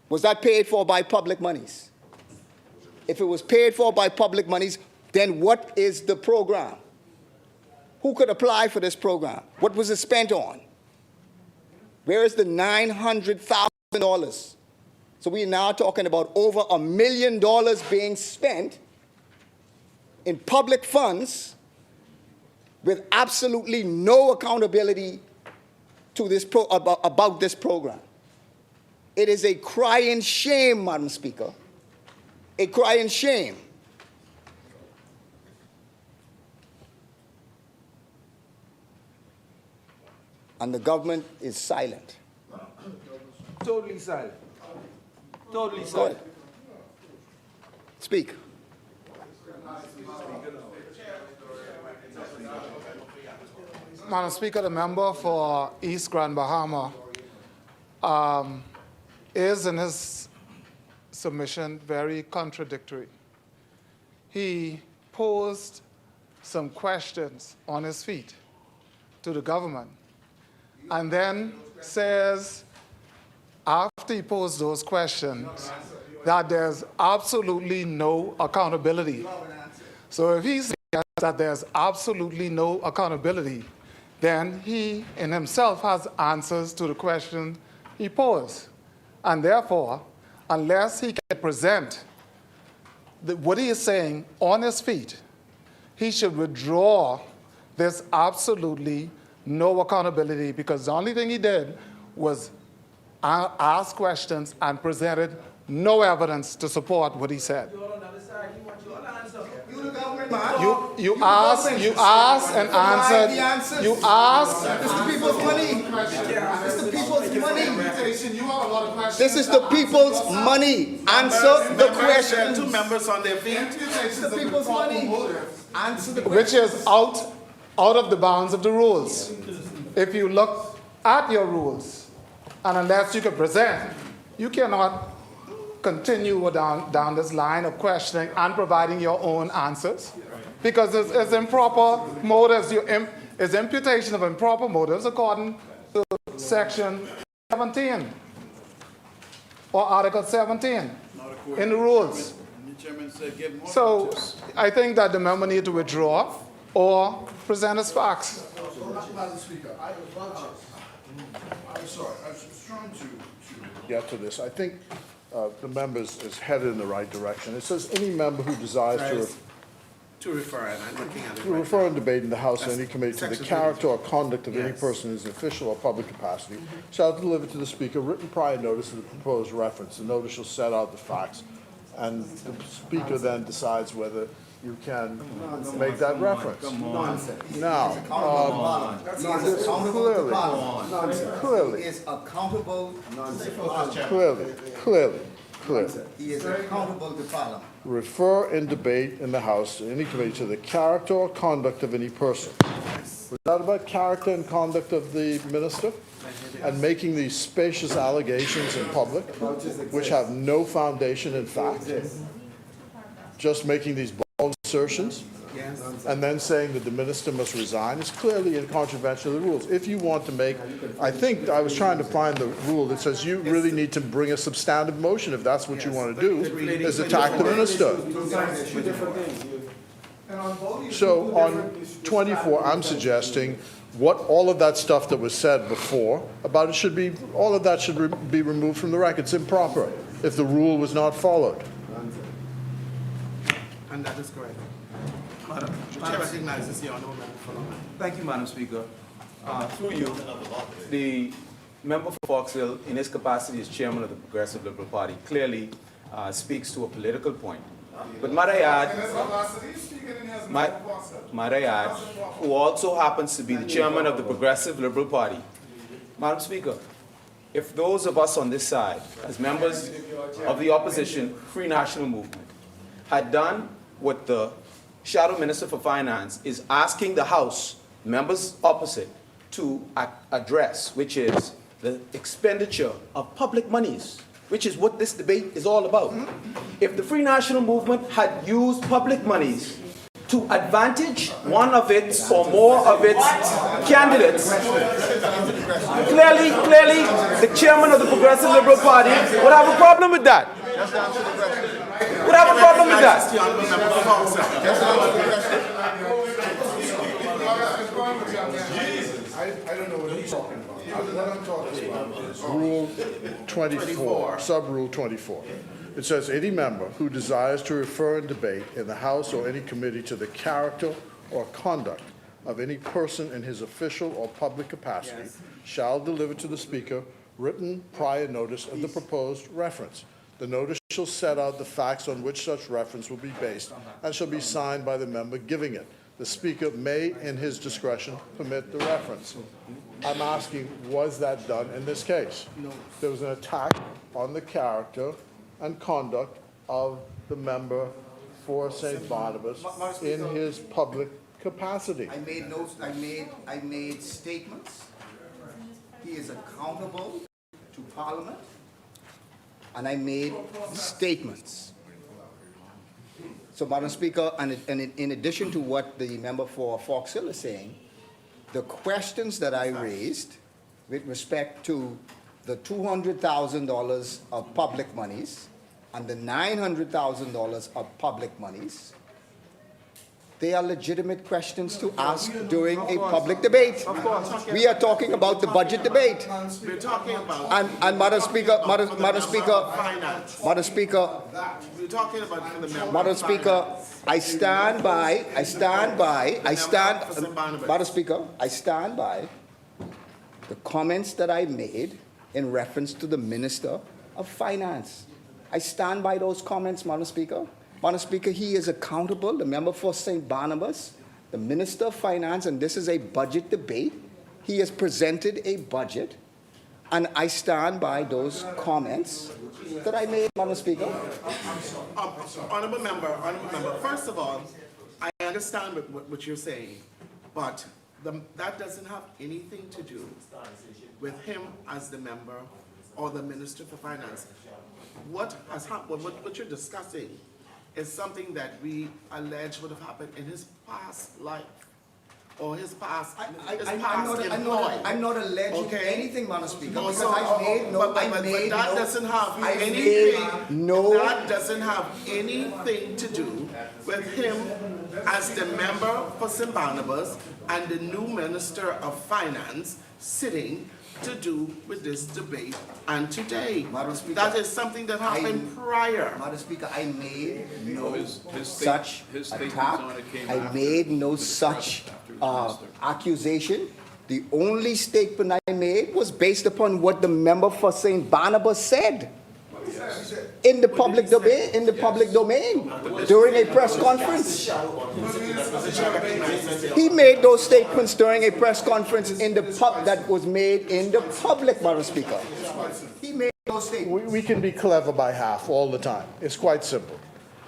was that paid for by public monies? If it was paid for by public monies, then what is the program? Who could apply for this program? What was it spent on? Where is the $900,000? So we are now talking about over $1 million being spent in public funds with absolutely no accountability to this about this program. It is a crying shame, Madam Speaker, a crying shame. And the government is silent. Totally silent. Totally Go silent. ahead. Speak. Madam Speaker, the member for East Grand Bahama is in his submission very contradictory. He posed some questions on his feet to the government and then says, after he posed those questions, that there's absolutely no accountability. So if he says that there's absolutely no accountability, then he in himself has answers to the question he posed. And therefore, unless he can present what he is saying on his feet, he should withdraw this absolutely no accountability, because the only thing he did was ask questions and presented no evidence to support what he said. You asked and answered. You asked. It's the people's money. It's the people's money. You have a lot of questions. This is the people's money. Answer the question. Two members on their feet. It's the people's money. Answer the question. Which is out of the bounds of the rules. If you look at your rules, and unless you can present, you cannot continue down this line of questioning and providing your own answers, because it's improper motives. It's imputation of improper motives according to Section 17 or Article 17 in the rules. The chairman said give more So notice. I think that the member need to withdraw or present his facts. Madam Speaker, I'm sorry, I was trying to get to this. I think the member is headed in the right direction. It says any member who desires To refer, and I'm looking at it. to right refer now. and debate in the House or any committee to the Section character or conduct of any Yes. person in his official or public capacity shall deliver to the Speaker written prior notice of the proposed reference. The notice shall set out the facts, and the Speaker then decides whether you can make that reference. Now, clearly, is accountable clearly, He is accountable to Parliament. refer and debate in the House or any committee to the character or conduct of any person. Was that about character and conduct of the minister? And making these spacious allegations in public, which have no foundation in fact? Just making these bold assertions? And then saying that the minister must resign is clearly in contravention of the rules. If you want to make, I think I was trying to find the rule that says you really need to bring a substantive motion if that's what you want to do, is attack the minister. So on 24, I'm suggesting what all of that stuff that was said before about it should be, all of that should be removed from the record. It's improper if the rule was not followed. And that is correct. Madam, the chair recognizes the honourable member for London. Thank you, Madam Speaker. Through you, the member for Foxville, in his capacity as chairman of the Progressive Liberal Party, clearly speaks to a political point. But might I add, who also happens to be the chairman of the Progressive Liberal Party. Madam Speaker, if those of us on this side, as members of the opposition Free National Movement, had done what the Shadow Minister for Finance is asking the House members opposite to address, which is the expenditure of public monies, which is what this debate is all about. If the Free National Movement had used public monies to advantage one of its or more of its candidates, clearly the chairman of the Progressive Liberal Party would have a problem with that. Would have a problem with that. The honourable member for Foxville. I don't know what he's talking about. What I'm talking about is Rule 24, Sub-Rule 24. It says any member who desires to refer and debate in the House or any committee to the character or conduct of any person in his official or public capacity shall deliver to the Speaker written prior notice of the proposed reference. The notice shall set out the facts on which such reference will be based and shall be signed by the member giving it. The Speaker may, in his discretion, permit the reference. I'm asking, was that done in this case? No. There was an attack on the character and conduct of the member for St. Barnabas in his public capacity. I made notes, I made statements. He is accountable to Parliament. And I made statements. So, Madam Speaker, and in addition to what the member for Foxhill is saying, the questions that I raised with respect to the $200,000 of public monies and the $900,000 of public monies, they are legitimate questions to ask during a public debate. We are talking about the budget debate. We're talking about And Madam Speaker, Madam Speaker, finance. Madam Speaker, We're talking about for the member. Madam Speaker, I stand by the comments that I made in reference to the Minister of Finance. I stand by those comments, Madam Speaker. Madam Speaker, he is accountable, the member for St. Barnabas, the Minister of Finance, and this is a budget debate. He has presented a budget, and I stand by those comments that I made, Madam Speaker. Honourable member, first of all, I understand what you're saying, but that doesn't have anything to do with him as the member or the Minister for Finance. What has happened, what you're discussing is something that we allege would have happened in his past life or his past employ. I'm not alleging Okay. anything, Madam Speaker, because So, I made no, but I made that no, doesn't have I anything. made no, That doesn't have anything to do with him as the member for St. Barnabas and the new Minister of Finance sitting to do with this debate and today. Madam Speaker, that is something that happened prior. Madam Speaker, I made no His such statements attack. on it came I after made no with the such press after he was minister. accusation. The only statement I made was based upon what the member for St. Barnabas said in the public domain, during a press conference. He made those statements during a press conference in the that was made in the public, Madam Speaker. He made those statements. We can be clever by half all the time. It's quite simple.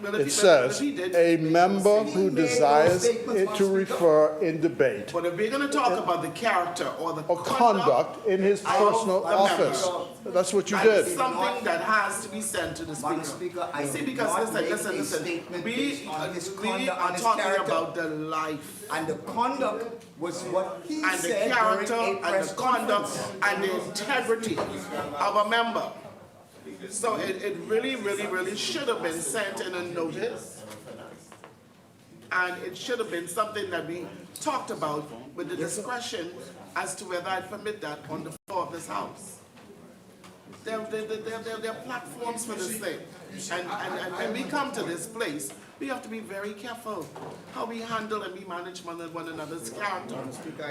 Well, It says, a member who desires it to refer in debate But if we're going to talk about the character or the or conduct in his personal the office. That's what you that is did. something that has to be sent to the Madam Speaker. Speaker, I See, did because not make listen, a listen. statement We based on his are conduct and his talking character. about the life And the conduct was what he and the said character during a and press the conduct conference. and the integrity of a member. So it really should have been sent in a notice. And it should have been something that we talked about with the discretion as to whether I'd permit that on the floor of this House. There are platforms for this thing. And when we come to this place, we have to be very careful how we handle and we manage one another's character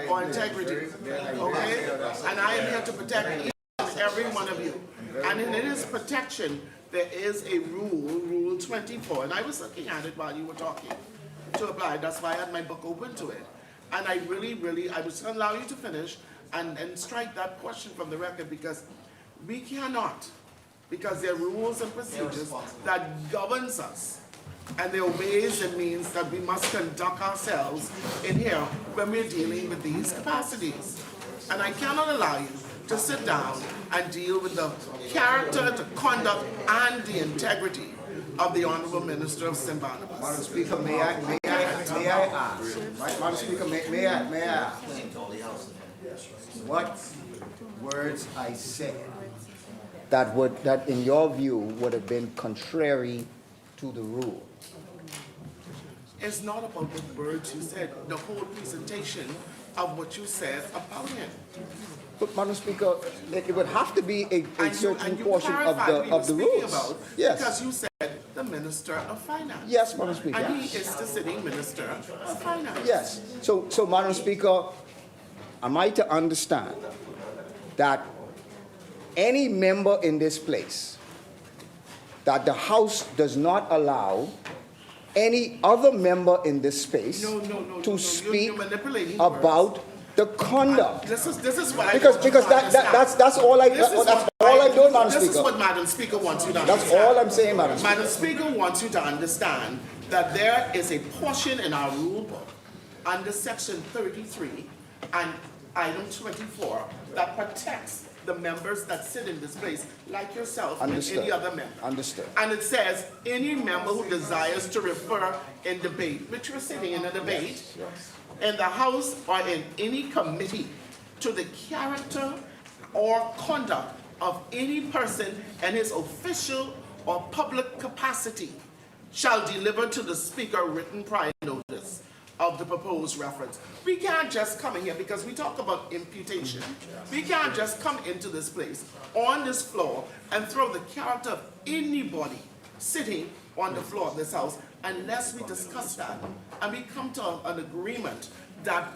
or integrity. Okay? And I am here to protect each and every one of you. And in his protection, there is a rule 24, and I was looking at it while you were talking, to apply. That's why I had my book open to it. And I I was going to allow you to finish and strike that portion from the record because we cannot, because there are rules and procedures that governs us. And there are ways and means that we must conduct ourselves in here when we're dealing with these capacities. And I cannot allow you to sit down and deal with the character, the conduct, and the integrity of the Honorable Minister of St. Barnabas. Madam Speaker, may I ask? Madam Speaker, may I ask? What words I said that in your view would have been contrary to the rule? It's not about the words you said, the whole presentation of what you said about him. But Madam Speaker, it would have to be a certain portion of clarified what the you were speaking rules. about Yes. because you said the Minister of Finance. Yes, Madam Speaker. And he is the sitting Minister of Finance. Yes. So Madam Speaker, am I to understand that any member in this place, that the House does not allow any other member in this space No, to speak you're manipulating about the conduct? This is what I Because want you to understand. that's all I'm doing, Madam This is Speaker. what Madam Speaker wants you to That's understand. all I'm saying, Madam Speaker. Madam Speaker wants you to understand that there is a portion in our rule book under section 33 and item 24 that protects the members that sit in this place, like yourself Understood. and any other member. Understood. And it says, any member who desires to refer in debate, which you're sitting in a debate, in the House or in any committee, to the character or conduct of any person in his official or public capacity, shall deliver to the Speaker written prior notice of the proposed reference. We can't just come in here because we talk about imputation. We can't just come into this place on this floor and throw the character of anybody sitting on the floor of this House unless we discuss that and we come to an agreement that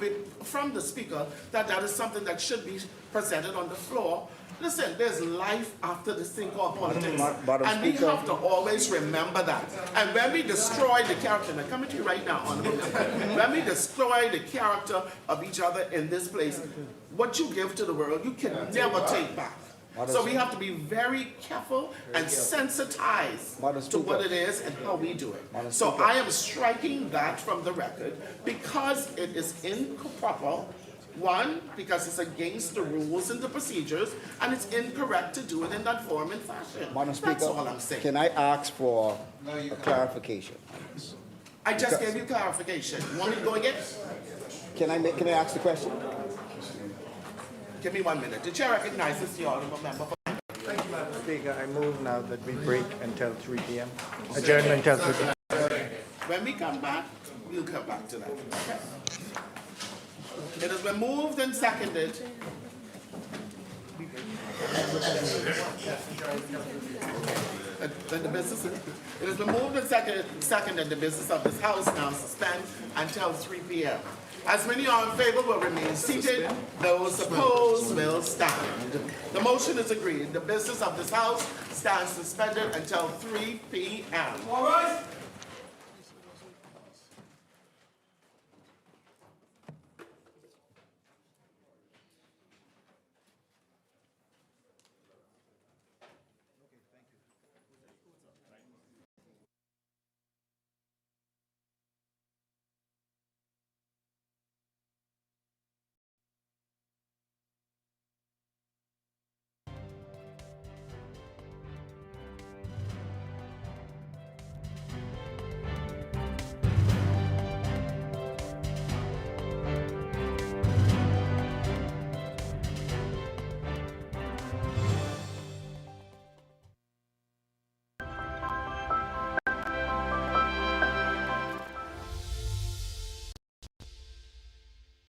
from the Speaker that is something that should be presented on the floor Listen, there's life after this thing called politics. Madam And we Speaker. have to always remember that. And when we destroy the character, and I'm coming to you right now, Honorable Member, when we destroy the character of each other in this place, what you give to the world, you can never take back. So we have to be very careful and sensitized Madam to what Speaker. it is and how we do it. Madam So Speaker. I am striking that from the record because it is improper. One, because it's against the rules and the procedures, and it's incorrect to do it in that form and fashion. Madam Speaker, That's all I'm saying. can I ask for a clarification? I just gave you clarification. You want me to go again? Can I ask the question? Give me 1 minute. The chair recognizes the honorable member. Speaker, I move now that we break until 3 p.m. Adjourn until 3 p.m. When we come back, we'll come back to that. Okay? It has been moved and seconded. Then the business, it has been moved and seconded the business of this House now suspend until 3 p.m. As many are in favor will remain seated. Those opposed will stand. The motion is agreed. The business of this House stands suspended until 3 p.m. All right.